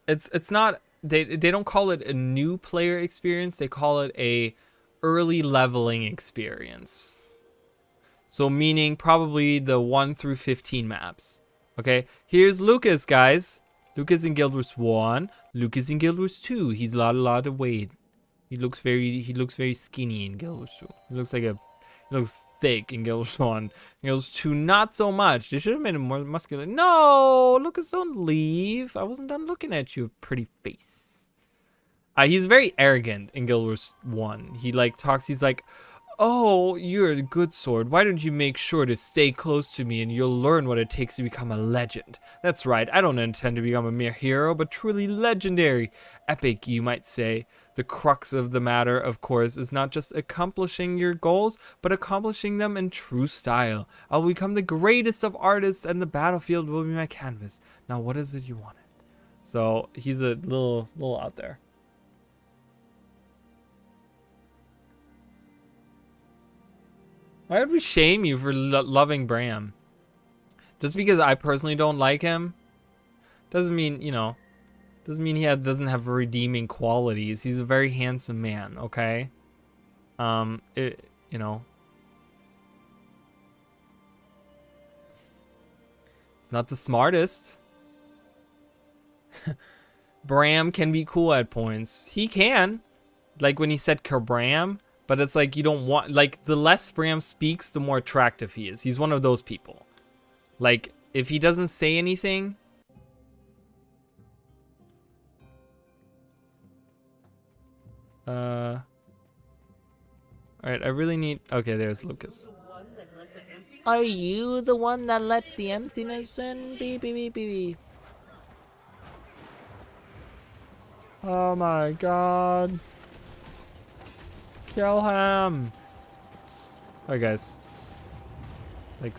it's not, they don't call it a new player experience, they call it a early leveling experience. So meaning probably the 1 through 15 maps. Okay, here's Lucas, guys. Lucas in Guild Wars 1, Lucas in Guild Wars 2. He's a lot of weight. He looks very skinny in Guild Wars 2. He looks thick in Guild Wars 1. In Guild Wars 2, not so much. They should have made him more muscular. No, Lucas, don't leave. I wasn't done looking at you, pretty face. He's very arrogant in Guild Wars 1. He like talks. He's like, oh, you're a good sword. Why don't you make sure to stay close to me and you'll learn what it takes to become a legend. That's right, I don't intend to become a mere hero, but truly legendary. Epic, you might say. The crux of the matter, of course, is not just accomplishing your goals, but accomplishing them in true style. I'll become the greatest of artists and the battlefield will be my canvas. Now, what is it you wanted? So, he's a little out there. Why would we shame you for loving Bram? Just because I personally don't like him doesn't mean, you know, doesn't mean he doesn't have redeeming qualities. He's a very handsome man, okay? You know, he's not the smartest. Bram can be cool at points. He can, like when he said Kabram. But it's like you don't want, like, the less Bram speaks, the more attractive he is. He's one of those people. Like, if he doesn't say anything. Alright, I really need, okay, there's Lucas. Are you the one that let the emptiness in? Beep, beep, beep, beep, beep. Oh my god. Kill him! Alright, guys. Like,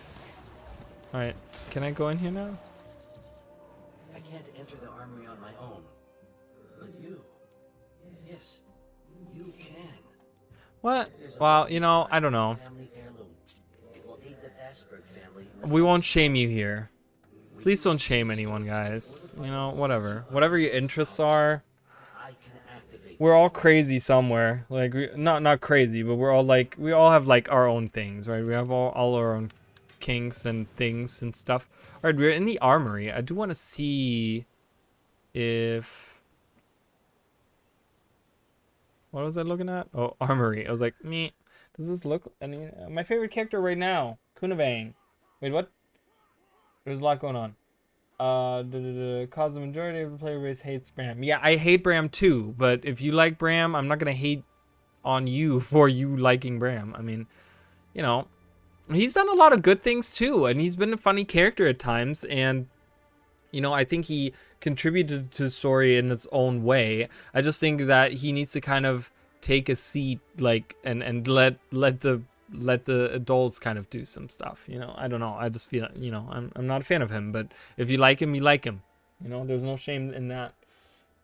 alright. Can I go in here now? I can't enter the armory on my own. But you. Yes, you can. What? Well, you know, I don't know. Family heirloom. It will aid the Vassberg family. We won't shame you here. Please don't shame anyone, guys. You know, whatever. Whatever your interests are. I can activate we're all crazy somewhere. Like not crazy, but we're all like we all have like our own things, right? We have all our own kinks and things and stuff. All right, we're in the armory. I do want to see if what was I looking at? Oh, armory. I was like, me. Does this look any? My favorite character right now, Kunavang. Wait, what? There's a lot going on. Cause the majority of the player base hates Bram. Yeah, I hate Bram too. But if you like Bram, I'm not gonna hate on you for you liking Bram. I mean, you know, he's done a lot of good things too, and he's been a funny character at times. And you know, I think he contributed to the story in its own way. I just think that he needs to kind of take a seat, like, and let the adults kind of do some stuff. You know, I don't know. I just feel, you know, I'm not a fan of him, but if you like him, you like him. You know, there's no shame in that,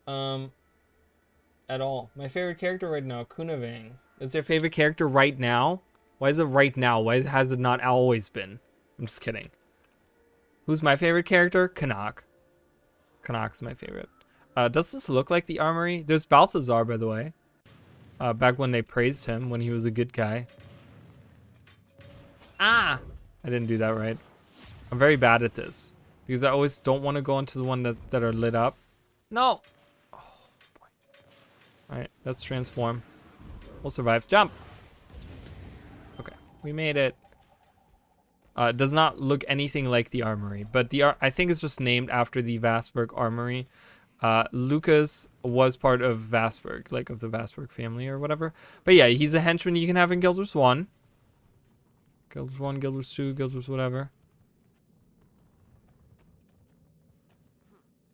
at all. My favorite character right now, Kunavang. Is your favorite character right now? Why is it right now? Why has it not always been? I'm just kidding. Who's my favorite character? Canuck. Canuck's my favorite. Does this look like the armory? There's Balthazar, by the way. Back when they praised him, when he was a good guy. Ah! I didn't do that right. I'm very bad at this. Because I always don't want to go into the one that are lit up. No! Oh, boy. Alright, let's transform. We'll survive. Jump! Okay, we made it. Does not look anything like the armory, but I think it's just named after the Vassberg Armory. Lucas was part of Vassberg, like of the Vassberg family or whatever. But yeah, he's a henchman you can have in Guild Wars 1. Guild Wars 1, Guild Wars 2, Guild Wars whatever.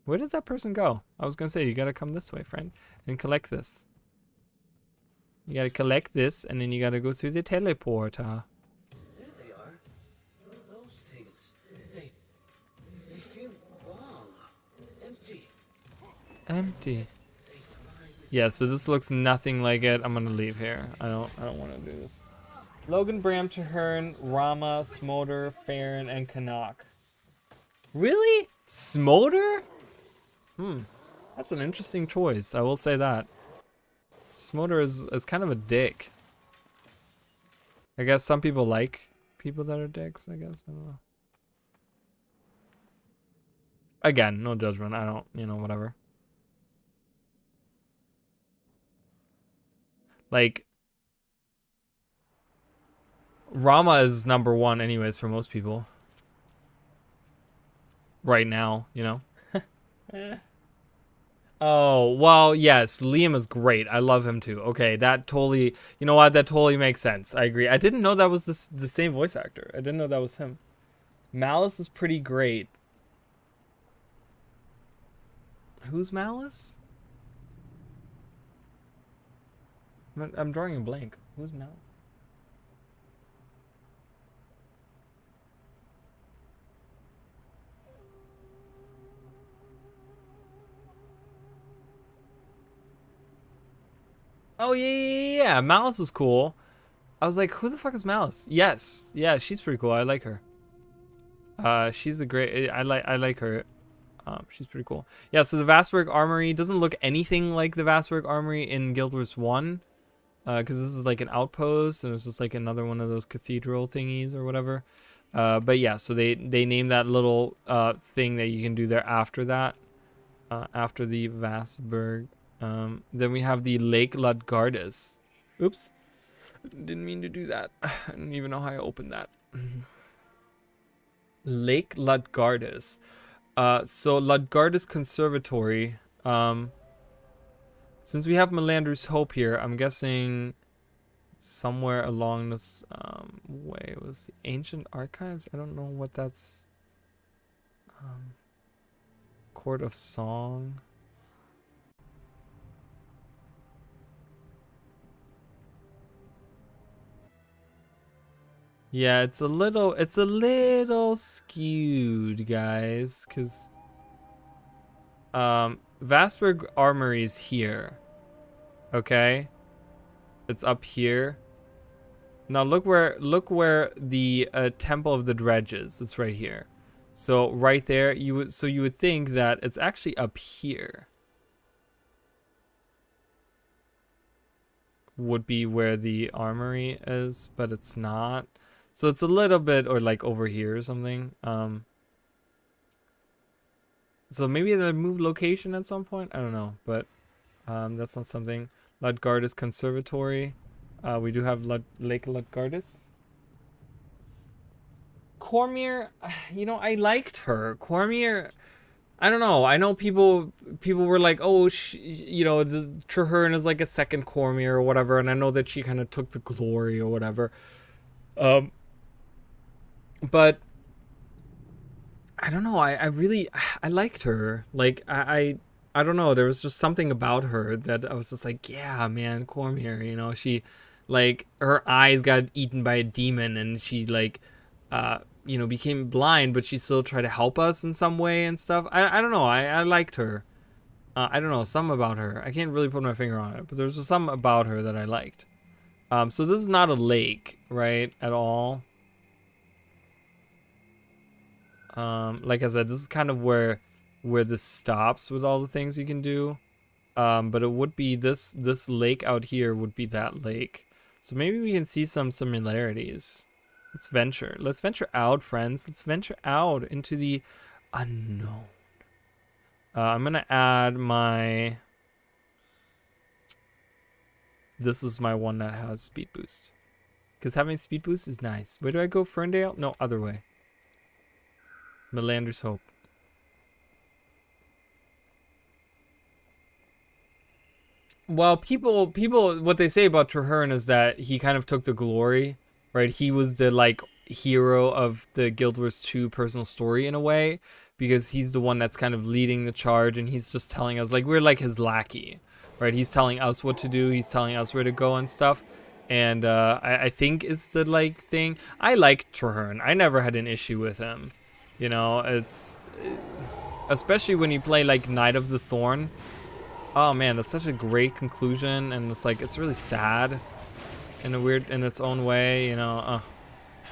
Where did that person go? I was gonna say, you gotta come this way, friend, and collect this. You gotta collect this, and then you gotta go through the teleporter. Empty. Yeah, so this looks nothing like it. I'm gonna leave here. I don't want to do this. Logan, Bram, Traherne, Rama, Smolder, Farron, and Canuck. Really? Smolder? That's an interesting choice. I will say that. Smolder is kind of a dick. I guess some people like people that are dicks, I guess. I don't know. Again, no judgment. I don't, you know, whatever. Like, Rama is number one anyways for most people. Right now, you know? Oh, well, yes, Liam is great. I love him too. Okay, that totally, you know what? That totally makes sense. I agree. I didn't know that was the same voice actor. I didn't know that was him. Malice is pretty great. Who's Malice? I'm drawing a blank. Who's Malice? Oh, yeah. Malice is cool. I was like, who the fuck is Malice? Yes. Yeah, she's pretty cool. I like her. She's a great... I like her. She's pretty cool. Yeah, so the Vassberg Armory doesn't look anything like the Vassberg Armory in Guild Wars 1. Because this is like an outpost, and it's just like another one of those cathedral thingies or whatever. But yeah, so they named that little thing that you can do there after that. After the Vassberg. Then we have the Lake Ludgardus. Oops. Didn't mean to do that. I don't even know how I opened that. Lake Ludgardus. So Ludgardus Conservatory. Since we have Melandru's Hope here, I'm guessing somewhere along this way. It was the Ancient Archives? I don't know what that's. Court of Song. Yeah, it's a little skewed, guys, because Vassberg Armory is here. Okay? It's up here. Now look where the Temple of the Dredge is. It's right here. So right there, you would think that it's actually up here. would be where the armory is, but it's not. So it's a little bit, or like over here or something. So maybe they move location at some point. I don't know, but that's not something. Ludgardis Conservatory. We do have Lake Ludgardis. Cormier, you know, I liked her. Cormier, I don't know. I know people were like, oh, you know, Traherne is like a second Cormier or whatever, and I know that she kind of took the glory or whatever. But I don't know. I really I liked her. Like I don't know. There was just something about her that I was just like, yeah, man, Cormier. You know, she like her eyes got eaten by a demon, and she like you know, became blind, but she still tried to help us in some way and stuff. I don't know. I liked her. I don't know, some about her. I can't really put my finger on it, but there's just some about her that I liked. So this is not a lake, right, at all. Like I said, this is kind of where this stops with all the things you can do. But it would be this lake out here would be that lake. So maybe we can see some similarities. Let's venture. Let's venture out, friends. Let's venture out into the unknown. I'm gonna add my. This is my one that has speed boost. Because having speed boost is nice. Where do I go? Ferndale? No, other way. Melander's Hope. Well, people, what they say about Traherne is that he kind of took the glory, right? He was the like hero of the Guild Wars 2 personal story in a way, because he's the one that's kind of leading the charge, and he's just telling us, like, we're like his lackey, right? He's telling us what to do, he's telling us where to go and stuff. And I think is the like thing. I like Traherne. I never had an issue with him. You know, it's especially when you play like Knight of the Thorn. Oh man, that's such a great conclusion, and it's like it's really sad in a weird, in its own way, you know.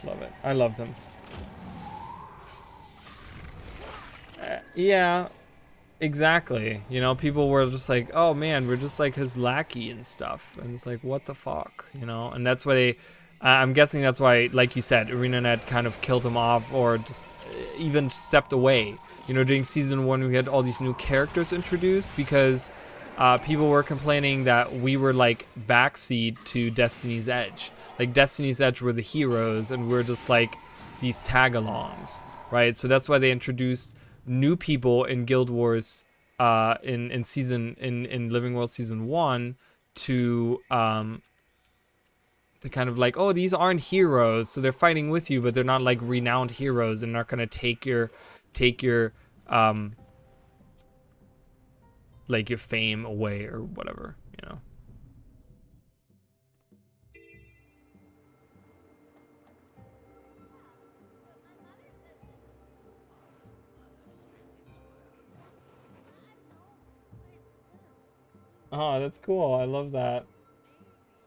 Love it. I love them. Yeah, exactly. You know, people were just like, oh man, we're just like his lackey and stuff, and it's like, what the fuck, you know? And that's why they, I'm guessing that's why, like you said, ArenaNet kind of killed him off, or just even stepped away. You know, during season 1, we had all these new characters introduced because people were complaining that we were like backseat to Destiny's Edge. Like Destiny's Edge were the heroes, and we're just like these tag-alongs, right? So that's why they introduced new people in Guild Wars in Living World season 1 to kind of like, oh, these aren't heroes, so they're fighting with you, but they're not like renowned heroes, and not gonna take your like your fame away or whatever, you know. Oh, that's cool. I love that.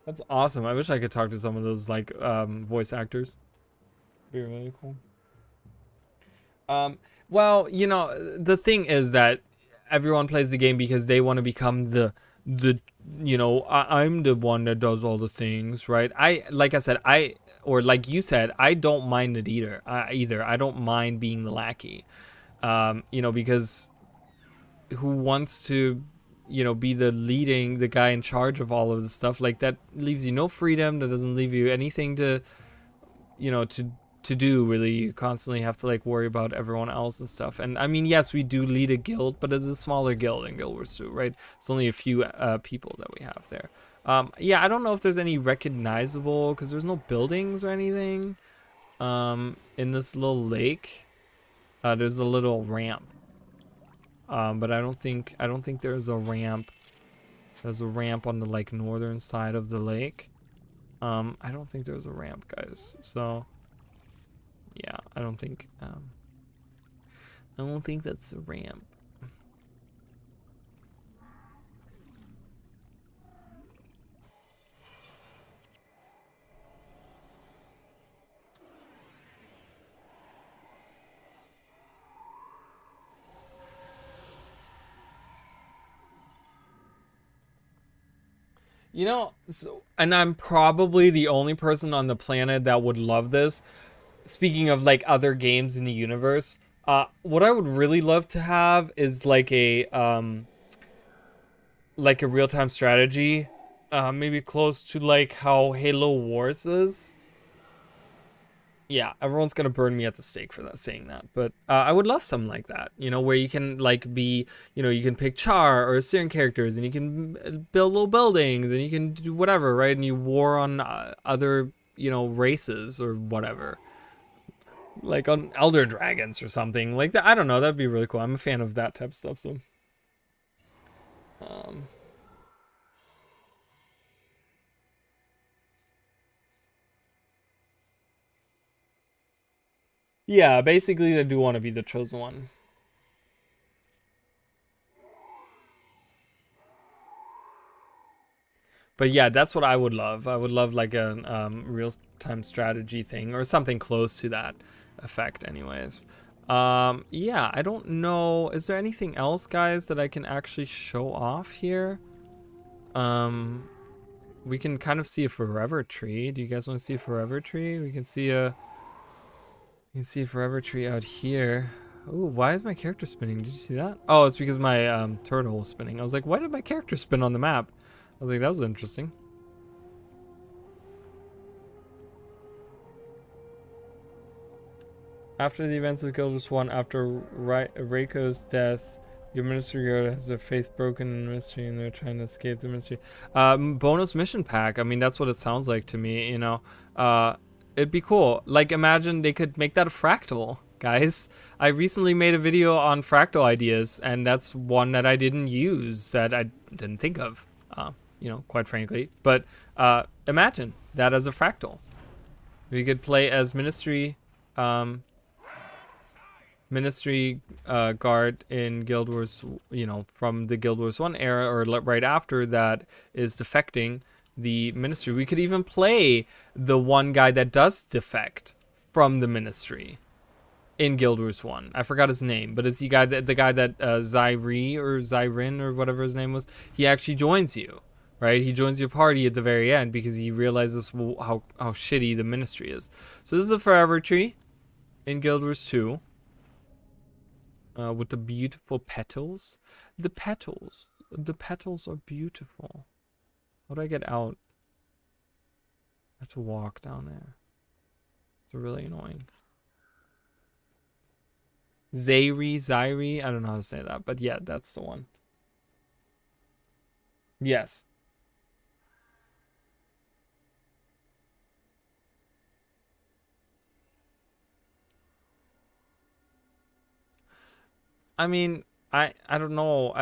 That's awesome. I wish I could talk to some of those like voice actors. Be really cool. Well, you know, the thing is that everyone plays the game because they want to become the you know, I'm the one that does all the things, right? Like I said, or like you said, I don't mind it either. I don't mind being the lackey. You know, because who wants to, you know, be the guy in charge of all of this stuff? Like, that leaves you no freedom. That doesn't leave you anything to, you know, to do, really. You constantly have to like worry about everyone else and stuff. And I mean, yes, we do lead a guild, but it's a smaller guild in Guild Wars 2, right? It's only a few people that we have there. Yeah, I don't know if there's any recognizable, because there's no buildings or anything in this little lake. There's a little ramp, but I don't think there's a ramp. There's a ramp on the like northern side of the lake. I don't think there's a ramp, guys. So yeah, I don't think that's a ramp. You know, so, and I'm probably the only person on the planet that would love this. Speaking of like other games in the universe, what I would really love to have is like a real-time strategy, maybe close to like how Halo Wars is. Yeah, everyone's gonna burn me at the stake for that saying that, but I would love something like that. You know, where you can like be, you know, you can pick Char or certain characters, and you can build little buildings, and you can do whatever, right? And you war on other, you know, races or whatever, like on Elder Dragons or something like that. I don't know. That'd be really cool. I'm a fan of that type of stuff. So, um, yeah, basically, I do want to be the chosen one. But yeah, that's what I would love. I would love like a real-time strategy thing or something close to that effect, anyways. Yeah, I don't know. Is there anything else, guys, that I can actually show off here? We can kind of see a forever tree. Do you guys want to see a forever tree? We can see a forever tree out here. Ooh, why is my character spinning? Did you see that? Oh, it's because my turtle was spinning. I was like, why did my character spin on the map? I was like, that was interesting. After the events of Guild Wars 1, after Reiko's death, your ministry guard has their faith broken in the mystery and they're trying to escape the mystery. Bonus mission pack. I mean, that's what it sounds like to me, you know. It'd be cool. Like, imagine they could make that a fractal, guys. I recently made a video on fractal ideas, and that's one that I didn't use, that I didn't think of, you know, quite frankly. But imagine that as a fractal. We could play as ministry guard in Guild Wars, you know, from the Guild Wars 1 era or right after that is defecting the ministry. We could even play the one guy that does defect from the ministry in Guild Wars 1. I forgot his name, but it's the guy that Zyri or Zyrin or whatever his name was. He actually joins you, right? He joins your party at the very end because he realizes how shitty the ministry is. So this is a forever tree in Guild Wars 2. With the beautiful petals. The petals are beautiful. How do I get out? I have to walk down there. It's really annoying. Zyri, I don't know how to say that, but yeah, that's the one. Yes. I mean, I don't know.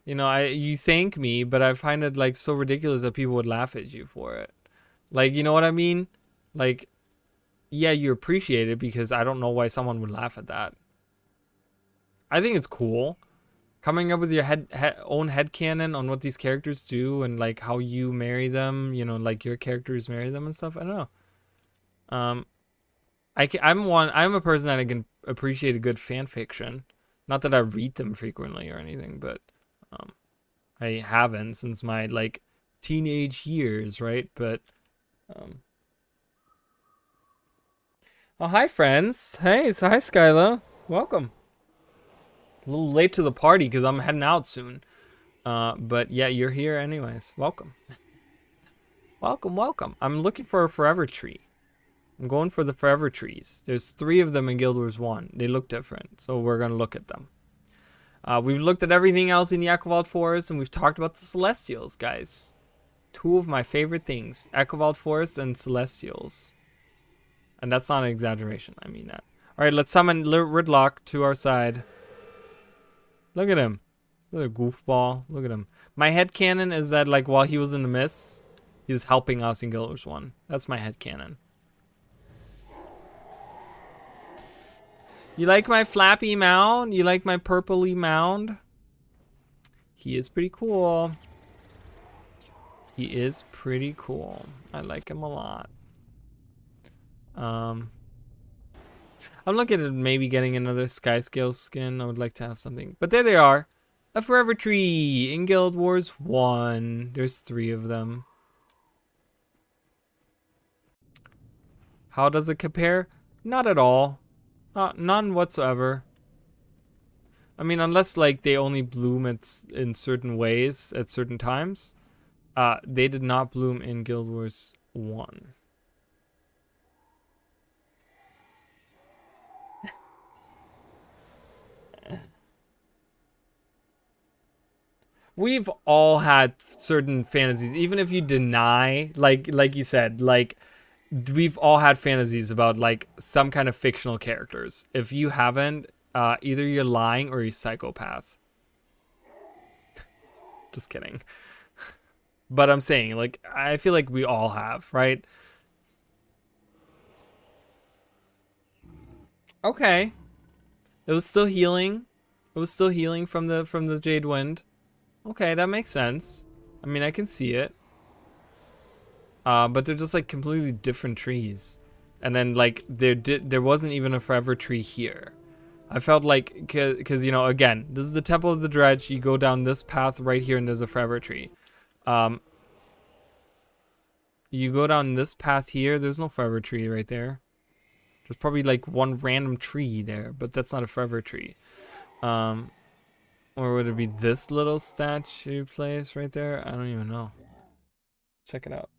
You know, you thank me, but I find it like so ridiculous that people would laugh at you for it. Like, you know what I mean? Like, yeah, you appreciate it because I don't know why someone would laugh at that. I think it's cool. Coming up with your own headcanon on what these characters do and like how you marry them, you know, like your characters marry them and stuff. I don't know. I'm a person that I can appreciate a good fan fiction. Not that I read them frequently or anything, but I haven't since my like teenage years, right? But oh, hi friends. Hey, so hi Skyla. Welcome. A little late to the party because I'm heading out soon. But yeah, you're here anyways. Welcome. Welcome. I'm looking for a forever tree. I'm going for the forever trees. There's 3 of them in Guild Wars 1. They look different, so we're going to look at them. We've looked at everything else in the Aquavald Forest, and we've talked about the Celestials, guys. 2 of my favorite things, Aquavald Forest and Celestials. And that's not an exaggeration, I mean that. Alright, let's summon Ridlock to our side. Look at him. Look at a goofball. Look at him. My headcanon is that, like, while he was in the mists, he was helping us in Guild Wars 1. That's my headcanon. You like my flappy mound? You like my purpley mound? He is pretty cool. He is pretty cool. I like him a lot. I'm looking at maybe getting another Skyscale skin. I would like to have something. But there they are. A forever tree in Guild Wars 1. There's 3 of them. How does it compare? Not at all. None whatsoever. I mean, unless like they only bloom in certain ways at certain times. They did not bloom in Guild Wars 1. We've all had certain fantasies, even if you deny, like you said, like we've all had fantasies about like some kind of fictional characters. If you haven't, either you're lying or you're a psychopath. Just kidding. But I'm saying, like, I feel like we all have, right? Okay. It was still healing. It was still healing from the Jade Wind. Okay, that makes sense. I mean, I can see it. But they're just like completely different trees. And then like there wasn't even a forever tree here. I felt like, cause you know, again, this is the Temple of the Dredge. You go down this path right here and there's a forever tree. You go down this path here, there's no forever tree right there. There's probably like one random tree there, but that's not a forever tree. Or would it be this little statue place right there? I don't even know. Check it out.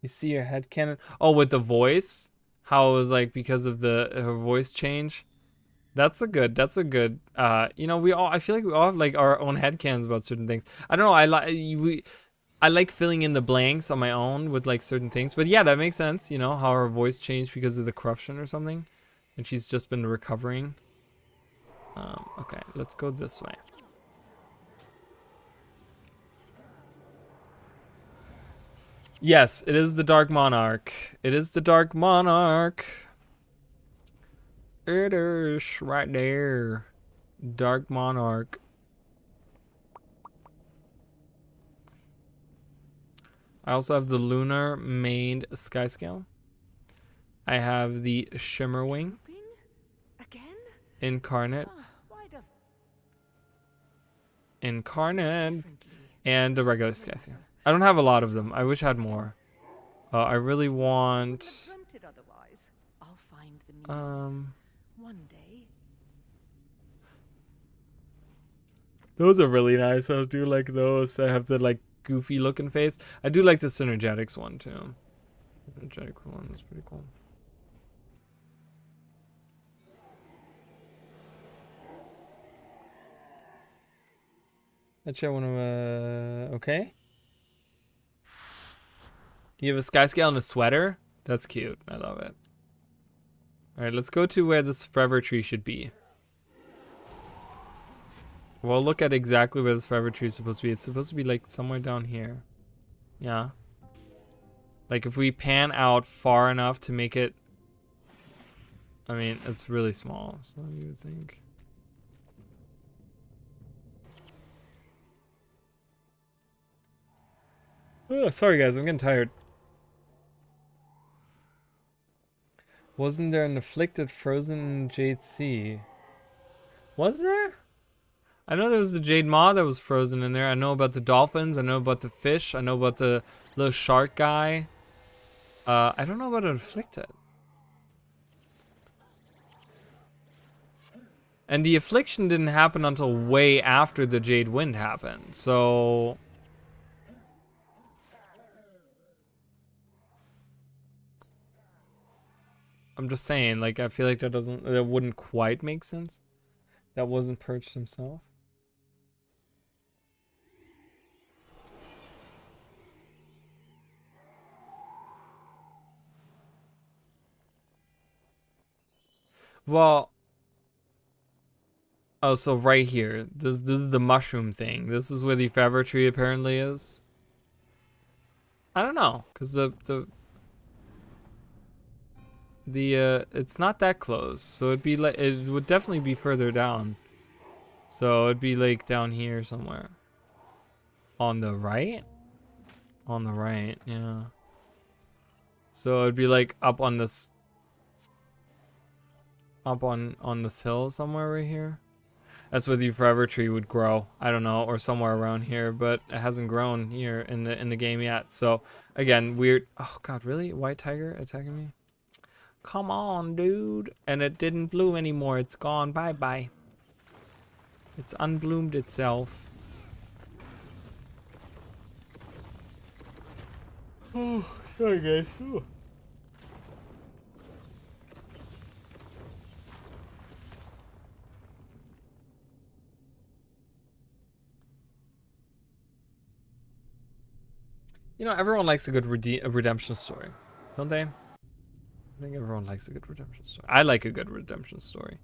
You see her head cannon? Oh, with the voice? How it was like because of her voice change? That's a good, you know, I feel like we all have like our own headcanons about certain things. I don't know, I like filling in the blanks on my own with like certain things. But yeah, that makes sense, you know, how her voice changed because of the corruption or something. And she's just been recovering. Okay, let's go this way. Yes, it is the Dark Monarch. It is the Dark Monarch. It is right there. Dark Monarch. I also have the Lunar Maned Skyscale. I have the Shimmerwing. Incarnate. Incarnate. And the regular Skyscale. I don't have a lot of them. I wish I had more. I really want... Those are really nice. I do like those. I have the like goofy looking face. I do like the Synergetics one too. Synergetic one is pretty cool. Actually, I want to, okay. You have a Skyscale and a sweater? That's cute. I love it. Alright, let's go to where this forever tree should be. We'll look at exactly where this forever tree is supposed to be. It's supposed to be like somewhere down here. Yeah. Like if we pan out far enough to make it... I mean, it's really small, so you would think... Oh, sorry guys, I'm getting tired. Wasn't there an afflicted frozen Jade Sea? Was there? I know there was the Jade Maw that was frozen in there. I know about the dolphins. I know about the fish. I know about the little shark guy. I don't know about an afflicted. And the affliction didn't happen until way after the Jade Wind happened. So... I'm just saying, like, I feel like that wouldn't quite make sense. That wasn't Perch himself. Well, oh, so right here, this is the mushroom thing. This is where the forever tree apparently is. I don't know, cause it's not that close, so it'd be like it would definitely be further down. So it'd be like down here somewhere. On the right? On the right, yeah. So it'd be like up on this, on this hill somewhere right here. That's where the forever tree would grow. I don't know, or somewhere around here, but it hasn't grown here in the game yet. So again, weird. Oh God, really? White tiger attacking me? Come on, dude. And it didn't bloom anymore. It's gone. Bye bye. It's unbloomed itself. Oh, sorry guys. Ooh. You know, everyone likes a good redemption story, don't they? I think everyone likes a good redemption story. I like a good redemption story.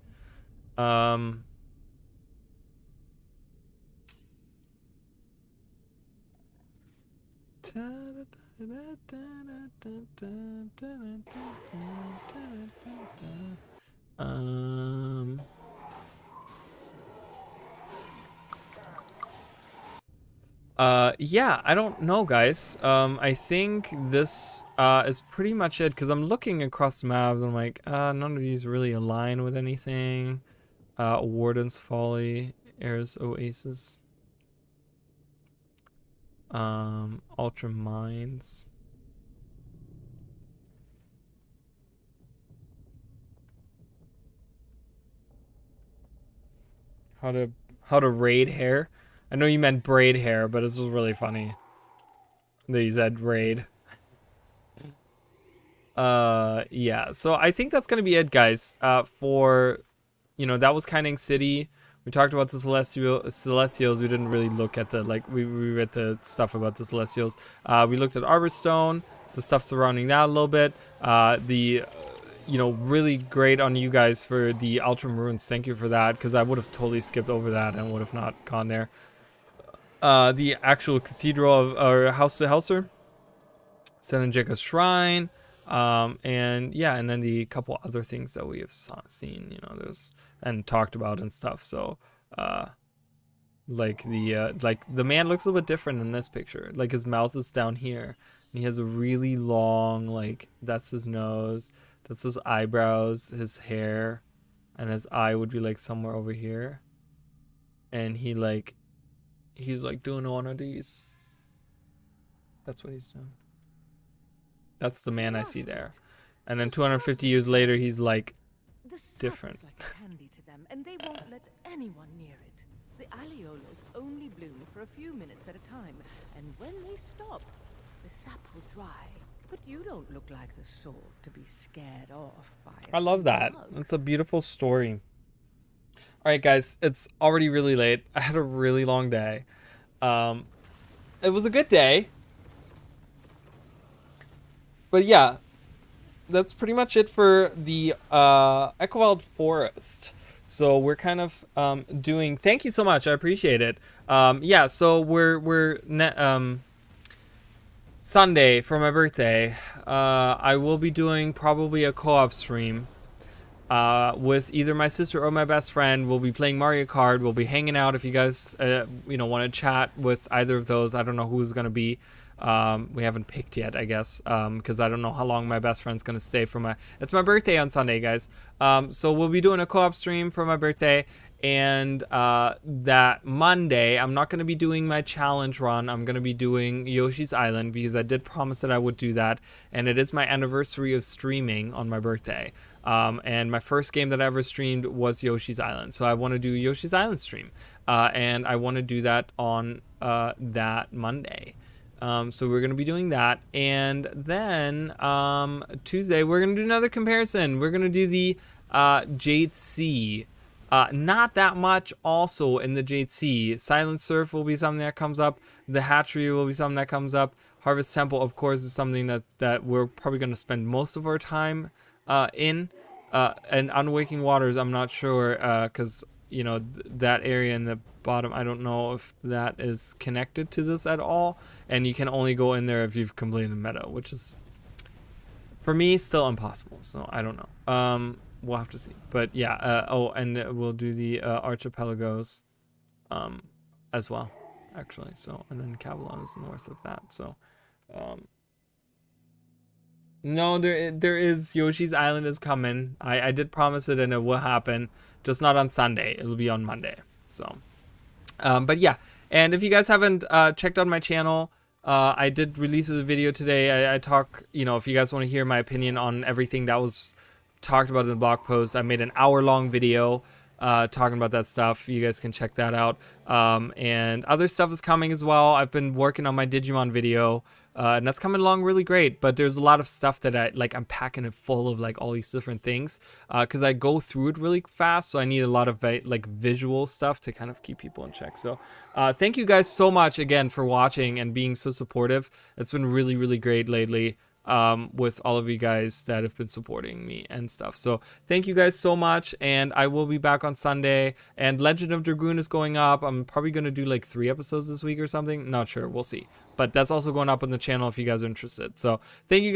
Yeah, I don't know, guys. I think this is pretty much it, because I'm looking across the maps and I'm like, none of these really align with anything. Warden's Folly, Air's Oasis, Ultra Mines. How to raid hair. I know you meant braid hair, but this was really funny that you said raid. Yeah, so I think that's gonna be it, guys. For, you know, that was Kaining City. We talked about the Celestials. We didn't really look at the, like, we read the stuff about the Celestials. We looked at Arborstone, the stuff surrounding that a little bit. You know, really great on you guys for the Ultramarines. Thank you for that, because I would have totally skipped over that and would have not gone there. The actual cathedral of, or house to Helser, Senenjika's shrine, and yeah, and then the couple other things that we have seen, you know, there's and talked about and stuff. So like the man looks a little bit different in this picture. Like his mouth is down here and he has a really long, like, that's his nose, that's his eyebrows, his hair, and his eye would be like somewhere over here, and he's like doing one of these. That's what he's doing. That's the man I see there. And then 250 years later, he's like different. The sap is like candy to them, and they won't let anyone near it. The alleolas only bloom for a few minutes at a time, and when they stop, the sap will dry. But you don't look like the sort to be scared off by I love that. It's a beautiful story. All right, guys, it's already really late. I had a really long day. It was a good day. But yeah, that's pretty much it for the Echowild Forest. So we're kind of doing. Thank you so much. I appreciate it. Yeah. So we're Sunday for my birthday. I will be doing probably a co-op stream with either my sister or my best friend. We'll be playing Mario Kart. We'll be hanging out. If you guys you know, want to chat with either of those, I don't know who's gonna be. We haven't picked yet, I guess, because I don't know how long my best friend's gonna stay for my. It's my birthday on Sunday, guys. So we'll be doing a co-op stream for my birthday, and that Monday I'm not gonna be doing my challenge run. I'm gonna be doing Yoshi's Island because I did promise that I would do that, and it is my anniversary of streaming on my birthday. And my first game that I ever streamed was Yoshi's Island, so I want to do Yoshi's Island stream, and I want to do that on that Monday. So we're going to be doing that. And then Tuesday, we're going to do another comparison. We're going to do the Jade Sea. Not that much also in the Jade Sea. Silent Surf will be something that comes up. The Hatchery will be something that comes up. Harvest Temple, of course, is something that we're probably going to spend most of our time in. And Unwaking Waters, I'm not sure, because, you know, that area in the bottom, I don't know if that is connected to this at all, and you can only go in there if you've completed the meta, which is for me still impossible, so I don't know. We'll have to see, but yeah. Oh, and we'll do the archipelagos as well, actually. So, and then Cavalon is north of that, so No, there is Yoshi's Island is coming. I did promise it and it will happen. Just not on Sunday. It'll be on Monday. So, but yeah. And if you guys haven't checked out my channel, I did release a video today. I talk, you know, if you guys want to hear my opinion on everything that was talked about in the blog post, I made an hour-long video talking about that stuff. You guys can check that out. And other stuff is coming as well. I've been working on my Digimon video, and that's coming along really great. But there's a lot of stuff that I'm packing it full of like all these different things, because I go through it really fast. So I need a lot of like visual stuff to kind of keep people in check. So thank you guys so much again for watching and being so supportive. It's been really, really great lately. With all of you guys that have been supporting me and stuff. So thank you guys so much, and I will be back on Sunday. And Legend of Dragoon is going up. I'm probably going to do like 3 episodes this week or something. Not sure. We'll see. But that's also going up on the channel if you guys are interested. So thank you guys.